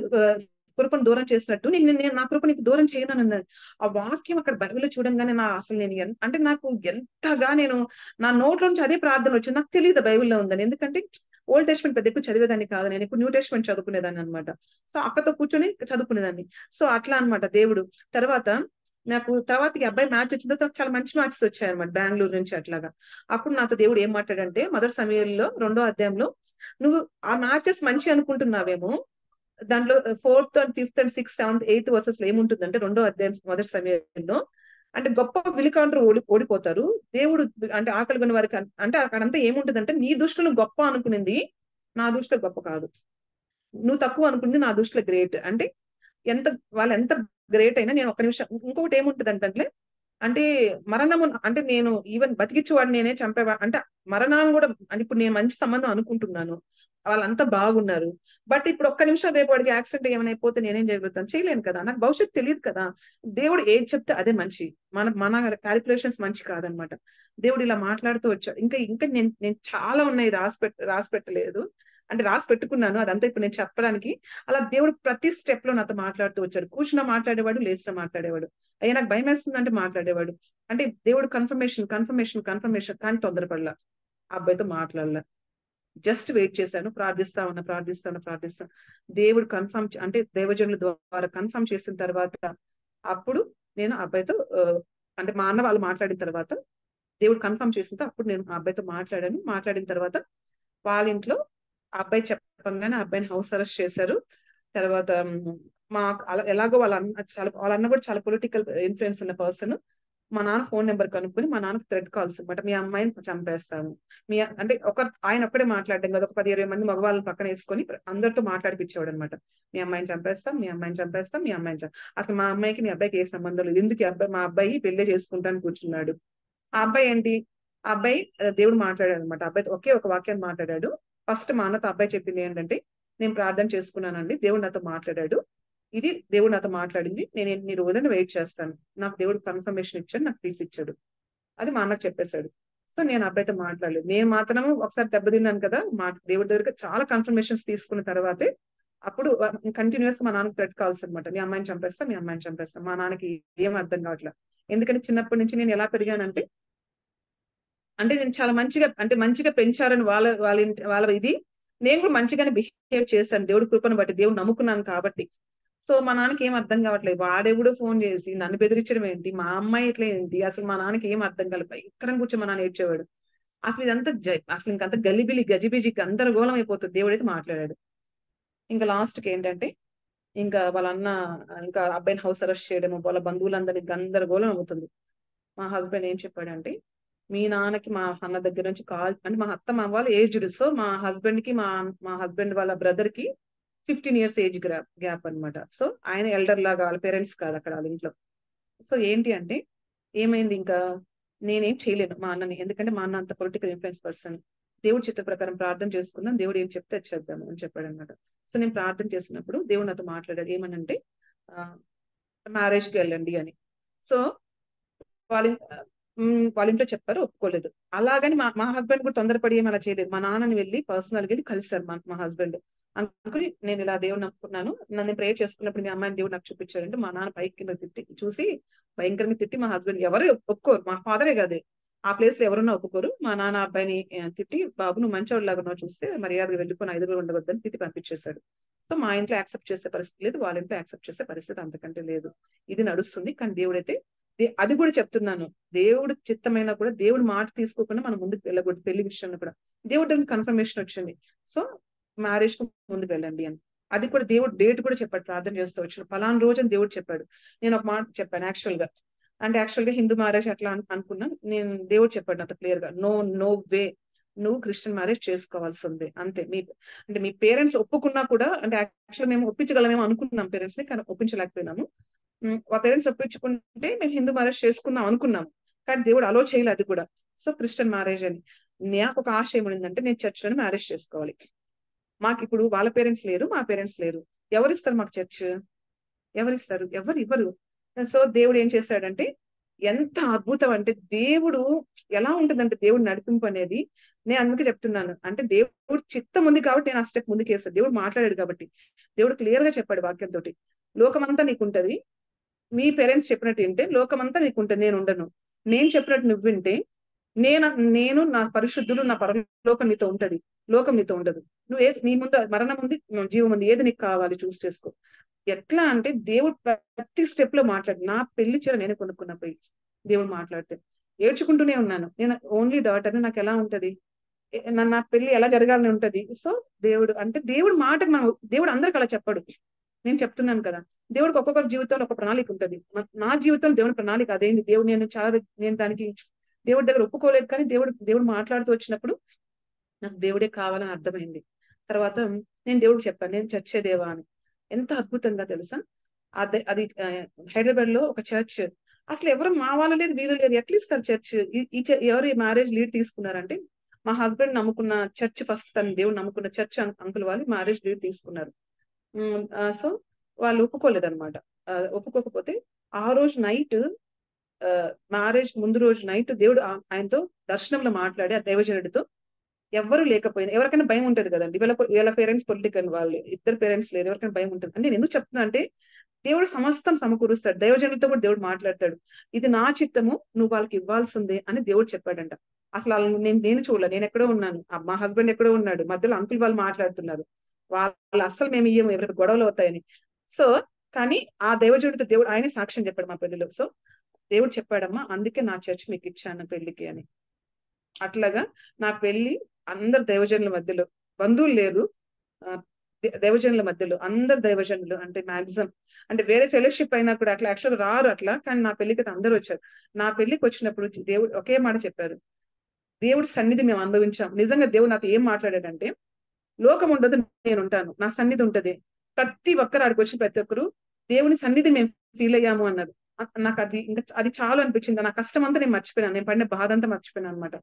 కృపను దూరం చేసినట్టు నేను నా కృప నీకు దూరం చేయను అన్నది. ఆ వాక్యం అక్కడ బైబిల్లో చూడంగానే అంటే నాకు ఎంతగా నా నోట్లో నుంచి అదే ప్రార్థన వచ్చింది. నాకు తెలియదు బైబిల్లో ఉందని. ఎందుకంటే ఓల్డ్ టెస్ట్మెంట్ పెద్ద ఎక్కువ చదివేదాన్ని కాదు. నేను ఎక్కువ న్యూ టెస్ట్మెంట్ చదువుకునేదాన్ని అనమాట. సో అక్కతో కూర్చొని చదువుకునేదాన్ని. సో అట్లా అనమాట దేవుడు. తర్వాతకి అబ్బాయి మ్యాచ్ వచ్చిన తర్వాత చాలా మంచి మ్యాచెస్ వచ్చాయన్నమాట బెంగళూరు నుంచి అట్లాగా. అప్పుడు నాతో దేవుడు ఏం మాట్లాడంటే మొదటి సమయంలో 2వ అధ్యాయంలో నువ్వు ఆ మ్యాచెస్ మంచి అనుకుంటున్నావేమో, దాంట్లో 4th and 5th and 6th 7th 8th versus లో ఏముంటుందంటే 2వ అధ్యాయం మొదటి సమయంలో అంటే గొప్ప విలికాండ్రు ఓడిపోతారు. దేవుడు అంటే ఆకలి కొని వారికి అంటే అక్కడంతా ఏముంటుందంటే నీ దృష్టిలో గొప్ప అనుకునేది నా దృష్టిలో గొప్ప కాదు, నువ్వు తక్కువ అనుకునేది నా దృష్టిలో గ్రేట్. అంటే వాళ్ళు ఎంత గ్రేట్ అయినా నేను ఒక్క నిమిషం ఇంకొకటి ఏముంటుంది అంటే మరణము అంటే నేను ఈవెన్ బతికిచ్చేవాడిని నేనే చంపేవాడు అంటే మరణాన్ని కూడా అంటే ఇప్పుడు నేను మంచి సంబంధం అనుకుంటున్నాను, వాళ్ళంతా బాగున్నారు. బట్ ఇప్పుడు ఒక్క నిమిషం రేపు వాడికి యాక్సిడెంట్ ఏమైనా అయిపోతే నేనేం చేయగలుగుతాను? చేయలేను కదా. నాకు భవిష్యత్తు తెలియదు కదా. దేవుడు ఏది చెప్తే అదే మంచి. మన క్యాలిక్యులేషన్స్ మంచి కాదనమాట. దేవుడు ఇలా మాట్లాడుతూ వచ్చాడు. ఇంకా నేను చాలా ఉన్నాయి రాసి పెట్టలేదు. అంటే రాసి పెట్టుకున్నాను అదంతా ఇప్పుడు నేను చెప్పడానికి. అలా దేవుడు ప్రతి స్టెప్ లో నాతో మాట్లాడుతూ వచ్చాడు. కూర్చున్నా మాట్లాడేవాడు, లేచినా మాట్లాడేవాడు. అయ్యా నాకు భయం వేస్తుంది అంటే మాట్లాడేవాడు. అంటే దేవుడు కన్ఫర్మేషన్ కానీ తొందరపడలా. ఆ అబ్బాయితో మాట్లాడలా. జస్ట్ వెయిట్ చేశాను. ప్రార్థిస్తాను. దేవుడు కన్ఫర్మ్ అంటే దైవజనుల ద్వారా కన్ఫర్మ్ చేసిన తర్వాత అప్పుడు నేను అబ్బాయితో అంటే మా అన్న వాళ్ళు మాట్లాడిన తర్వాత దేవుడు కన్ఫర్మ్ చేసిన అప్పుడు నేను ఆ అబ్బాయితో మాట్లాడిన తర్వాత వాళ్ళ ఇంట్లో ఆ అబ్బాయి చెప్పగానే ఆ అబ్బాయిని హౌస్ అరెస్ట్ చేశారు. తర్వాత ఎలాగో వాళ్ళ అన్న కూడా చాలా పొలిటికల్ ఇన్ఫ్లుయెన్స్ ఉన్న పర్సన్. మా నాన్న ఫోన్ నెంబర్ కనుక్కొని మా నాన్నకు థ్రెడ్ కాల్స్ అనమాట. మీ అమ్మాయిని చంపేస్తాము అంటే ఆయన ఒక్కడే మాట్లాడడం కదా, ఒక 10-20 మంది మగవాళ్ళని పక్కన వేసుకొని అందరితో మాట్లాడిపించేవాడు అనమాట. మీ అమ్మాయిని చంపేస్తాం. అసలు మా అమ్మాయికి మీ అబ్బాయికి ఏ సంబంధం లేదు. ఎందుకు మా అబ్బాయి పెళ్లి చేసుకుంటాను కూర్చున్నాడు. ఆ అబ్బాయి ఏంటి? ఆ అబ్బాయి దేవుడు మాట్లాడాడు అనమాట. అబ్బాయి ఒకే ఒక వాక్యాన్ని మాట్లాడాడు. ఫస్ట్ మా అన్నతో అబ్బాయి చెప్పింది ఏంటంటే నేను ప్రార్థన చేసుకున్నానండి, దేవుడు నాతో మాట్లాడాడు, ఇది దేవుడు నాతో మాట్లాడింది, నేను ఎన్ని రోజులను వెయిట్ చేస్తాను, నాకు దేవుడు కన్ఫర్మేషన్ ఇచ్చాడు, నాకు పీస్ ఇచ్చాడు. అది మా అన్నకు చెప్పేశాడు. సో నేను అబ్బాయితో మాట్లాడలేదు. నేను మాత్రం ఒకసారి దెబ్బతిన్నాను కదా, దేవుడి దగ్గర చాలా కన్ఫర్మేషన్స్ తీసుకున్న తర్వాతే అప్పుడు కంటిన్యూస్ గా మా నాన్నకి థ్రెడ్ కాల్స్ అనమాట. మీ అమ్మాయిని చంపేస్తా. మా నాన్నకి ఏం అర్థం కావట్లేదు. ఎందుకంటే చిన్నప్పటి నుంచి నేను ఎలా పెరిగానంటే అంటే నేను చాలా మంచిగా పెంచారని వాళ్ళ ఇది నేను కూడా మంచిగానే బిహేవ్ చేశాను దేవుడి కృపను బట్టి, దేవుడు నమ్ముకున్నాను కాబట్టి. సో మా నాన్నకి ఏం అర్థం కావట్లేదు. వాడెవడో ఫోన్ చేసి నన్ను బెదిరించడం ఏంటి, మా అమ్మాయి ఇట్లా ఏంటి, అసలు మా నాన్నకి ఏం అర్థం కాలేదు. ఇక్కడ కూర్చొని మా నాన్న ఏడ్చేవాడు. అసలు ఇదంతా అసలు ఇంకంతా గలిబిలి గజిబిజి గందరగోళం అయిపోతుంది. దేవుడైతే మాట్లాడాడు. ఇంకా లాస్ట్ కి ఏంటంటే ఇంకా వాళ్ళ అన్న ఇంకా అబ్బాయిని హౌస్ అరెస్ట్ చేయడము, వాళ్ళ బంధువులందరినీ గందరగోళం అవుతుంది. మా హస్బెండ్ ఏం చెప్పాడంటే మీ నాన్నకి మా అన్న దగ్గర నుంచి కాల్ అంటే మా అత్త మా వాళ్ళు ఏజ్డ్. సో మా హస్బెండ్ కి మా హస్బెండ్ వాళ్ళ బ్రదర్ కి 15 years ఏజ్ గ్యాప్ అనమాట. సో ఆయన ఎల్డర్ లాగా, వాళ్ళ పేరెంట్స్ కాదు అక్కడ వాళ్ళ ఇంట్లో. సో ఏంటి అంటే ఏమైంది, ఇంకా నేనేం చేయలేను మా అన్నని, ఎందుకంటే మా అన్న అంత పొలిటికల్ ఇన్ఫ్లుయెన్స్ పర్సన్. దేవుడి చిత్త ప్రకారం ప్రార్థన చేసుకుందాం, దేవుడు ఏం చెప్తే చేద్దాము అని చెప్పాడు అనమాట. సో నేను ప్రార్థన చేసినప్పుడు దేవుడు నాతో మాట్లాడాడు. ఏమనంటే మ్యారేజ్ కి వెళ్ళండి అని. సో వాళ్ళ ఇంట్లో చెప్పారు, ఒప్పుకోలేదు. అలాగని మా హస్బెండ్ కూడా తొందరపడి ఏమి అలా చేయలేదు. మా నాన్నని వెళ్ళి పర్సనల్ గా కలిసారు మా హస్బెండ్. అనుకుని నేను ఇలా దేవుడు నమ్ముకున్నాను, నన్ను ప్రేయర్ చేసుకున్నప్పుడు మీ అమ్మాయిని దేవుడు నాకు చూపించాడంటే మా నాన్న పైకి కింద చూసి భయంకరంగా తిట్టి మా హస్బెండ్ ఎవరు ఒప్పుకోరు, మా ఫాదరే కాదు ఆ ప్లేస్ లో ఎవరున్నా ఒప్పుకోరు. మా నాన్న అబ్బాయిని తిట్టి బాబు నువ్వు మంచివాళ్ళలాగా నువ్వు చూస్తే మర్యాదగా వెళ్ళిపోయిన 5 రోజులు ఉండవద్దని తిట్టి పంపించేశాడు. సో మా ఇంట్లో యాక్సెప్ట్ చేసే పరిస్థితి లేదు, వాళ్ళ ఇంట్లో యాక్సెప్ట్ చేసే పరిస్థితి అంతకంటే లేదు. ఇది నడుస్తుంది. కానీ దేవుడైతే అది కూడా చెప్తున్నాను, దేవుడు చిత్తమైనా కూడా దేవుడు మాట తీసుకోకుండా మనం ముందుకు వెళ్ళకూడదు. పెళ్లి విషయంలో కూడా దేవుడు దానికి కన్ఫర్మేషన్ వచ్చింది. సో మ్యారేజ్ కు ముందుకు వెళ్ళండి అని. అది కూడా దేవుడు డేట్ కూడా చెప్పాడు. ప్రార్థన చేస్తూ వచ్చిన పలానా రోజు అని దేవుడు చెప్పాడు. నేను ఒక మాట చెప్పాను యాక్చువల్ గా. అంటే యాక్చువల్ గా హిందూ మ్యారేజ్ అట్లా అనుకున్నా. నేను దేవుడు చెప్పాడు నాతో క్లియర్ గా, నో వే, నువ్వు క్రిస్టియన్ మ్యారేజ్ చేసుకోవాల్సిందే అంతే. అంటే మీ పేరెంట్స్ ఒప్పుకున్నా కూడా, అంటే యాక్చువల్ మేము ఒప్పించగలమేమో అనుకున్నాం పేరెంట్స్ ని, కానీ ఒప్పించలేకపోయినాము. మా పేరెంట్స్ ఒప్పించుకుంటే మేము హిందూ మ్యారేజ్ చేసుకుందాం అనుకున్నాము, కానీ దేవుడు అలో చేయలేదు అది కూడా. సో క్రిస్టియన్ మ్యారేజ్ అని నాకు ఒక ఆశ ఏమైందంటే, నేను చర్చ్ లోనే మ్యారేజ్ చేసుకోవాలి. మాకు ఇప్పుడు వాళ్ళ పేరెంట్స్ లేరు, మా పేరెంట్స్ లేరు, ఎవరిస్తారు మాకు చర్చ్? ఎవరిస్తారు? ఎవరు ఇవ్వరు. సో దేవుడు ఏం చేశాడంటే, ఎంత అద్భుతం అంటే, దేవుడు ఎలా ఉంటుందంటే దేవుడు నడిపింపు అనేది, నేను అందుకే చెప్తున్నాను. అంటే దేవుడు చిత్తం ఉంది కాబట్టి నేను ఆ స్టెప్ ముందుకు వేస్తాను. దేవుడు మాట్లాడాడు కాబట్టి. దేవుడు క్లియర్ గా చెప్పాడు వాక్యంతో, లోకమంతా నీకుంటది, మీ పేరెంట్స్ చెప్పినట్టు వింటే లోకమంతా నీకుంటది, నేను ఉండను. నేను చెప్పినట్టు నువ్వు వింటే నేను నా పరిశుద్ధులు, నా పరలోకం నీతో ఉంటది, లోకం నీతో ఉండదు. నీ ముందు మరణం ఉంది, జీవం ఉంది, ఏది నీకు కావాలి చూస్ చేసుకో. ఎట్లా అంటే దేవుడు ప్రతి స్టెప్ లో మాట్లాడు. నా పెళ్లి చీర నేనే కొనుక్కున్నా పోయి దేవుడు మాట్లాడితే ఏడ్చుకుంటూనే ఉన్నాను. నేను ఓన్లీ డాటర్, నాకు ఎలా ఉంటది, నా పెళ్లి ఎలా జరగాలని ఉంటది. సో దేవుడు మాటకు మనం, దేవుడు అందరికి అలా చెప్పడు. నేను చెప్తున్నాను కదా, దేవుడికి ఒక్కొక్కరి జీవితంలో ఒక ప్రణాళిక ఉంటది. నా జీవితంలో దేవుడి ప్రణాళిక అదేంది. నేను దానికి దేవుడి దగ్గర ఒప్పుకోలేదు, కానీ దేవుడు మాట్లాడుతూ వచ్చినప్పుడు నాకు దేవుడే కావాలని అర్థమైంది. తర్వాత నేను దేవుడికి చెప్పాను, నేను చర్చే దేవా అని. ఎంత అద్భుతంగా తెలుసా, అది హైదరాబాద్ లో ఒక చర్చ్, అసలు ఎవరు మా వాళ్ళు లేదు, వీళ్ళు లేదు, ఎట్లా ఇస్తారు చర్చ్? ఎవరు ఈ మ్యారేజ్ లీడ్ తీసుకున్నారంటే, మా హస్బెండ్ నమ్ముకున్న చర్చ్, ఫస్ట్ తన దేవుడు నమ్ముకున్న చర్చ్ అంకుల్ వాళ్ళు మ్యారేజ్ లీడ్ తీసుకున్నారు. సో వాళ్ళు ఒప్పుకోలేదన్నమాట. ఒప్పుకోకపోతే ఆ రోజు నైట్, మ్యారేజ్ ముందు రోజు నైట్ దేవుడు ఆయనతో దర్శనంలో మాట్లాడి, ఆ దైవజనుడితో, ఎవరు లేకపోయినా, ఎవరికైనా భయం ఉంటది కదండి. వీళ్ళ పేరెంట్స్ పొలిటికల్ వాళ్ళు, ఇద్దరు పేరెంట్స్ లేరు, ఎవరికైనా భయం ఉంటుంది. అంటే నేను ఎందుకు చెప్తున్నా అంటే, దేవుడు సమస్తం సమకూరుస్తాడు, దైవజనులతో కూడా దేవుడు మాట్లాడతాడు. ఇది నా చిత్తము, నువ్వు వాళ్ళకి ఇవ్వాల్సిందే అని దేవుడు చెప్పాడంట. అసలు నేను చూడలే, నేను ఎక్కడో ఉన్నాను, మా హస్బెండ్ ఎక్కడో ఉన్నాడు, మధ్యలో అంకుల్ వాళ్ళు మాట్లాడుతున్నారు, వాళ్ళు అస్సలు మేము ఇయ్యము, ఎవరికి గొడవలు అవుతాయని. సో కానీ ఆ దైవజనుడితో దేవుడు ఆయనే సాక్ష్యం చెప్పాడు మా పెళ్లిలో. సో దేవుడు చెప్పాడమ్మా, అందుకే నా చర్చ్ మీకు ఇచ్చాను పెళ్లికి అని. అట్లాగా నా పెళ్లి అందరు దైవజనుల మధ్యలో, బంధువులు లేరు, దైవజనుల మధ్యలో, అందరు దైవజనులు అంటే మాక్సిమం, అంటే వేరే ఫెలోషిప్ అయినా కూడా అట్లా యాక్చువల్ రారు అట్లా, కానీ నా పెళ్లికి అందరూ వచ్చారు. నా పెళ్లికి వచ్చినప్పుడు దేవుడు ఒకే మాట చెప్పారు, దేవుడి సన్నిధి మేము అనుభవించాం. నిజంగా దేవుడు నాతో ఏం మాట్లాడాడంటే, లోకం ఉండదు, నేను ఉంటాను, నా సన్నిధి ఉంటది, ప్రతి ఒక్కరు ఆడికి వచ్చిన ప్రతి ఒక్కరు దేవుని సన్నిధి మేము ఫీల్ అయ్యాము అన్నారు. నాకు అది చాలా అనిపించింది. నా కష్టం అంతా నేను మర్చిపోయినాను, నేను పడిన బాధ అంతా మర్చిపోయినాను అనమాట.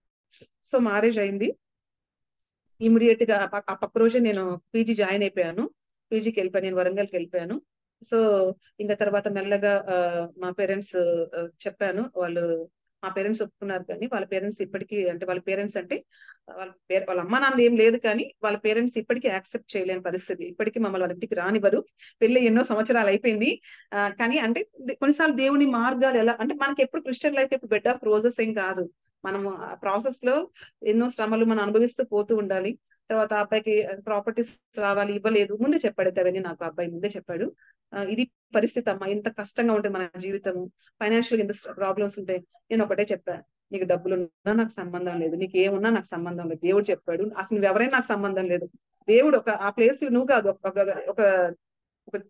సో మ్యారేజ్ అయింది, ఇమీడియట్ గా ఆ పక్క రోజే నేను పీజీ జాయిన్ అయిపోయాను. పీజీకి వెళ్ళిపోయాను, నేను వరంగల్కి వెళ్ళిపోయాను. సో ఇంకా తర్వాత మెల్లగా మా పేరెంట్స్ చెప్పాను, మా పేరెంట్స్ ఒప్పుకున్నారు. కానీ వాళ్ళ పేరెంట్స్ ఇప్పటికీ, అంటే వాళ్ళ పేరెంట్స్ అంటే వాళ్ళ అమ్మ నాన్న ఏం లేదు, కానీ వాళ్ళ పేరెంట్స్ ఇప్పటికీ యాక్సెప్ట్ చేయలేని పరిస్థితి. ఇప్పటికీ మమ్మల్ని వాళ్ళ ఇంటికి రానివ్వరు. పెళ్లి ఎన్నో సంవత్సరాలు అయిపోయింది, కానీ అంటే కొన్నిసార్లు దేవుని మార్గాలు ఎలా అంటే, మనకి ఎప్పుడు క్రిస్టియన్ లైఫ్ ఎప్పుడు బెడ్ ఆఫ్ రోజెస్ ఏం కాదు. మనము ఆ ప్రాసెస్ లో ఎన్నో శ్రమలు మనం అనుభవిస్తూ పోతూ ఉండాలి. తర్వాత అబ్బాయికి ప్రాపర్టీస్ రావాలి, ఇవ్వలేదు, ముందే చెప్పాడు అవన్నీ నాకు. అబ్బాయి ముందే చెప్పాడు, ఇది పరిస్థితి అమ్మా, ఇంత కష్టంగా ఉంటుంది మన జీవితము, ఫైనాన్షియల్ ఇంత ప్రాబ్లమ్స్ ఉంటాయి. నేను ఒకటే చెప్పాను, నీకు డబ్బులు ఉన్నా నాకు సంబంధం లేదు, నీకు ఏమున్నా నాకు సంబంధం లేదు, దేవుడు చెప్పాడు, అసలు నువ్వు ఎవరైనా నాకు సంబంధం లేదు. దేవుడు ఆ ప్లేస్ లో నువ్వు కాదు,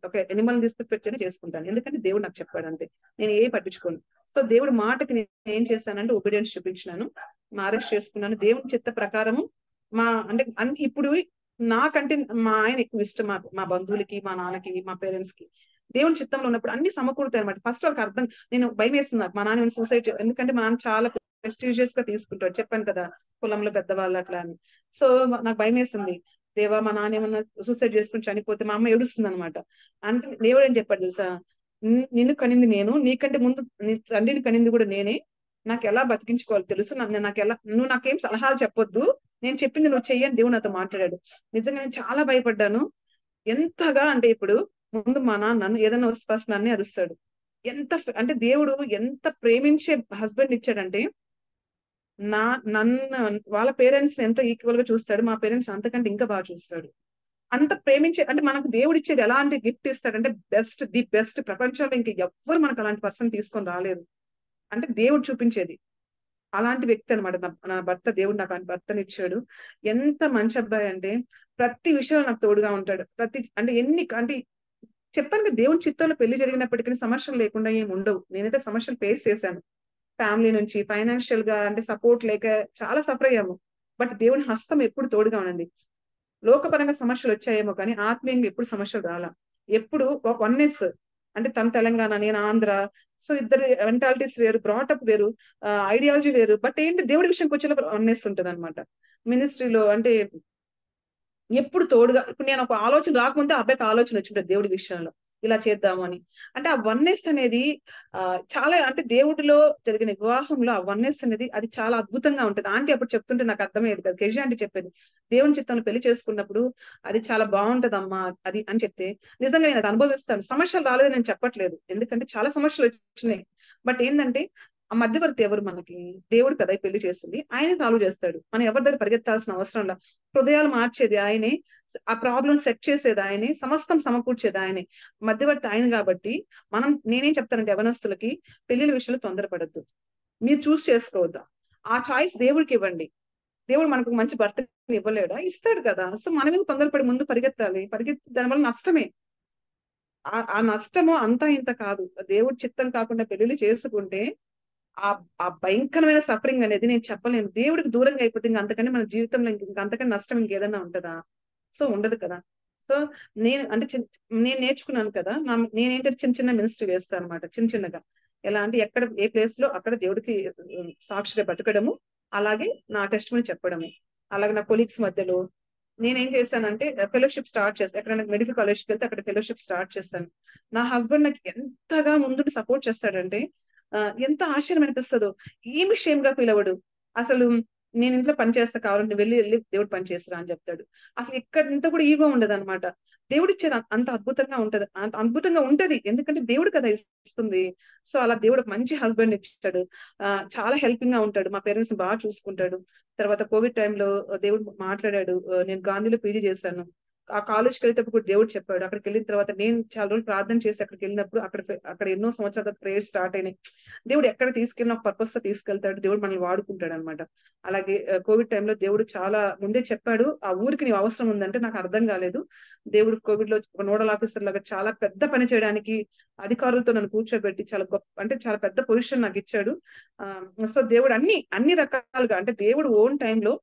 ఒక ఎనిమల్ తీసుకొచ్చి చేసుకుంటాను, ఎందుకంటే దేవుడు నాకు చెప్పాడు అంతే, నేను ఏ పట్టించుకోను. సో దేవుడు మాటకి నేను ఏం చేశానంటే ఒబీడియన్స్ చూపించినాను, మ్యారేజ్ చేసుకున్నాను దేవుని చిత్త ప్రకారము. అంటే ఇప్పుడు నాకంటే మా ఆయన ఎక్కువ ఇష్టం, మా బంధువులకి, మా నాన్నకి, మా పేరెంట్స్ కి. దేవుని చిత్తంలో ఉన్నప్పుడు అన్ని సమకూరుతాయి అనమాట. ఫస్ట్ వాళ్ళకి అర్థం, నేను భయం వేస్తున్నారు మా నాన్న సూసైడ్, ఎందుకంటే మా నాన్న చాలా ప్రెస్టీజియస్ గా తీసుకుంటాడు, చెప్పాను కదా, కులంలో పెద్దవాళ్ళు అట్లా అని. సో నాకు భయం వేస్తుంది, దేవా మా నాన్న ఏమన్నా సూసైడ్ చేసుకుని చనిపోతే, మా అమ్మ ఏడుస్తుంది అనమాట. అంటే దేవుడు ఏం చెప్పాడు తెలుసా, నిన్ను కనింది నేను, నీకంటే ముందు నీ తండ్రిని కనింది కూడా నేనే, నాకు ఎలా బతికించుకోవాలి తెలుసు, నువ్వు నాకేం సలహాలు చెప్పొద్దు, నేను చెప్పింది నువ్వు చెయ్యని దేవుడు నాతో మాట్లాడాడు. నిజంగా నేను చాలా భయపడ్డాను. ఎంతగా అంటే, ఇప్పుడు ముందు మా నాన్న ఏదైనా ఫస్ట్ నన్నే అరుస్తాడు. అంటే దేవుడు ఎంత ప్రేమించే హస్బెండ్ ఇచ్చాడంటే, నన్ను వాళ్ళ పేరెంట్స్ ఎంత ఈక్వల్ గా చూస్తాడు, మా పేరెంట్స్ అంతకంటే ఇంకా బాగా చూస్తాడు. అంత ప్రేమించే, అంటే మనకు దేవుడు ఇచ్చేది ఎలాంటి గిఫ్ట్ ఇస్తాడంటే, ది బెస్ట్. ప్రపంచంలో ఇంక ఎవ్వరు మనకు అలాంటి పర్సన్ తీసుకొని రాలేరు, అంటే దేవుడు చూపించేది అలాంటి వ్యక్తి అనమాట నా భర్త. దేవుడు నాకు భర్తని ఇచ్చాడు. ఎంత మంచి అబ్బాయి అంటే, ప్రతి విషయంలో నాకు తోడుగా ఉంటాడు. అంటే చెప్పాను కదా, దేవుని చిత్తంలో పెళ్లి జరిగినప్పటికీ సమస్యలు లేకుండా ఏమి ఉండవు. నేనైతే సమస్యలు ఫేస్ చేశాను. ఫ్యామిలీ నుంచి ఫైనాన్షియల్ గా అంటే సపోర్ట్ లేక చాలా సఫర్ అయ్యాము. బట్ దేవుని హస్తం ఎప్పుడు తోడుగా ఉన్నది. లోకపరంగా సమస్యలు వచ్చాయేమో కానీ ఆత్మీయంగా ఎప్పుడు సమస్యలు రాలా. ఎప్పుడు వన్నెస్ అంటే తన తెలంగాణ, నేను ఆంధ్ర. సో ఇద్దరు మెంటాలిటీస్ వేరు, బ్రాటప్ వేరు, ఐడియాలజీ వేరు. బట్ ఏంటి దేవుడి విషయంకి వచ్చేటప్పుడు వన్నెస్ ఉంటుంది అనమాట. మినిస్ట్రీలో అంటే ఎప్పుడు తోడుగా, ఇప్పుడు నేను ఒక ఆలోచన రాకముందే ఆ అబ్బాయికి ఆలోచన వచ్చింటుంది దేవుడి విషయంలో ఇలా చేద్దాము అని. అంటే ఆ వన్నెస్ అనేది చాలా అంటే దేవుడిలో జరిగిన వివాహంలో ఆ వన్నెస్ అనేది అది చాలా అద్భుతంగా ఉంటుంది. ఆంటీ అప్పుడు చెప్తుంటే నాకు అర్థమయ్యేది కదా, కేజీ ఆంటీ చెప్పేది దేవుని చిత్తంలో పెళ్లి చేసుకున్నప్పుడు అది చాలా బాగుంటదమ్మా అది అని చెప్తే నిజంగా నేను అది అనుభవిస్తాను. సమస్యలు రాలేదు నేను చెప్పట్లేదు, ఎందుకంటే చాలా సమస్యలు వచ్చినాయి. బట్ ఏంటంటే ఆ మధ్యవర్తి ఎవరు మనకి? దేవుడు కదా ఈ పెళ్లి చేస్తుంది, ఆయనే సాల్వ్ చేస్తాడు. మనం ఎవరి దగ్గర పరిగెత్తాల్సిన అవసరం లేదు. హృదయాలు మార్చేది ఆయనే, ఆ ప్రాబ్లం సెట్ చేసేది ఆయనే, సమస్తం సమకూర్చేది ఆయనే, మధ్యవర్తి ఆయన. కాబట్టి నేనేం చెప్తానంటే యవనస్తులకి పెళ్లిళ్ళ విషయంలో తొందరపడద్దు. మీరు చూస్ చేసుకోవద్దా, ఆ చాయిస్ దేవుడికి ఇవ్వండి. దేవుడు మనకు మంచి భర్తని ఇవ్వలేడా? ఇస్తాడు కదా. సో మనం ఎందుకు తొందరపడి ముందు పరిగెత్తాలి? దానివల్ల నష్టమే. ఆ నష్టము అంతా ఇంత కాదు. దేవుడి చిత్తం కాకుండా పెళ్లిళ్ళు చేసుకుంటే ఆ భయంకరమైన సఫరింగ్ అనేది నేను చెప్పలేను. దేవుడికి దూరంగా అయిపోతే ఇంక అంతకంటే మన జీవితంలో అంతకంటే నష్టం ఇంకేదన్నా ఉంటదా? సో ఉండదు కదా. సో నేను అంటే నేను నేర్చుకున్నాను కదా, నేనేంటంటే చిన్న చిన్న మినిస్ట్రీ వేస్తాను అనమాట. చిన్న చిన్నగా ఎలా అంటే ఎక్కడ ఏ ప్లేస్ లో అక్కడ దేవుడికి సాక్షిగా బతకడము, అలాగే నా టెస్టిమనీ చెప్పడము. అలాగే నా కొలీగ్స్ మధ్యలో నేనేం చేశానంటే ఫెలోషిప్ స్టార్ట్ చేస్తాను. ఎక్కడైనా మెడికల్ కాలేజ్కి వెళ్తే అక్కడ ఫెలోషిప్ స్టార్ట్ చేస్తాను. నా హస్బెండ్ నాకు ఎంతగా ముందుకు సపోర్ట్ చేస్తాడంటే ఎంత ఆశ్చర్యం అనిపిస్తుందో. ఏమి షేమ్ గా ఫీల్ అవ్వడు అసలు. నేను ఇంట్లో పని చేస్తా, కావాలంటే వెళ్ళి దేవుడు పని చేస్తారా అని చెప్తాడు. అసలు ఇక్కడ ఇంత కూడా ఈగో ఉండదు అనమాట. దేవుడు ఇచ్చేది అంత అద్భుతంగా ఉంటది, అంత అద్భుతంగా ఉంటది, ఎందుకంటే దేవుడు కదా ఇస్తుంది. సో అలా దేవుడు మంచి హస్బెండ్ ఇచ్చాడు. చాలా హెల్పింగ్ గా ఉంటాడు, మా పేరెంట్స్ బాగా చూసుకుంటాడు. తర్వాత కోవిడ్ టైంలో దేవుడు మాట్లాడాడు. నేను గాంధీలో పీజీ చేశాను. ఆ కాలేజ్కి వెళ్ళేటప్పుడు కూడా దేవుడు చెప్పాడు. అక్కడికి వెళ్ళిన తర్వాత నేను చాలా రోజులు ప్రార్థన చేసి అక్కడికి వెళ్ళినప్పుడు అక్కడ ఎన్నో సంవత్సరాల ప్రేయర్ స్టార్ట్ అయినాయి. దేవుడు ఎక్కడ తీసుకెళ్ళిన ఒక పర్పస్ తో తీసుకెళ్తాడు, దేవుడు మనల్ని వాడుకుంటాడు అనమాట. అలాగే కోవిడ్ టైంలో దేవుడు చాలా ముందే చెప్పాడు, ఆ ఊరికి నీవు అవసరం ఉందంటే నాకు అర్థం కాలేదు. దేవుడు కోవిడ్ లో ఒక నోడల్ ఆఫీసర్ లాగా చాలా పెద్ద పని చేయడానికి అధికారులతో నన్ను కూర్చోబెట్టి చాలా గొప్ప అంటే చాలా పెద్ద పొజిషన్ నాకు ఇచ్చాడు. సో దేవుడు అన్ని రకాలుగా అంటే దేవుడు ఓన్ టైంలో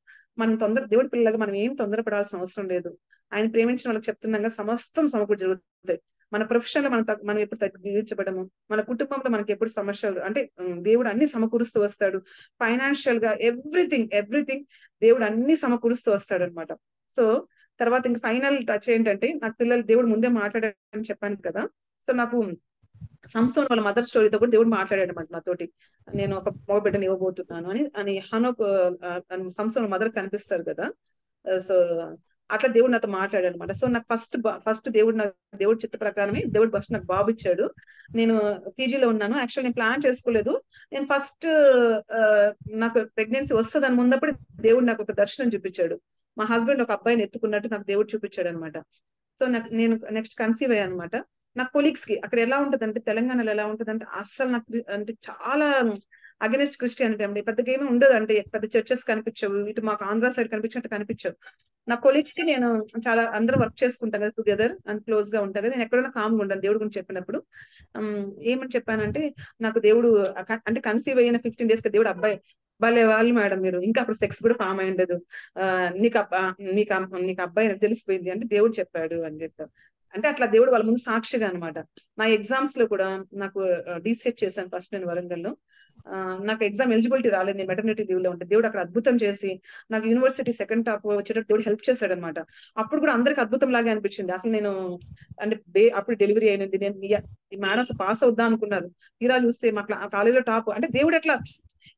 మనం దేవుడి పిల్లలుగా మనం ఏం తొందరపడాల్సిన అవసరం లేదు. ఆయన ప్రేమించిన వాళ్ళకి చెప్తున్నాగా సమస్తం సమకూర్చి జరుగుతాయి. మన ప్రొఫెషన్ లో మనం ఎప్పుడు తగ్గించబడము, మన కుటుంబంలో మనకి ఎప్పుడు సమస్యలు అంటే దేవుడు అన్ని సమకూరుస్తూ వస్తాడు. ఫైనాన్షియల్ గా ఎవ్రీథింగ్ దేవుడు అన్ని సమకూరుస్తూ వస్తాడు అనమాట. సో తర్వాత ఇంక ఫైనల్ టచ్ ఏంటంటే, నాకు పిల్లలు దేవుడు ముందే మాట్లాడాడని చెప్పాను కదా. సో నాకు సంస్థ వాళ్ళ మదర్ స్టోరీతో కూడా దేవుడు మాట్లాడాడు అనమాట నాతోటి. నేను ఒక మగ బిడ్డని ఇవ్వబోతున్నాను అని హనోక్ సంస్థ మదర్ కనిపిస్తారు కదా. సో అట్లా దేవుడు నాతో మాట్లాడాడు అనమాట. సో నాకు ఫస్ట్ దేవుడు చిత్త ప్రకారమే దేవుడు ఫస్ట్ నాకు బాబు ఇచ్చాడు. నేను పీజీలో ఉన్నాను. యాక్చువల్ నేను ప్లాన్ చేసుకోలేదు. నేను ఫస్ట్ నాకు ప్రెగ్నెన్సీ వస్తుందని ముందప్పుడు దేవుడు నాకు ఒక దర్శనం చూపించాడు. మా హస్బెండ్ ఒక అబ్బాయిని ఎత్తుకున్నట్టు నాకు దేవుడు చూపించాడు అనమాట. సో నేను నెక్స్ట్ కన్సీవ్ అయ్యాను అనమాట. నా కొలీగ్స్ కి అక్కడ ఎలా ఉంటదంటే, తెలంగాణలో ఎలా ఉంటదంటే అస్సలు నాకు అంటే చాలా అగెనిస్ట్ క్రిస్టియానిటీ అండి. పెద్దగా ఏమీ ఉండదు, అంటే పెద్ద చర్చెస్ కనిపించవు. ఇటు మాకు ఆంధ్ర సైడ్ కనిపించినట్టు కనిపించవు. నా కొలీగ్స్ కి నేను చాలా అందరూ వర్క్ చేసుకుంటాం కదా, టుగెదర్ అండ్ క్లోజ్ గా ఉంటాం కదా. నేను ఎక్కడైనా కామ్గా ఉంటాను దేవుడి గురించి చెప్పినప్పుడు. ఏమని చెప్పానంటే, నాకు దేవుడు అంటే కన్సీవ్ అయిన 15 days కి దేవుడు అబ్బాయి భలే వాళ్ళు మేడం మీరు, ఇంకా అప్పుడు సెక్స్ కూడా ఫామ్ అయి ఉండదు, నీకు అబ్బాయి తెలిసిపోయింది అంటే దేవుడు చెప్పాడు అని చెప్పారు. అంటే అట్లా దేవుడు వాళ్ళ ముందు సాక్షిగా అనమాట. నా ఎగ్జామ్స్ లో కూడా నాకు డీసెట్ చేశాను ఫస్ట్ నేను వరంగల్లో. నాకు ఎగ్జామ్ ఎలిజిబిలిటీ రాలేదు, నేను మెటర్నిటీ లీవ్ లో ఉంటాను. దేవుడు అక్కడ అద్భుతం చేసి నాకు యూనివర్సిటీ సెకండ్ టాప్ వచ్చేటప్పుడు దేవుడు హెల్ప్ చేశాడు అనమాట. అప్పుడు కూడా అందరికి అద్భుతం లాగే అనిపించింది. అసలు నేను అంటే అప్పుడు డెలివరీ అయినది, నేను ఈ మేడం పాస్ అవుద్దాం అనుకున్నారు. తీరా చూస్తే మా కాలేజీలో టాప్. అంటే దేవుడు ఎట్లా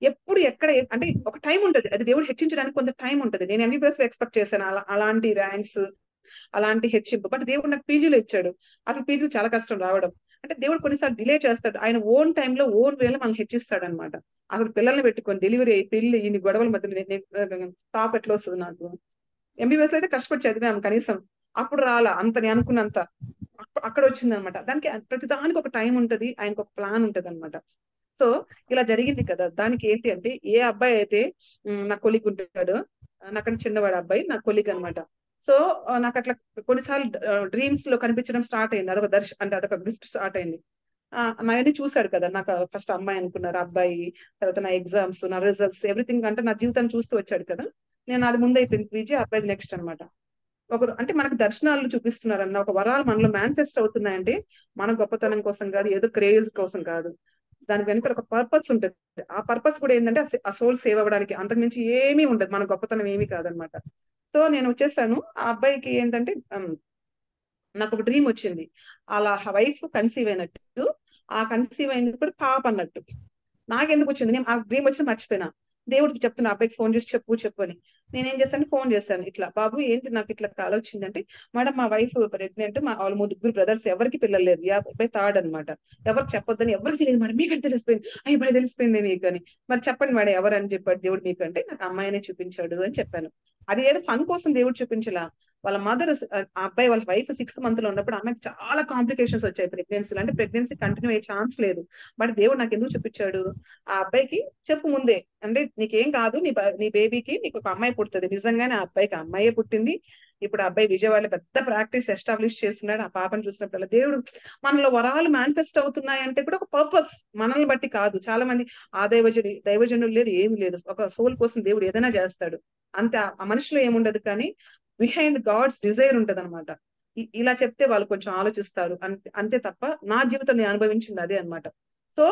ఎప్పుడు ఎక్కడ అంటే ఒక టైం ఉంటది, అది దేవుడు హెచ్చించడానికి కొంత టైం ఉంటది. నేను ఎంబీబీఎస్ లో ఎక్స్పెక్ట్ చేశాను అలాంటి ర్యాంక్స్, అలాంటి హెచ్చింపు. బట్ దేవుడు నాకు పీజీలో ఇచ్చాడు. అసలు పీజీలో చాలా కష్టం రావడం. అంటే దేవుడు కొన్నిసార్లు డిలే చేస్తాడు, ఆయన ఓన్ టైంలో ఓన్ వేలో మనం హెచ్చిస్తాడు అనమాట. అసలు పిల్లల్ని పెట్టుకొని డెలివరీ అయ్యి పెళ్లి ఇన్ని గొడవల మధ్య టాప్ ఎట్లా వస్తుంది నాకు? ఎంబీబీఎస్ లో అయితే కష్టపడి చదివాము కనీసం, అప్పుడు రాలా అంత నేను అనుకున్నంత. అక్కడ వచ్చింది అనమాట. దానికి ప్రతిదానికి ఒక టైం ఉంటది, ఆయనకు ఒక ప్లాన్ ఉంటది అనమాట. సో ఇలా జరిగింది కదా. దానికి ఏంటి అంటే, ఏ అబ్బాయి అయితే నా కొలిగ్ ఉంటాడో, నాకన్నా చిన్నవాడు అబ్బాయి నా కొలిగ్ అనమాట. సో నాకు అట్లా కొన్నిసార్లు డ్రీమ్స్ లో కనిపించడం స్టార్ట్ అయింది. అదొక అంటే అదొక గిఫ్ట్ స్టార్ట్ అయింది. మా ఆయన చూశాడు కదా, నాకు ఫస్ట్ అమ్మాయి అనుకున్నారు, అబ్బాయి, తర్వాత నా ఎగ్జామ్స్, నా రిజల్ట్స్, ఎవ్రీథింగ్, అంటే నా జీవితాన్ని చూస్తూ వచ్చాడు కదా. నేను అది ముందు అయిపోయింది పీజీ, అబ్బాయి నెక్స్ట్ అనమాట. ఒకరు అంటే మనకు దర్శనాలు చూపిస్తున్నారన్న ఒక వరాలు మనలో మేనిఫెస్ట్ అవుతున్నాయంటే మన గొప్పతనం కోసం కాదు, ఏదో క్రేజ్ కోసం కాదు. దాని వెనుక ఒక పర్పస్ ఉంటుంది. ఆ పర్పస్ కూడా ఏంటంటే ఆ సోల్ సేవ్ అవ్వడానికి, అంతకుమించి ఏమీ ఉండదు. మన గొప్పతనం ఏమీ కాదనమాట. సో నేను వచ్చేసాను. ఆ అబ్బాయికి ఏంటంటే నాకు ఒక డ్రీమ్ వచ్చింది, అలా వైఫ్ కన్సీవ్ అయినట్టు, ఆ కన్సీవ్ అయినది కూడా పాప అన్నట్టు. నాకెందుకు వచ్చింది, నేను ఆ డ్రీమ్ వచ్చి మర్చిపోయినా. దేవుడికి చెప్తున్నా, అబ్బాయికి ఫోన్ చేసి చెప్పు అని. నేనేం చేశాను, ఫోన్ చేశాను, ఇట్లా బాబు ఏంటి నాకు ఇట్లా కాల్ వచ్చిందంటే, మేడం మా వైఫ్ ప్రెగ్నెంట్, వాళ్ళు ముగ్గురు బ్రదర్స్, ఎవరికి పిల్లలు లేదు, అబ్బాయి థర్డ్ అనమాట. ఎవరికి చెప్పొద్దని, ఎవరికి తెలియదు మేడం, మీకు తెలిసిపోయింది, అయ్యి తెలిసిపోయింది మీకు అని. మరి చెప్పండి మేడం ఎవరు అని చెప్పాడు దేవుడు మీకు అంటే, నాకు అమ్మాయినే చూపించాడు అని చెప్పాను. అది ఏదో ఫన్ కోసం దేవుడు చూపించలా. వాళ్ళ మదర్, ఆ అబ్బాయి వాళ్ళ వైఫ్ 6th month లో ఉన్నప్పుడు అమ్మాయికి చాలా కాంప్లికేషన్స్ వచ్చాయి ప్రెగ్నెన్సీలో. అంటే ప్రెగ్నెన్సీ కంటిన్యూ అయ్యే ఛాన్స్ లేదు. బట్ దేవుడు నాకు ఎందుకు చూపించాడు, ఆ అబ్బాయికి చెప్పు ముందే, అంటే నీకేం కాదు, నీ బేబీకి నీకు ఒక అమ్మాయి పుడుతుంది. నిజంగానే ఆ అబ్బాయికి అమ్మాయే పుట్టింది. ఇప్పుడు ఆ అబ్బాయి విజయవాడలో పెద్ద ప్రాక్టీస్ ఎస్టాబ్లిష్ చేస్తున్నాడు. ఆ పాపను చూసినప్పుడు దేవుడు మనలో వరాలు మేనిఫెస్ట్ అవుతున్నాయి అంటే కూడా ఒక పర్పస్, మనల్ని బట్టి కాదు. చాలా మంది ఆ దైవజనులు లేదు, ఏమి లేదు, ఒక సోల్ కోసం దేవుడు ఏదైనా చేస్తాడు అంతే. ఆ మనిషిలో ఏముండదు, కానీ బిహైండ్ గాడ్స్ డిజైర్ ఉంటది అనమాట. ఇలా చెప్తే వాళ్ళు కొంచెం ఆలోచిస్తారు అంతే తప్ప నా జీవితం నేను అనుభవించింది అదే అనమాట. సో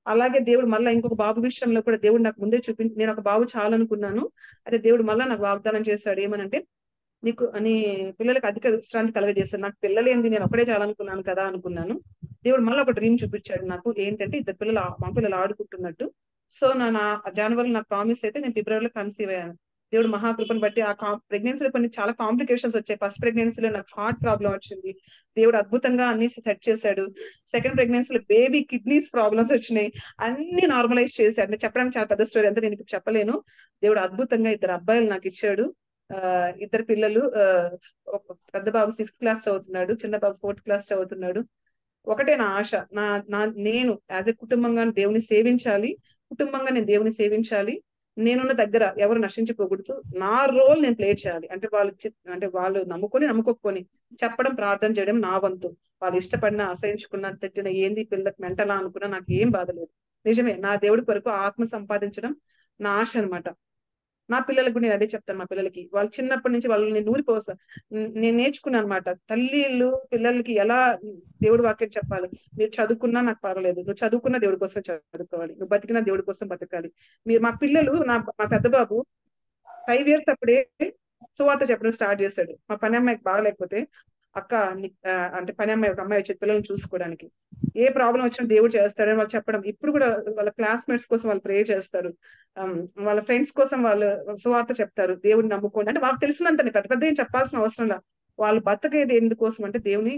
అలాగే దేవుడు మళ్ళీ ఇంకొక బాబు విషయంలో కూడా దేవుడు నాకు ముందే చూపించి, నేను ఒక బాబు చాలనుకున్నాను. అదే దేవుడు మళ్ళీ నాకు వాగ్దానం చేశాడు, ఏమనంటే నీ పిల్లలకి అధిక విశ్రాంతి కలగజేస్తాడు. నాకు పిల్లలు ఏంది, నేను ఒకటే చాలనుకున్నాను కదా అనుకున్నాను. దేవుడు మళ్ళీ ఒక డ్రీమ్ చూపించాడు నాకు, ఏంటంటే ఇద్దరు మా పిల్లలు ఆడుకుంటున్నట్టు. సో నా జనవరిలో నాకు ప్రామిస్ అయితే నేను ఫిబ్రవరిలో కన్సీవ్ అయ్యాను. దేవుడు మహాకృపను బట్టి ఆ ప్రెగ్నెన్సీలో కొన్ని చాలా కాంప్లికేషన్స్ వచ్చాయి. ఫస్ట్ ప్రెగ్నెన్సీలో నాకు హార్ట్ ప్రాబ్లం వచ్చింది, దేవుడు అద్భుతంగా అన్ని సెట్ చేశాడు. సెకండ్ ప్రెగ్నెన్సీలో బేబీ కిడ్నీస్ ప్రాబ్లమ్స్ వచ్చినాయి, అన్ని నార్మలైజ్ చేశాడు. నేను చెప్పడానికి చాలా పెద్ద స్టోరీ, అంతా నేను ఇప్పుడు చెప్పలేను. దేవుడు అద్భుతంగా 2 అబ్బాయిలు నాకు ఇచ్చాడు. 2 పిల్లలు. ఒక పెద్ద బాబు 6th class చదువుతున్నాడు, చిన్న బాబు 4th class చదువుతున్నాడు. ఒకటే నా ఆశ, నేను యాజ్ ఎ కుటుంబంగా దేవుని సేవించాలి, కుటుంబంగా నేను దేవుని సేవించాలి. నేనున్న దగ్గర ఎవరు నశించుకోకూడదు, నా రోల్ నేను ప్లే చేయాలి. అంటే వాళ్ళు నమ్ముకోకపోని చెప్పడం, ప్రార్థన చేయడం నా వంతు. వాళ్ళు ఇష్టపడినా, అసహించుకున్నా, తిట్టిన, ఏంది పిల్లలకు మెంటలా అనుకున్నా నాకు ఏం బాధ లేదు. నిజమే, నా దేవుడి కొరకు ఆత్మ సంపాదించడం నా ఆశ అనమాట. నా పిల్లలకు నేను అదే చెప్తాను. మా పిల్లలకి వాళ్ళు చిన్నప్పటి నుంచి వాళ్ళని నూరిపోస్తా. నేను నేర్చుకున్నాను అనమాట, తల్లిళ్ళు పిల్లలకి ఎలా దేవుడి వాక్యం చెప్పాలి. మీరు చదువుకున్నా నాకు పర్వాలేదు, నువ్వు చదువుకున్న దేవుడి కోసం చదువుకోవాలి, నువ్వు బతికినా దేవుడి కోసం బతకాలి. మా పిల్లలు, మా పెద్ద బాబు 5 years అప్పుడే సువార్త చెప్పడం స్టార్ట్ చేశాడు. మా పని అమ్మాయికి బాగలేకపోతే, అక్క అంటే పని అమ్మాయి, ఒక అమ్మాయి వచ్చే పిల్లల్ని చూసుకోవడానికి, ఏ ప్రాబ్లం వచ్చినా దేవుడు చేస్తాడని వాళ్ళు చెప్పడం. ఇప్పుడు కూడా వాళ్ళ క్లాస్మేట్స్ కోసం వాళ్ళు ప్రే చేస్తారు, వాళ్ళ ఫ్రెండ్స్ కోసం వాళ్ళు సువార్త చెప్తారు. దేవుడిని నమ్ముకోండి అంటే వాళ్ళకి తెలిసినంతనే, పెద్ద పెద్ద ఏం చెప్పాల్సిన అవసరం లేదు. వాళ్ళు బతకేది ఎందుకోసం అంటే దేవుని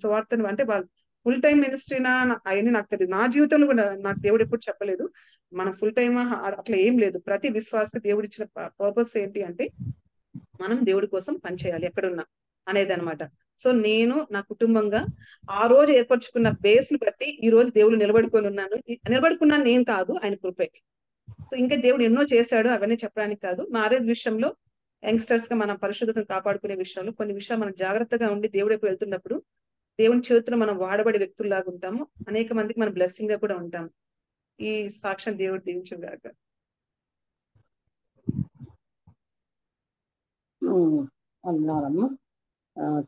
సువార్తను, అంటే వాళ్ళు ఫుల్ టైం మినిస్ట్రీనా అవన్నీ నాకు తెలియదు. నా జీవితంలో కూడా నాకు దేవుడు ఎప్పుడు చెప్పలేదు మనం ఫుల్ టైమ్ అట్లా ఏం లేదు. ప్రతి విశ్వాసకి దేవుడు ఇచ్చిన పర్పస్ ఏంటి అంటే మనం దేవుడి కోసం పనిచేయాలి ఎక్కడున్నా అనేది అనమాట. సో నేను నా కుటుంబంగా ఆ రోజు ఏర్పరచుకున్న బేస్ ని బట్టి ఈ రోజు దేవుడు నిలబడుకున్నాను నేను కాదు, ఆయన కృపే. సో ఇంకా దేవుడు ఎన్నో చేశాడు, అవన్నీ చెప్పడానికి కాదు. మ్యారేజ్ విషయంలో యంగ్స్టర్స్ గా మనం పరిశుద్ధతను కాపాడుకునే విషయంలో కొన్ని విషయాలు మనం జాగ్రత్తగా ఉండి దేవుడి వైపు వెళ్తున్నప్పుడు దేవుని చేతిలో మనం వాడబడే వ్యక్తుల్లాగా ఉంటాము, అనేక మందికి మనం బ్లెస్సింగ్ గా కూడా ఉంటాము. ఈ సాక్ష్యం దేవుడు దీవించుగాక. అన్నారమ్మా,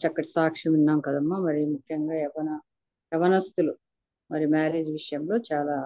చక్కటి సాక్ష్యం విన్నాం కదమ్మా. మరి ముఖ్యంగా యవనస్తులు మరి మ్యారేజ్ విషయంలో చాలా